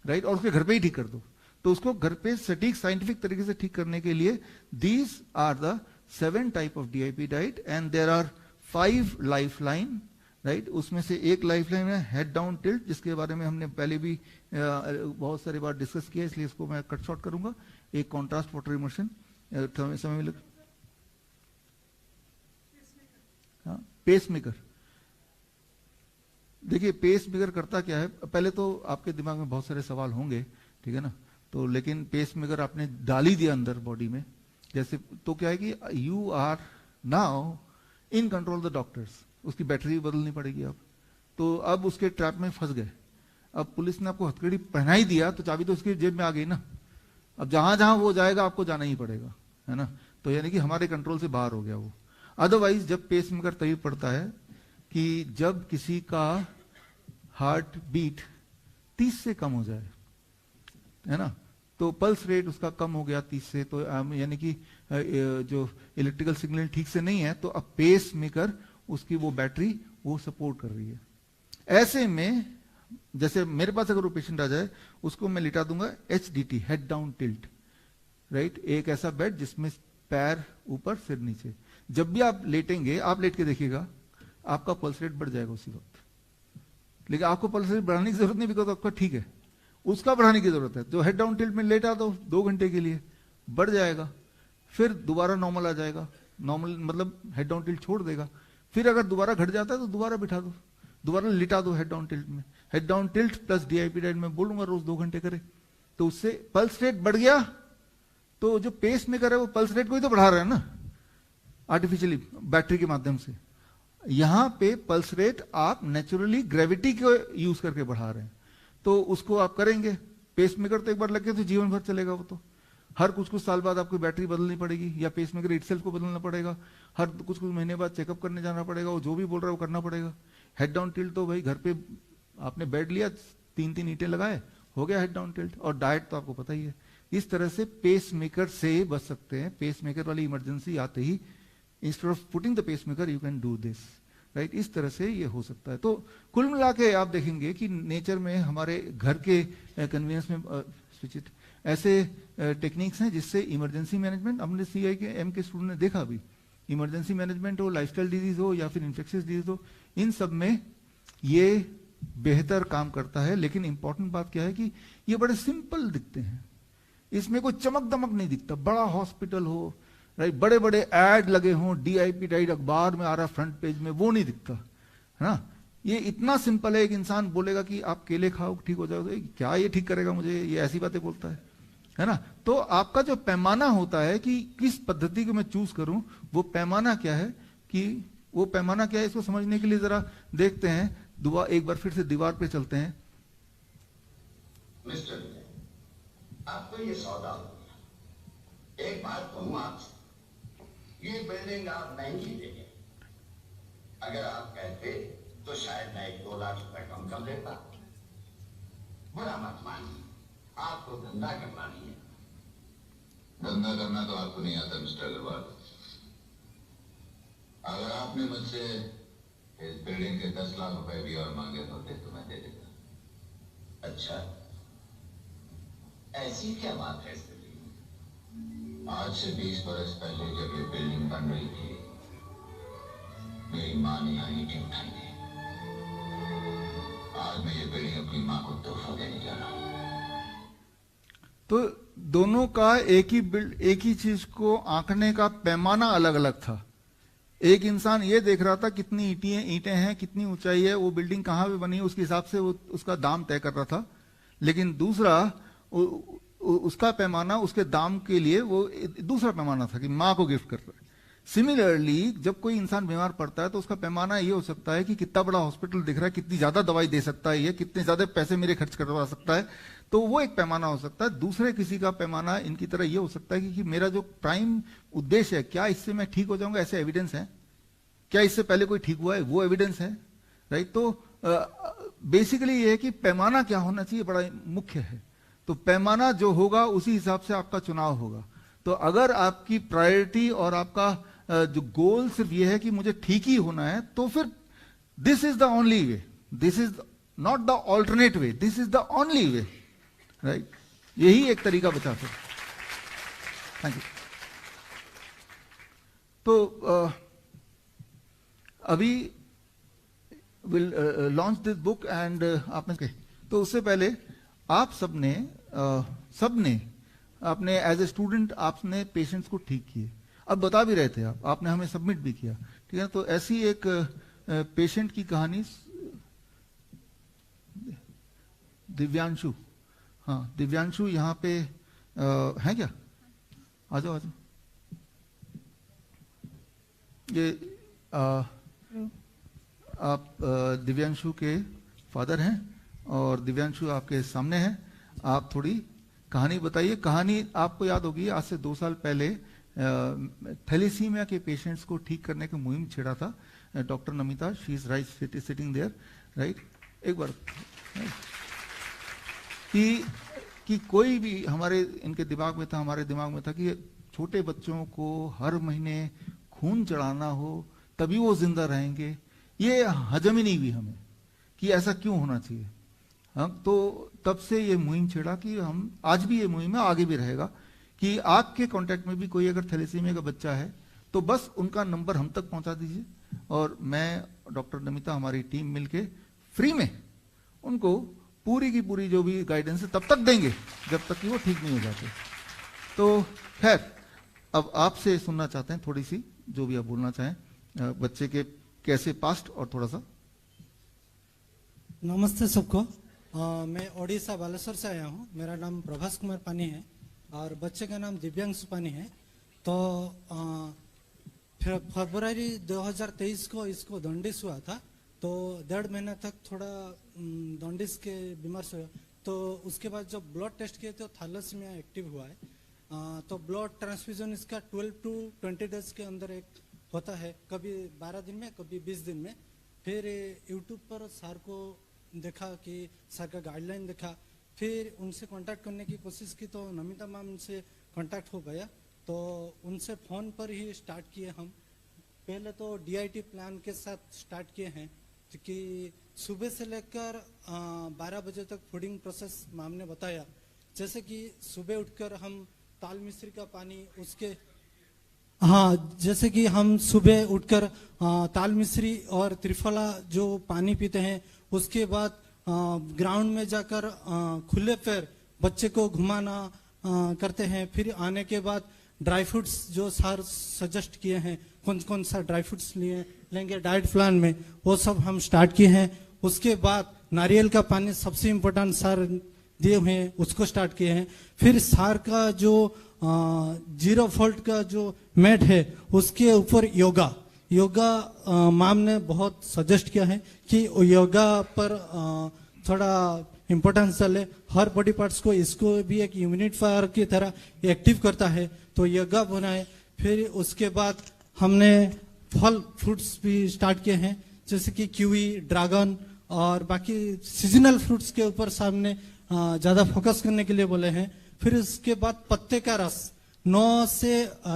राइट, और उसके घर पे ही ठीक कर दो। तो उसको घर पे सटीक साइंटिफिक तरीके से ठीक करने के लिए these are the 7 type of DIP diet and there are 5 lifeline, right. उसमें से एक लाइफलाइन है हेड डाउन टिल्ट, जिसके बारे में हमने पहले भी बहुत सारी बार डिस्कस किया, इसलिए इसको मैं कट शॉर्ट करूंगा। एक कॉन्ट्रास्ट वाटर इमर्शन, समय मिले, पेस मेकर। देखिए पेस मेकर करता क्या है, पहले तो आपके दिमाग में बहुत सारे सवाल होंगे, ठीक है ना, तो लेकिन पेस मेकर आपने डाल ही दिया अंदर बॉडी में, जैसे तो क्या है कि you are now in control the doctors, उसकी बैटरी बदलनी पड़ेगी अब। तो अब उसके ट्रैप में फंस गए, अब पुलिस ने आपको हथकड़ी पहना ही दिया तो चाबी तो उसकी जेब में आ गई ना, अब जहां जहां वो जाएगा आपको जाना ही पड़ेगा, है ना। तो यानी कि हमारे कंट्रोल से बाहर हो गया वो। अदरवाइज जब पेस मेकर तभी पड़ता है कि जब किसी का हार्ट बीट 30 से कम हो जाए, है ना, तो पल्स रेट उसका कम हो गया 30 से, तो यानी कि जो इलेक्ट्रिकल सिग्नल ठीक से नहीं है, तो अब पेस मेकर उसकी वो बैटरी वो सपोर्ट कर रही है। ऐसे में जैसे मेरे पास अगर वो पेशेंट आ जाए, उसको मैं लिटा दूंगा HDT, head down tilt, right, एक ऐसा बेड जिसमें पैर ऊपर सिर नीचे। जब भी आप लेटेंगे, आप लेट के देखिएगा, आपका पल्स रेट बढ़ जाएगा उसी वक्त, लेकिन आपको पल्स रेट बढ़ाने की जरूरत नहीं, बिकॉज आपका ठीक है, उसका बढ़ाने की जरूरत है। जो हेड डाउन टिल्ट में लेटा दो 2 घंटे के लिए, बढ़ जाएगा, फिर दोबारा नॉर्मल आ जाएगा, नॉर्मल मतलब हेड डाउन टिल्ट छोड़ देगा, फिर अगर दोबारा घट जाता है तो दोबारा बिठा दो, दोबारा लिटा दो हेड डाउन टिल्ट में। Head down tilt plus DIP diet में बोलूंगा रोज 2 घंटे करे, तो उससे पल्स रेट बढ़ गया। तो जो पेस मेकर है वो पल्स रेट को ही तो बढ़ा रहा है ना, आर्टिफिशियली बैटरी के माध्यम से। यहां पे पल्स रेट आप नेचुरली ग्रेविटी को यूज करके बढ़ा रहे हैं, तो उसको आप करेंगे। पेस मेकर तो एक बार लग गया तो जीवन भर चलेगा वो, तो हर कुछ साल बाद आपको बैटरी बदलनी पड़ेगी, या पेस मेकर इटसेल्फ को बदलना पड़ेगा, हर कुछ महीने बाद चेकअप करने जाना पड़ेगा, वो जो भी बोल रहा है वो करना पड़ेगा। हेड डाउन टिल्ट तो भाई घर पे आपने बेड लिया, 3-3 ईंटें लगाए, हो गया हेड डाउन टिल्ट। और डाइट तो आपको पता ही है। इस तरह से पेस मेकर से बच सकते हैं। पेस मेकर वाली इमरजेंसी आते ही instead of putting the pacemaker you can do this, right. इस तरह से ये हो सकता है। तो कुल मिला के आप देखेंगे कि नेचर में हमारे घर के कन्वीनियंस में ऐसे टेक्निक्स हैं जिससे इमरजेंसी मैनेजमेंट, हमने CIM के स्टूडेंट ने देखा अभी, इमरजेंसी मैनेजमेंट हो, लाइफस्टाइल डिजीज हो या फिर इन्फेक्शियस डिजीज हो, इन सब में ये बेहतर काम करता है। लेकिन इंपॉर्टेंट बात क्या है कि ये बड़े सिंपल दिखते हैं, इसमें कोई चमक दमक नहीं दिखता। बड़ा हॉस्पिटल हो, राइट, बड़े बड़े एड लगे हों, डीआईपी डाइट अखबार में आ रहा फ्रंट पेज में, वो नहीं दिखता, है ना। ये इतना सिंपल है, एक इंसान बोलेगा कि आप केले खाओ ठीक हो जाओगे, क्या ये ठीक करेगा मुझे, ये ऐसी बातें बोलता है ना। तो आपका जो पैमाना होता है कि किस पद्धति को मैं चूज करूं, वो पैमाना क्या है, कि वो पैमाना क्या है, इसको समझने के लिए जरा देखते हैं। एक बार फिर से दीवार पे चलते हैं। मिस्टर विजय, आपको ये सौदा हो गया। एक बात कहूं आपसे, ये बिल्डिंग आप नहीं जीतेंगे। अगर आप कहते तो शायद मैं 1-2 लाख रुपए कम लेता। बुरा मत मानिए, आपको धंधा करना नहीं है। धंधा करना तो आपको नहीं आता मिस्टर अग्रवाल। अगर आपने मुझसे इस बिल्डिंग के 10 लाख रुपए भी और मांगे होते तो मैं दे देता। अच्छा, ऐसी क्या बात है? आज से 20 बरस पहले जब ये बिल्डिंग बन रही थी, मेरी माँ ने यहाँ ईंटें उठाई थी। आज मैं ये बिल्डिंग अपनी माँ को तोहफा देने जा रहा हूँ। तो दोनों का एक ही चीज को आंकने का पैमाना अलग अलग था। एक इंसान ये देख रहा था कितनी ईंटें हैं, कितनी ऊंचाई है, वो बिल्डिंग कहाँ पे बनी है, उसके हिसाब से वो उसका दाम तय कर रहा था। लेकिन दूसरा उसका पैमाना उसके दाम के लिए वो दूसरा पैमाना था कि माँ को गिफ्ट कर रहा है। सिमिलरली जब कोई इंसान बीमार पड़ता है तो उसका पैमाना ये हो सकता है कि कितना बड़ा हॉस्पिटल दिख रहा है, कितनी ज्यादा दवाई दे सकता है, ये कितने ज्यादा पैसे मेरे खर्च करवा सकता है, तो वो एक पैमाना हो सकता है। दूसरे किसी का पैमाना इनकी तरह ये हो सकता है कि मेरा जो प्राइम उद्देश्य है, क्या इससे मैं ठीक हो जाऊंगा, ऐसे एविडेंस है, क्या इससे पहले कोई ठीक हुआ है, वो एविडेंस है, राइट। तो बेसिकली ये है कि पैमाना क्या होना चाहिए बड़ा मुख्य है। तो पैमाना जो होगा उसी हिसाब से आपका चुनाव होगा। तो अगर आपकी प्रायोरिटी और आपका जो गोल सिर्फ ये है कि मुझे ठीक ही होना है, तो फिर this is the only way, this is not the alternate way, this is the only way, right. यही एक तरीका बचा फिर। Thank you. तो अभी will launch this book and आपने तो उससे पहले आप सबने आपने एज ए स्टूडेंट आपने पेशेंट्स को ठीक किए, अब बता भी रहे थे आपने हमें सबमिट भी किया, ठीक है। तो ऐसी एक पेशेंट की कहानी दिव्यांशु, हाँ दिव्यांशु यहाँ पे है क्या? आ जाओ आ जाओ। ये आप दिव्यांशु के फादर हैं और दिव्यांशु आपके सामने है। आप थोड़ी कहानी बताइए। कहानी आपको याद होगी, आज से 2 साल पहले थैलेसीमिया के पेशेंट्स को ठीक करने की मुहिम छेड़ा था doctor Namita, she is right sitting there, right. एक बार कि कोई भी हमारे इनके दिमाग में था, हमारे दिमाग में था कि छोटे बच्चों को हर महीने खून चढ़ाना हो तभी वो जिंदा रहेंगे, ये हजम ही नहीं हुई हमें कि ऐसा क्यों होना चाहिए। हम तो तब से ये मुहिम छेड़ा कि हम आज भी ये मुहिम है, आगे भी रहेगा कि आपके कांटेक्ट में भी कोई अगर थैलेसीमिया का बच्चा है तो बस उनका नंबर हम तक पहुंचा दीजिए और मैं डॉक्टर नमिता हमारी टीम मिलके फ्री में उनको पूरी की पूरी जो भी गाइडेंस है तब तक देंगे जब तक कि वो ठीक नहीं हो जाते। तो खैर अब आपसे सुनना चाहते हैं थोड़ी सी जो भी आप बोलना चाहें बच्चे के कैसे पास्ट और थोड़ा सा। नमस्ते सबको। मैं ओडिशा बालेश्वर से आया हूँ। मेरा नाम प्रभास कुमार पानी है और बच्चे का नाम दिव्यांशु पानी है। तो फरवरी 2023 को इसको दंडिस हुआ था, तो 1.5 महीना तक थोड़ा दंडिस के बीमार से हुआ। तो उसके बाद जब ब्लड टेस्ट किए तो थैलेसीमिया एक्टिव हुआ है। तो ब्लड ट्रांसफ्यूजन इसका 12 to 20 डेज के अंदर एक होता है, कभी 12 दिन में, कभी 20 दिन में। फिर यूट्यूब पर सर को देखा कि सर का गाइडलाइन देखा, फिर उनसे कांटेक्ट करने की कोशिश की तो नमिता मैम से कांटेक्ट हो गया। तो उनसे फ़ोन पर ही स्टार्ट किए हम। पहले तो DIT प्लान के साथ स्टार्ट किए हैं कि सुबह से लेकर 12 बजे तक फूडिंग प्रोसेस मैम ने बताया। जैसे कि सुबह उठकर हम ताल मिश्री का पानी उसके जैसे कि हम सुबह उठकर ताल मिश्री और त्रिफला जो पानी पीते हैं, उसके बाद ग्राउंड में जाकर खुले पैर बच्चे को घुमाना करते हैं। फिर आने के बाद ड्राई फ्रूट्स जो सर सजेस्ट किए हैं, कौन कौन सा ड्राई फ्रूट्स लेंगे डाइट प्लान में, वो सब हम स्टार्ट किए हैं। उसके बाद नारियल का पानी सबसे इम्पोर्टेंट सर दिए हुए हैं, उसको स्टार्ट किए हैं। फिर सर का जो 0 वोल्ट का जो मैट है उसके ऊपर योगा मैम ने बहुत सजेस्ट किया है कि योगा पर थोड़ा इम्पोर्टेंस चले। हर बॉडी पार्ट्स को इसको भी एक यूनिफायर की तरह एक्टिव करता है, तो योगा बनाए। फिर उसके बाद हमने फल फ्रूट्स भी स्टार्ट किए हैं, जैसे कि कीवी, ड्रैगन और बाकी सीजनल फ्रूट्स के ऊपर सामने ज़्यादा फोकस करने के लिए बोले हैं। फिर उसके बाद पत्ते का रस 9 से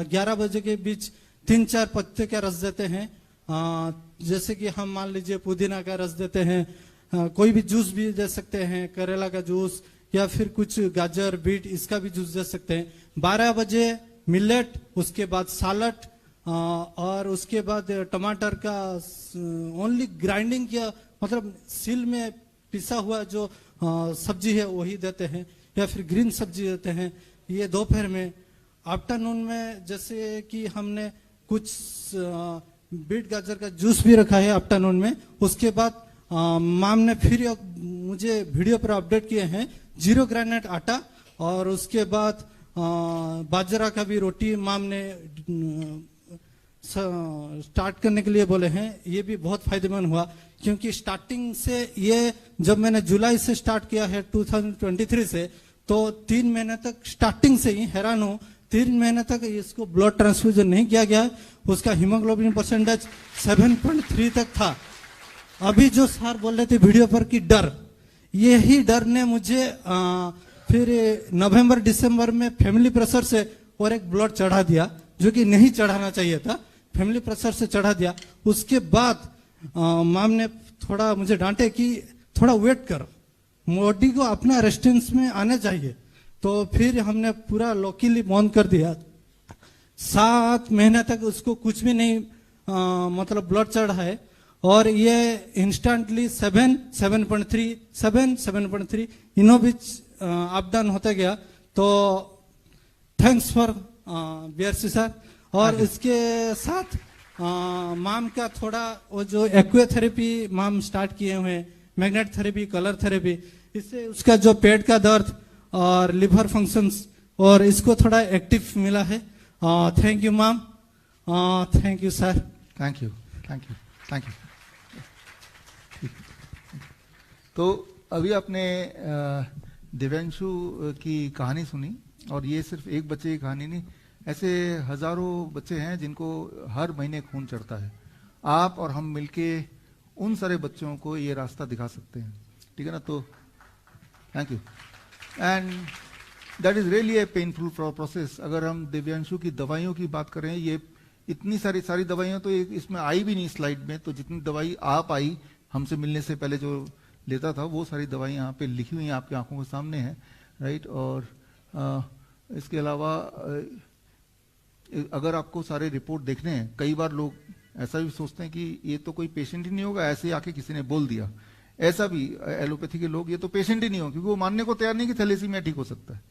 11 बजे के बीच 3-4 पत्ते का रस देते हैं। जैसे कि हम मान लीजिए पुदीना का रस देते हैं, कोई भी जूस भी दे सकते हैं, करेला का जूस या फिर कुछ गाजर बीट इसका भी जूस दे सकते हैं। 12 बजे मिलेट, उसके बाद सालट और उसके बाद टमाटर का ओनली ग्राइंडिंग किया, मतलब सील में पिसा हुआ जो सब्जी है वही देते हैं, या फिर ग्रीन सब्जी देते हैं, ये दोपहर में। आफ्टरनून में जैसे कि हमने कुछ बीट गाजर का जूस भी रखा है आफ्टरनून में। उसके बाद माम ने फिर मुझे वीडियो पर अपडेट किए हैं 0 ग्रेनेट आटा और उसके बाद बाजरा का भी रोटी माम ने स्टार्ट करने के लिए बोले हैं। ये भी बहुत फायदेमंद हुआ क्योंकि स्टार्टिंग से ये जब मैंने जुलाई से स्टार्ट किया है 2023 से, तो 3 महीने तक स्टार्टिंग से ही हैरान हूं, 3 महीने तक इसको ब्लड ट्रांसफ्यूजन नहीं किया गया। उसका हीमोग्लोबिन परसेंटेज 7.3 तक था। अभी जो सर बोल रहे थे वीडियो पर कि डर, यही डर ने मुझे फिर नवंबर दिसंबर में फैमिली प्रेशर से और एक ब्लड चढ़ा दिया, जो कि नहीं चढ़ाना चाहिए था, फैमिली प्रेशर से चढ़ा दिया। उसके बाद माम ने थोड़ा मुझे डांटे कि थोड़ा वेट कर, बॉडी को अपना रेजिस्टेंस में आने चाहिए। तो फिर हमने पूरा लॉकीली बंद कर दिया। 7 महीने तक उसको कुछ भी नहीं मतलब ब्लड चढ़ा है और ये इंस्टेंटली 7.3 इनो बीच अप डाउन होता गया। तो थैंक्स फॉर बीआरसी सर। और इसके साथ माम का थोड़ा वो जो एक्वाथेरेपी माम स्टार्ट किए हुए हैं, मैग्नेट थेरेपी, कलर थेरेपी, इससे उसका जो पेट का दर्द और लिवर फंक्शंस और इसको थोड़ा एक्टिव मिला है। थैंक यू माम, thank you sir. Thank you, thank you, thank you. तो अभी आपने दिव्यांशु की कहानी सुनी और ये सिर्फ एक बच्चे की कहानी नहीं, ऐसे हजारों बच्चे हैं जिनको हर महीने खून चढ़ता है। आप और हम मिलके उन सारे बच्चों को ये रास्ता दिखा सकते हैं, ठीक है ना। तो thank you. And that is really a painful process. अगर हम दिव्यांशु की दवाइयों की बात करें, ये इतनी सारी दवाइयां तो इसमें आई भी नहीं स्लाइड में, तो जितनी दवाई आप आई हमसे मिलने से पहले जो लेता था वो सारी दवाई यहाँ पे लिखी हुई हैं, आपकी आंखों के सामने है, राइट। और इसके अलावा अगर आपको सारे रिपोर्ट देखने हैं, कई बार लोग ऐसा भी सोचते हैं कि ये तो कोई पेशेंट ही नहीं होगा, ऐसे ही आके किसी ने बोल दिया। ऐसा भी एलोपैथी के लोग, ये तो पेशेंट ही नहीं हो, क्योंकि वो मानने को तैयार नहीं कि थैलेसीमिया ठीक हो सकता है,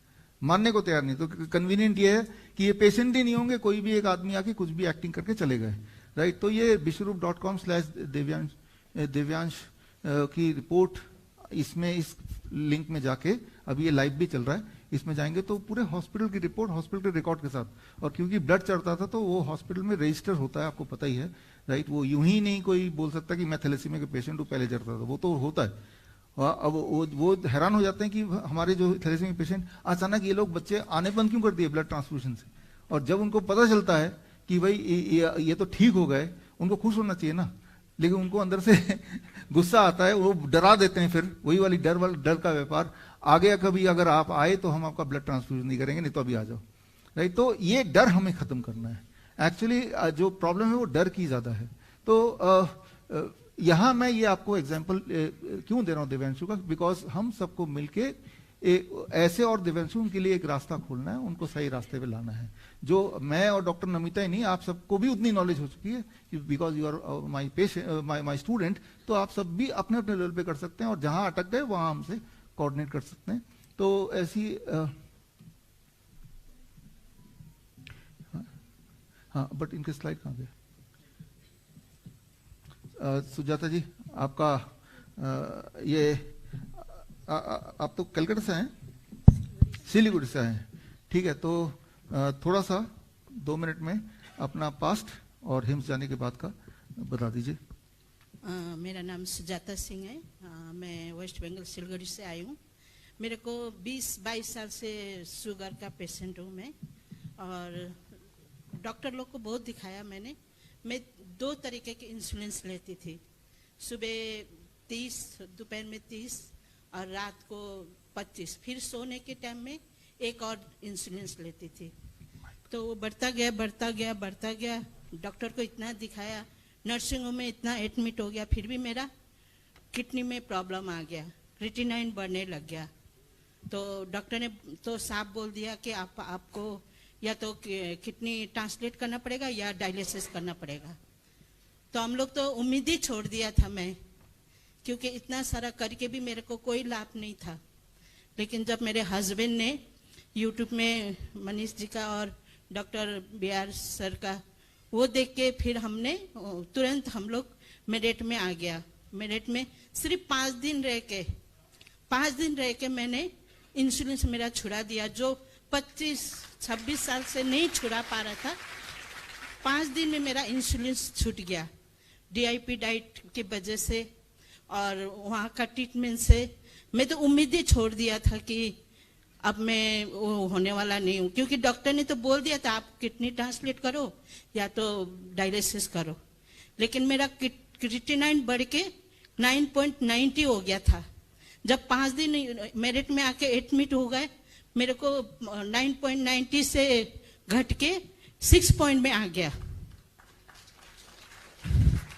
मानने को तैयार नहीं। तो कन्वीनियंट ये है कि ये पेशेंट ही नहीं होंगे, कोई भी एक आदमी आके कुछ भी एक्टिंग करके चले गए, राइट। तो ये विश्वरूप.com/दिव्यांश की रिपोर्ट, इसमें इस लिंक में जाके, अभी ये लाइव भी चल रहा है, इसमें जाएंगे तो पूरे हॉस्पिटल की रिपोर्ट हॉस्पिटल के रिकॉर्ड के साथ। और क्योंकि ब्लड चढ़ता था तो वो हॉस्पिटल में रजिस्टर होता है, आपको पता ही है, राइट। वो यूं ही नहीं कोई बोल सकता कि मैं थैलेसीमिया के पेशेंट हूँ, पहले चढ़ता था, वो तो होता है। अब वो हैरान हो जाते हैं कि हमारे जो थैलेसीमिया पेशेंट, अचानक ये लोग बच्चे आने बंद क्यों कर दिए ब्लड ट्रांसफ्यूजन से। और जब उनको पता चलता है कि भाई ये तो ठीक हो गए, उनको खुश होना चाहिए ना, लेकिन उनको अंदर से गुस्सा आता है, वो डरा देते हैं। फिर वही वाली डर का व्यापार, आगे कभी अगर आप आए तो हम आपका ब्लड ट्रांसफ्यूजन नहीं करेंगे, नहीं तो अभी आ जाओ, राइट। तो ये डर हमें खत्म करना है। एक्चुअली जो प्रॉब्लम है वो डर की ज्यादा है। तो यहां मैं ये आपको एग्जांपल क्यों दे रहा हूं दिव्यांशु का, बिकॉज हम सबको मिलके ऐसे और दिव्यांशु के लिए एक रास्ता खोलना है, उनको सही रास्ते पे लाना है। जो मैं और डॉक्टर नमिता ही नहीं, आप सबको भी उतनी नॉलेज हो चुकी है, because you are my patient, my student. तो आप सब भी अपने अपने लेवल पे कर सकते हैं और जहां अटक गए वहां हमसे कोऑर्डिनेट कर सकते हैं। तो ऐसी हाँ, बट इनके स्लाइड कहाँ गए? सुजाता जी, आपका आप तो कलकत्ता से हैं, सिलीगुड़ी से हैं, ठीक है। तो थोड़ा सा 2 मिनट में अपना पास्ट और हिम्स जाने के बाद का बता दीजिए। मेरा नाम सुजाता सिंह है। मैं वेस्ट बंगाल सिलगुड़ी से आई हूँ। मेरे को 20-22 साल से शुगर का पेशेंट हूँ मैं, और डॉक्टर लोग को बहुत दिखाया मैंने। मैं 2 तरीके के इंसुलिन लेती थी, सुबह 30, दोपहर में 30 और रात को 25। फिर सोने के टाइम में एक और इंसुलिन लेती थी। तो वो बढ़ता गया। डॉक्टर को इतना दिखाया, नर्सिंग होम में इतना एडमिट हो गया, फिर भी मेरा किडनी में प्रॉब्लम आ गया, क्रिएटिनिन बढ़ने लग गया। तो डॉक्टर ने तो साफ बोल दिया कि आपको या तो किडनी ट्रांसलेट करना पड़ेगा या डायलिसिस करना पड़ेगा। तो हम लोग तो उम्मीद ही छोड़ दिया था मैं, क्योंकि इतना सारा करके भी मेरे को कोई लाभ नहीं था। लेकिन जब मेरे हस्बैंड ने यूट्यूब में मनीष जी का और डॉक्टर BR सर का, वो देख के फिर हमने तुरंत हम लोग मेरठ में आ गया। मेरठ में सिर्फ 5 दिन रह के मैंने इंसुलिन से मेरा छुड़ा दिया, जो 25-26 साल से नहीं छुड़ा पा रहा था। 5 दिन में मेरा इंसुलिन छूट गया, DIP डाइट की वजह से और वहाँ का ट्रीटमेंट से। मैं तो उम्मीद ही छोड़ दिया था कि अब मैं वो होने वाला नहीं हूँ, क्योंकि डॉक्टर ने तो बोल दिया था आप किडनी ट्रांसप्लांट करो या तो डायलिसिस करो। लेकिन मेरा क्रिएटिनिन बढ़ के 9.90 हो गया था। जब 5 दिन मेरठ में आके एडमिट हो गए, मेरे को 9.90 से घट के 6 पॉइंट में आ गया।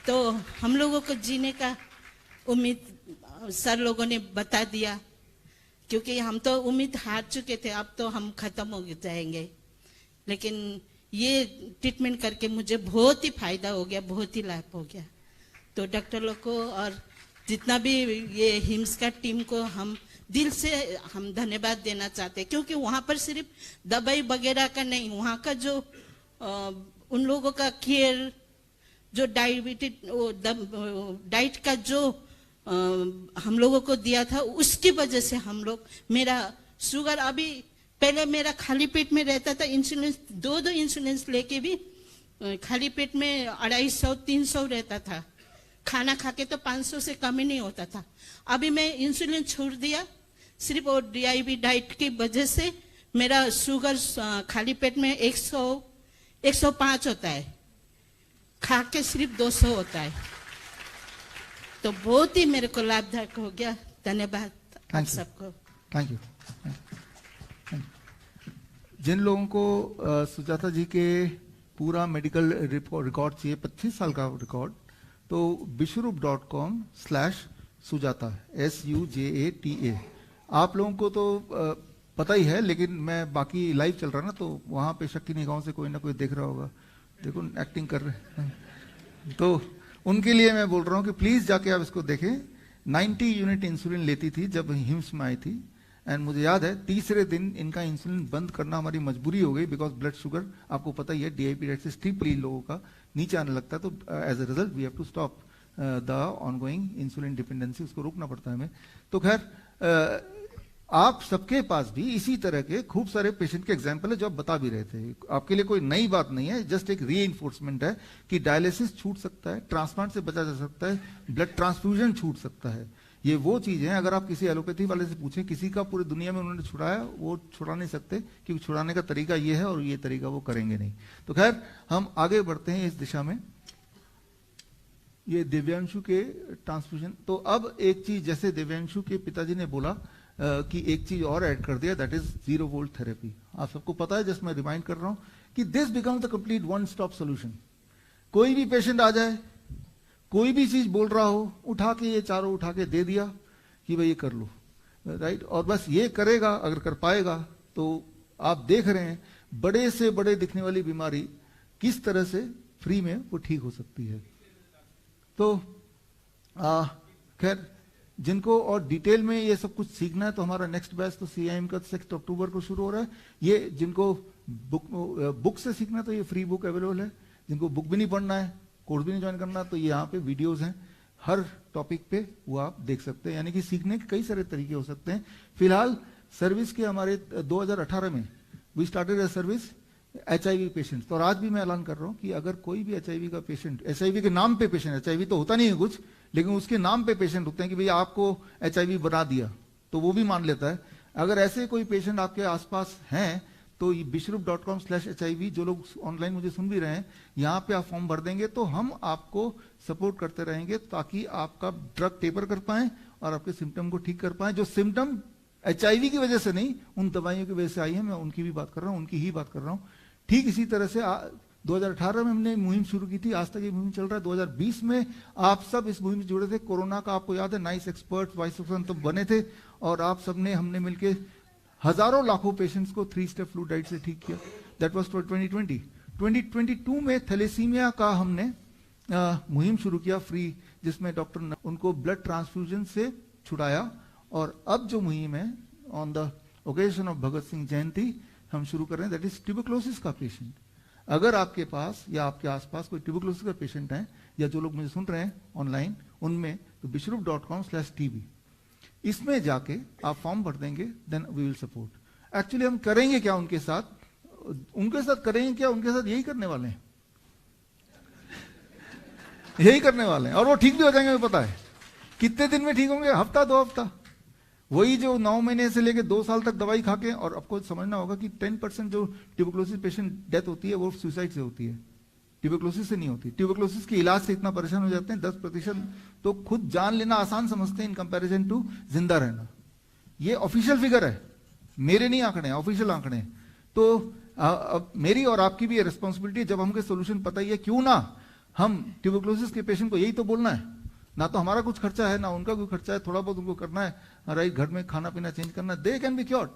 तो हम लोगों को जीने का उम्मीद सर लोगों ने बता दिया, क्योंकि हम तो उम्मीद हार चुके थे, अब तो हम खत्म हो जाएंगे। लेकिन ये ट्रीटमेंट करके मुझे बहुत ही फायदा हो गया, बहुत ही लाभ हो गया। तो डॉक्टर लोग को और जितना भी ये हिम्स का टीम को हम दिल से हम धन्यवाद देना चाहते हैं, क्योंकि वहाँ पर सिर्फ दवाई वगैरह का नहीं, वहाँ का जो उन लोगों का केयर, जो डाइट का जो हम लोगों को दिया था, उसकी वजह से हम लोग, मेरा शुगर अभी पहले मेरा खाली पेट में रहता था, इंसुलिन 2 इंसुलिन लेके भी खाली पेट में 250-300 रहता था, खाना खा के तो 500 से कम ही नहीं होता था। अभी मैं इंसुलिन छोड़ दिया, सिर्फ वो DIP डाइट की वजह से मेरा शुगर खाली पेट में 105 होता है, खा के सिर्फ 200 होता है। तो बहुत ही मेरे को लाभदायक हो गया। धन्यवाद आप सबको। Thank you. जिन लोगों को सुजाता जी के पूरा मेडिकल रिकॉर्ड चाहिए, 25 साल का रिकॉर्ड, तो bishrup.com/sujata SUJATA। आप लोगों को तो पता ही है, लेकिन मैं बाकी लाइव चल रहा ना, तो वहाँ पे शक्की निगाहों से कोई ना कोई देख रहा होगा, देखो एक्टिंग कर रहे हैं, तो उनके लिए मैं बोल रहा हूँ कि प्लीज जाके आप इसको देखें। 90 यूनिट इंसुलिन लेती थी जब हिम्स में आई थी, एंड मुझे याद है तीसरे दिन इनका इंसुलिन बंद करना हमारी मजबूरी हो गई, बिकॉज ब्लड शुगर आपको पता ही है DIP डाइट से स्टीपली लोगों का नीचे आने लगता है, तो as a result we have to stop the ongoing insulin dependency, उसको रोकना पड़ता है हमें। तो खैर आप सबके पास भी इसी तरह के खूब सारे पेशेंट के एग्जाम्पल है जो आप बता भी रहे थे। आपके लिए कोई नई बात नहीं है, जस्ट एक रीइंफोर्समेंट है कि डायलिसिस छूट सकता है, ट्रांसप्लांट से बचा जा सकता है, ब्लड ट्रांसफ्यूजन छूट सकता है। ये वो चीज है, अगर आप किसी एलोपैथी वाले से पूछें, किसी का पूरी दुनिया में उन्होंने छुड़ाया, वो छुड़ा नहीं सकते, क्योंकि छुड़ाने का तरीका ये है और ये तरीका वो करेंगे नहीं। तो खैर हम आगे बढ़ते हैं इस दिशा में। ये दिव्यांशु के ट्रांसफ्यूजन, तो अब एक चीज, जैसे दिव्यांशु के पिताजी ने बोला कि एक चीज और ऐड कर दिया, दैट इज 0 वोल्ट थेरेपी। आप सबको पता है, जस्ट मैं रिमाइंड कर रहा हूं कि this becomes the complete one stop solution. कोई भी पेशेंट आ जाए, कोई भी चीज बोल रहा हो, उठा के ये चारों उठा के दे दिया कि भाई ये कर लो, राइट, और बस ये करेगा, अगर कर पाएगा तो आप देख रहे हैं बड़े से बड़े दिखने वाली बीमारी किस तरह से फ्री में वो ठीक हो सकती है। तो खैर जिनको और डिटेल में ये सब कुछ सीखना है, तो हमारा नेक्स्ट बैच तो CIM का 6 अक्टूबर को शुरू हो रहा है। ये जिनको बुक से सीखना है तो ये फ्री बुक अवेलेबल है, जिनको बुक भी नहीं पढ़ना है, कोर्स भी नहीं ज्वाइन करना, तो ये यहाँ पे वीडियोस हैं हर टॉपिक पे, वो आप देख सकते हैं। यानी कि सीखने के कई सारे तरीके हो सकते हैं। फिलहाल सर्विस के हमारे 2018 में we started a service HIV patients, और आज भी मैं ऐलान कर रहा हूँ कि अगर कोई भी HIV का पेशेंट, HIV के नाम पे पेशेंट, HIV तो होता नहीं है कुछ, लेकिन उसके नाम पे पेशेंट होते हैं कि भाई आपको HIV बना दिया, तो वो भी मान लेता है। अगर ऐसे कोई पेशेंट आपके आसपास हैं तो bishrup.com/HIV, जो लोग ऑनलाइन मुझे सुन भी रहे हैं, यहाँ पे आप फॉर्म भर देंगे तो हम आपको सपोर्ट करते रहेंगे, ताकि आपका ड्रग टेपर कर पाए और आपके सिम्टम को ठीक कर पाए। जो सिम्टम HIV की वजह से नहीं, उन दवाइयों की वजह से आई है, मैं उनकी भी बात कर रहा हूँ, उनकी ही बात कर रहा हूँ। ठीक इसी तरह से 2018 में हमने मुहिम शुरू की थी, आज तक ये मुहिम चल रहा है। 2020 में आप सब इस मुहिम से जुड़े थे। कोरोना का आपको याद है, नाइस एक्सपर्ट वाइस प्रेसिडेंट तो बने थे, और आप सबने, हमने मिलके हजारों लाखों पेशेंट्स को 3 स्टेप फ्लू डाइट से ठीक किया। That was 2020। 2022 में थैलेसीमिया का हमने मुहिम शुरू किया फ्री, जिसमें डॉक्टर ने उनको ब्लड ट्रांसफ्यूजन से छुड़ाया। और अब जो मुहिम है on the occasion of Bhagat Singh जयंती हम शुरू कर रहे हैं, दैट इज ट्यूबरक्लोसिस का पेशेंट। अगर आपके पास या आपके आसपास कोई ट्यूबरक्लोसिस का पेशेंट है, या जो लोग मुझे सुन रहे हैं ऑनलाइन उनमें, तो bishrup.com/tb इसमें जाके आप फॉर्म भर देंगे, then we will support. Actually हम करेंगे क्या उनके साथ, करेंगे क्या उनके साथ, यही करने वाले हैं, यही करने वाले हैं, और वो ठीक भी हो जाएंगे। मुझे पता है कितने दिन में ठीक होंगे, हफ्ता 2 हफ्ता, वही जो 9 महीने से लेके 2 साल तक दवाई खा के। और आपको समझना होगा कि 10% जो ट्यूबरक्लोसिस पेशेंट डेथ होती है वो सुसाइड से होती है, ट्यूबरक्लोसिस से नहीं होती। ट्यूबरक्लोसिस के इलाज से इतना परेशान हो जाते हैं 10% तो खुद जान लेना आसान समझते हैं इन कंपैरिजन टू जिंदा रहना। ये ऑफिशियल फिगर है, मेरे नहीं आंकड़े हैं, ऑफिशियल आंकड़े हैं। तो अब मेरी और आपकी भी रिस्पॉन्सिबिलिटी, जब हमको सोल्यूशन पता ही है, क्यों ना हम ट्यूबरक्लोसिस के पेशेंट को यही तो बोलना है, ना तो हमारा कुछ खर्चा है ना उनका कोई खर्चा है, थोड़ा बहुत उनको करना है, राइट, घर में खाना पीना चेंज करना, दे कैन बी क्योर्ड।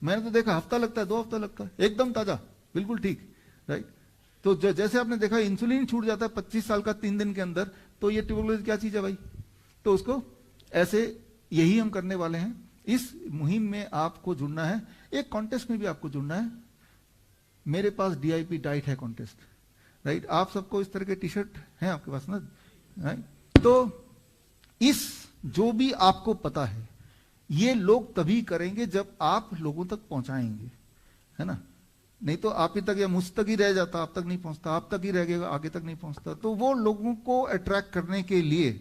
मैंने तो देखा हफ्ता लगता है, 2 हफ्ता लगता है, एकदम ताजा, बिल्कुल ठीक, राइट। तो जैसे आपने देखा इंसुलिन छूट जाता है 25 साल का 3 दिन के अंदर, तो ये ट्यूबरक्लोसिस क्या चीज है भाई। तो उसको ऐसे यही हम करने वाले हैं। इस मुहिम में आपको जुड़ना है, एक कॉन्टेस्ट में भी आपको जुड़ना है। मेरे पास DIP डाइट है कॉन्टेस्ट, राइट। आप सबको इस तरह के टी शर्ट हैं आपके पास ना, राइट। तो इस जो भी आपको पता है, ये लोग तभी करेंगे जब आप लोगों तक पहुंचाएंगे, है ना। नहीं तो आप ही तक या मुझ तक ही रह जाता, आप तक नहीं पहुंचता, आप तक ही रह गया, आगे तक नहीं पहुंचता। तो वो लोगों को अट्रैक्ट करने के लिए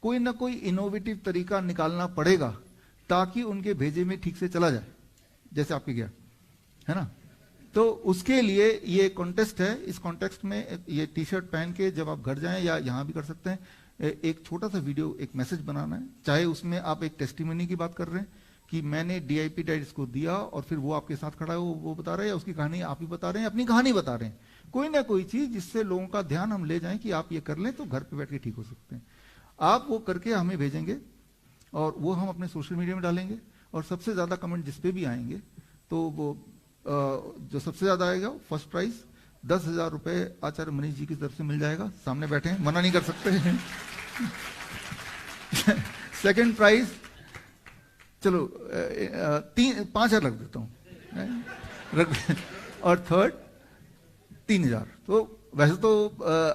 कोई ना कोई इनोवेटिव तरीका निकालना पड़ेगा, ताकि उनके भेजे में ठीक से चला जाए, जैसे आपके गया, है ना। तो उसके लिए ये कॉन्टेस्ट है। इस कॉन्टेस्ट में ये टी शर्ट पहन के जब आप घर जाएं, या यहां भी कर सकते हैं, एक छोटा सा वीडियो, एक मैसेज बनाना है, चाहे उसमें आप एक टेस्टिमनी की बात कर रहे हैं कि मैंने DIP डाइट इसको दिया, और फिर वो आपके साथ खड़ा है, वो बता रहे हैं, या उसकी कहानी आप ही बता रहे हैं, अपनी कहानी बता रहे हैं, कोई ना कोई चीज जिससे लोगों का ध्यान हम ले जाएं कि आप ये कर लें तो घर पे बैठ के ठीक हो सकते हैं। आप वो करके हमें भेजेंगे, और वो हम अपने सोशल मीडिया में डालेंगे, और सबसे ज्यादा कमेंट जिसपे भी आएंगे, तो वो जो सबसे ज्यादा आएगा, फर्स्ट प्राइज 10,000 रुपए आचार्य मनीष जी की तरफ से मिल जाएगा। सामने बैठे हैं, मना नहीं कर सकते। सेकंड प्राइज, चलो 5,000 रख देता हूं, और थर्ड 3,000। तो वैसे तो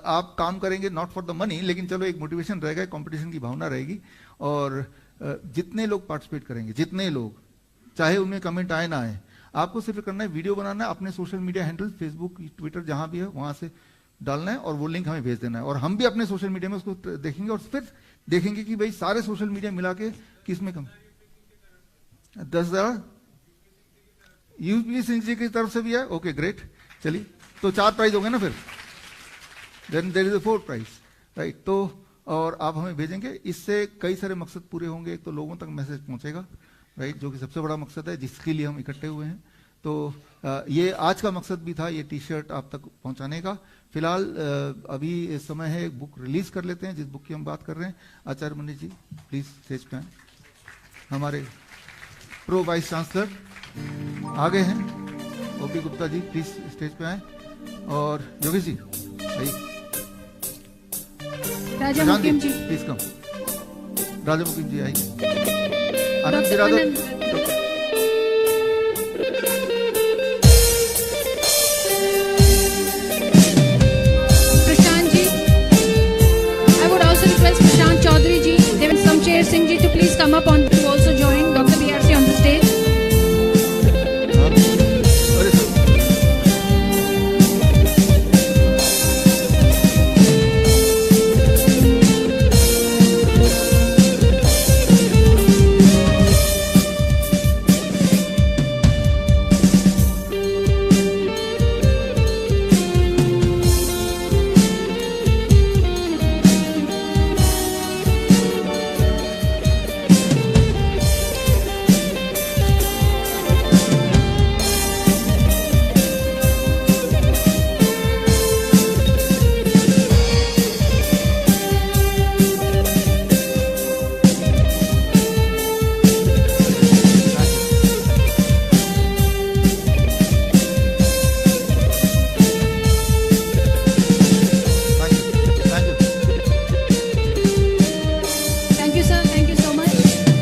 आप काम करेंगे नॉट फॉर द मनी, लेकिन चलो एक मोटिवेशन रहेगा, कंपटीशन की भावना रहेगी। और जितने लोग पार्टिसिपेट करेंगे, जितने लोग, चाहे उनमें कमेंट आए ना आए, आपको सिर्फ करना है, वीडियो बनाना है, अपने social media handle, Facebook, Twitter, जहां भी है वहां से डालना है, और वो लिंक हमें भेज देना है, और हम भी अपने सोशल मीडिया में उसको देखेंगे, और फिर देखेंगे कि भाई सारे सोशल मीडिया मिला के किसमें कम। 10,000 यूपी सिंह जी की तरफ से भी है, ओके ग्रेट। चलिए, तो 4 प्राइज हो गए ना, फिर then there is a 4th prize, right. तो और आप हमें भेजेंगे, इससे कई सारे मकसद पूरे होंगे। एक तो लोगों तक मैसेज पहुंचेगा, राइट, जो कि सबसे बड़ा मकसद है, जिसके लिए हम इकट्ठे हुए हैं। तो ये आज का मकसद भी था, ये टी शर्ट आप तक पहुंचाने का। फिलहाल अभी समय है, एक बुक रिलीज कर लेते हैं, जिस बुक की हम बात कर रहे हैं। आचार्य मनीष जी प्लीज स्टेज पे आए, हमारे प्रो वाइस चांसलर आगे हैं। OP Gupta ji please stage पे आए, और योगेश जी आइए, राजा मुकीम जी प्लीज कम, राजा मुकीम जी आइए, आनंद बिरादर,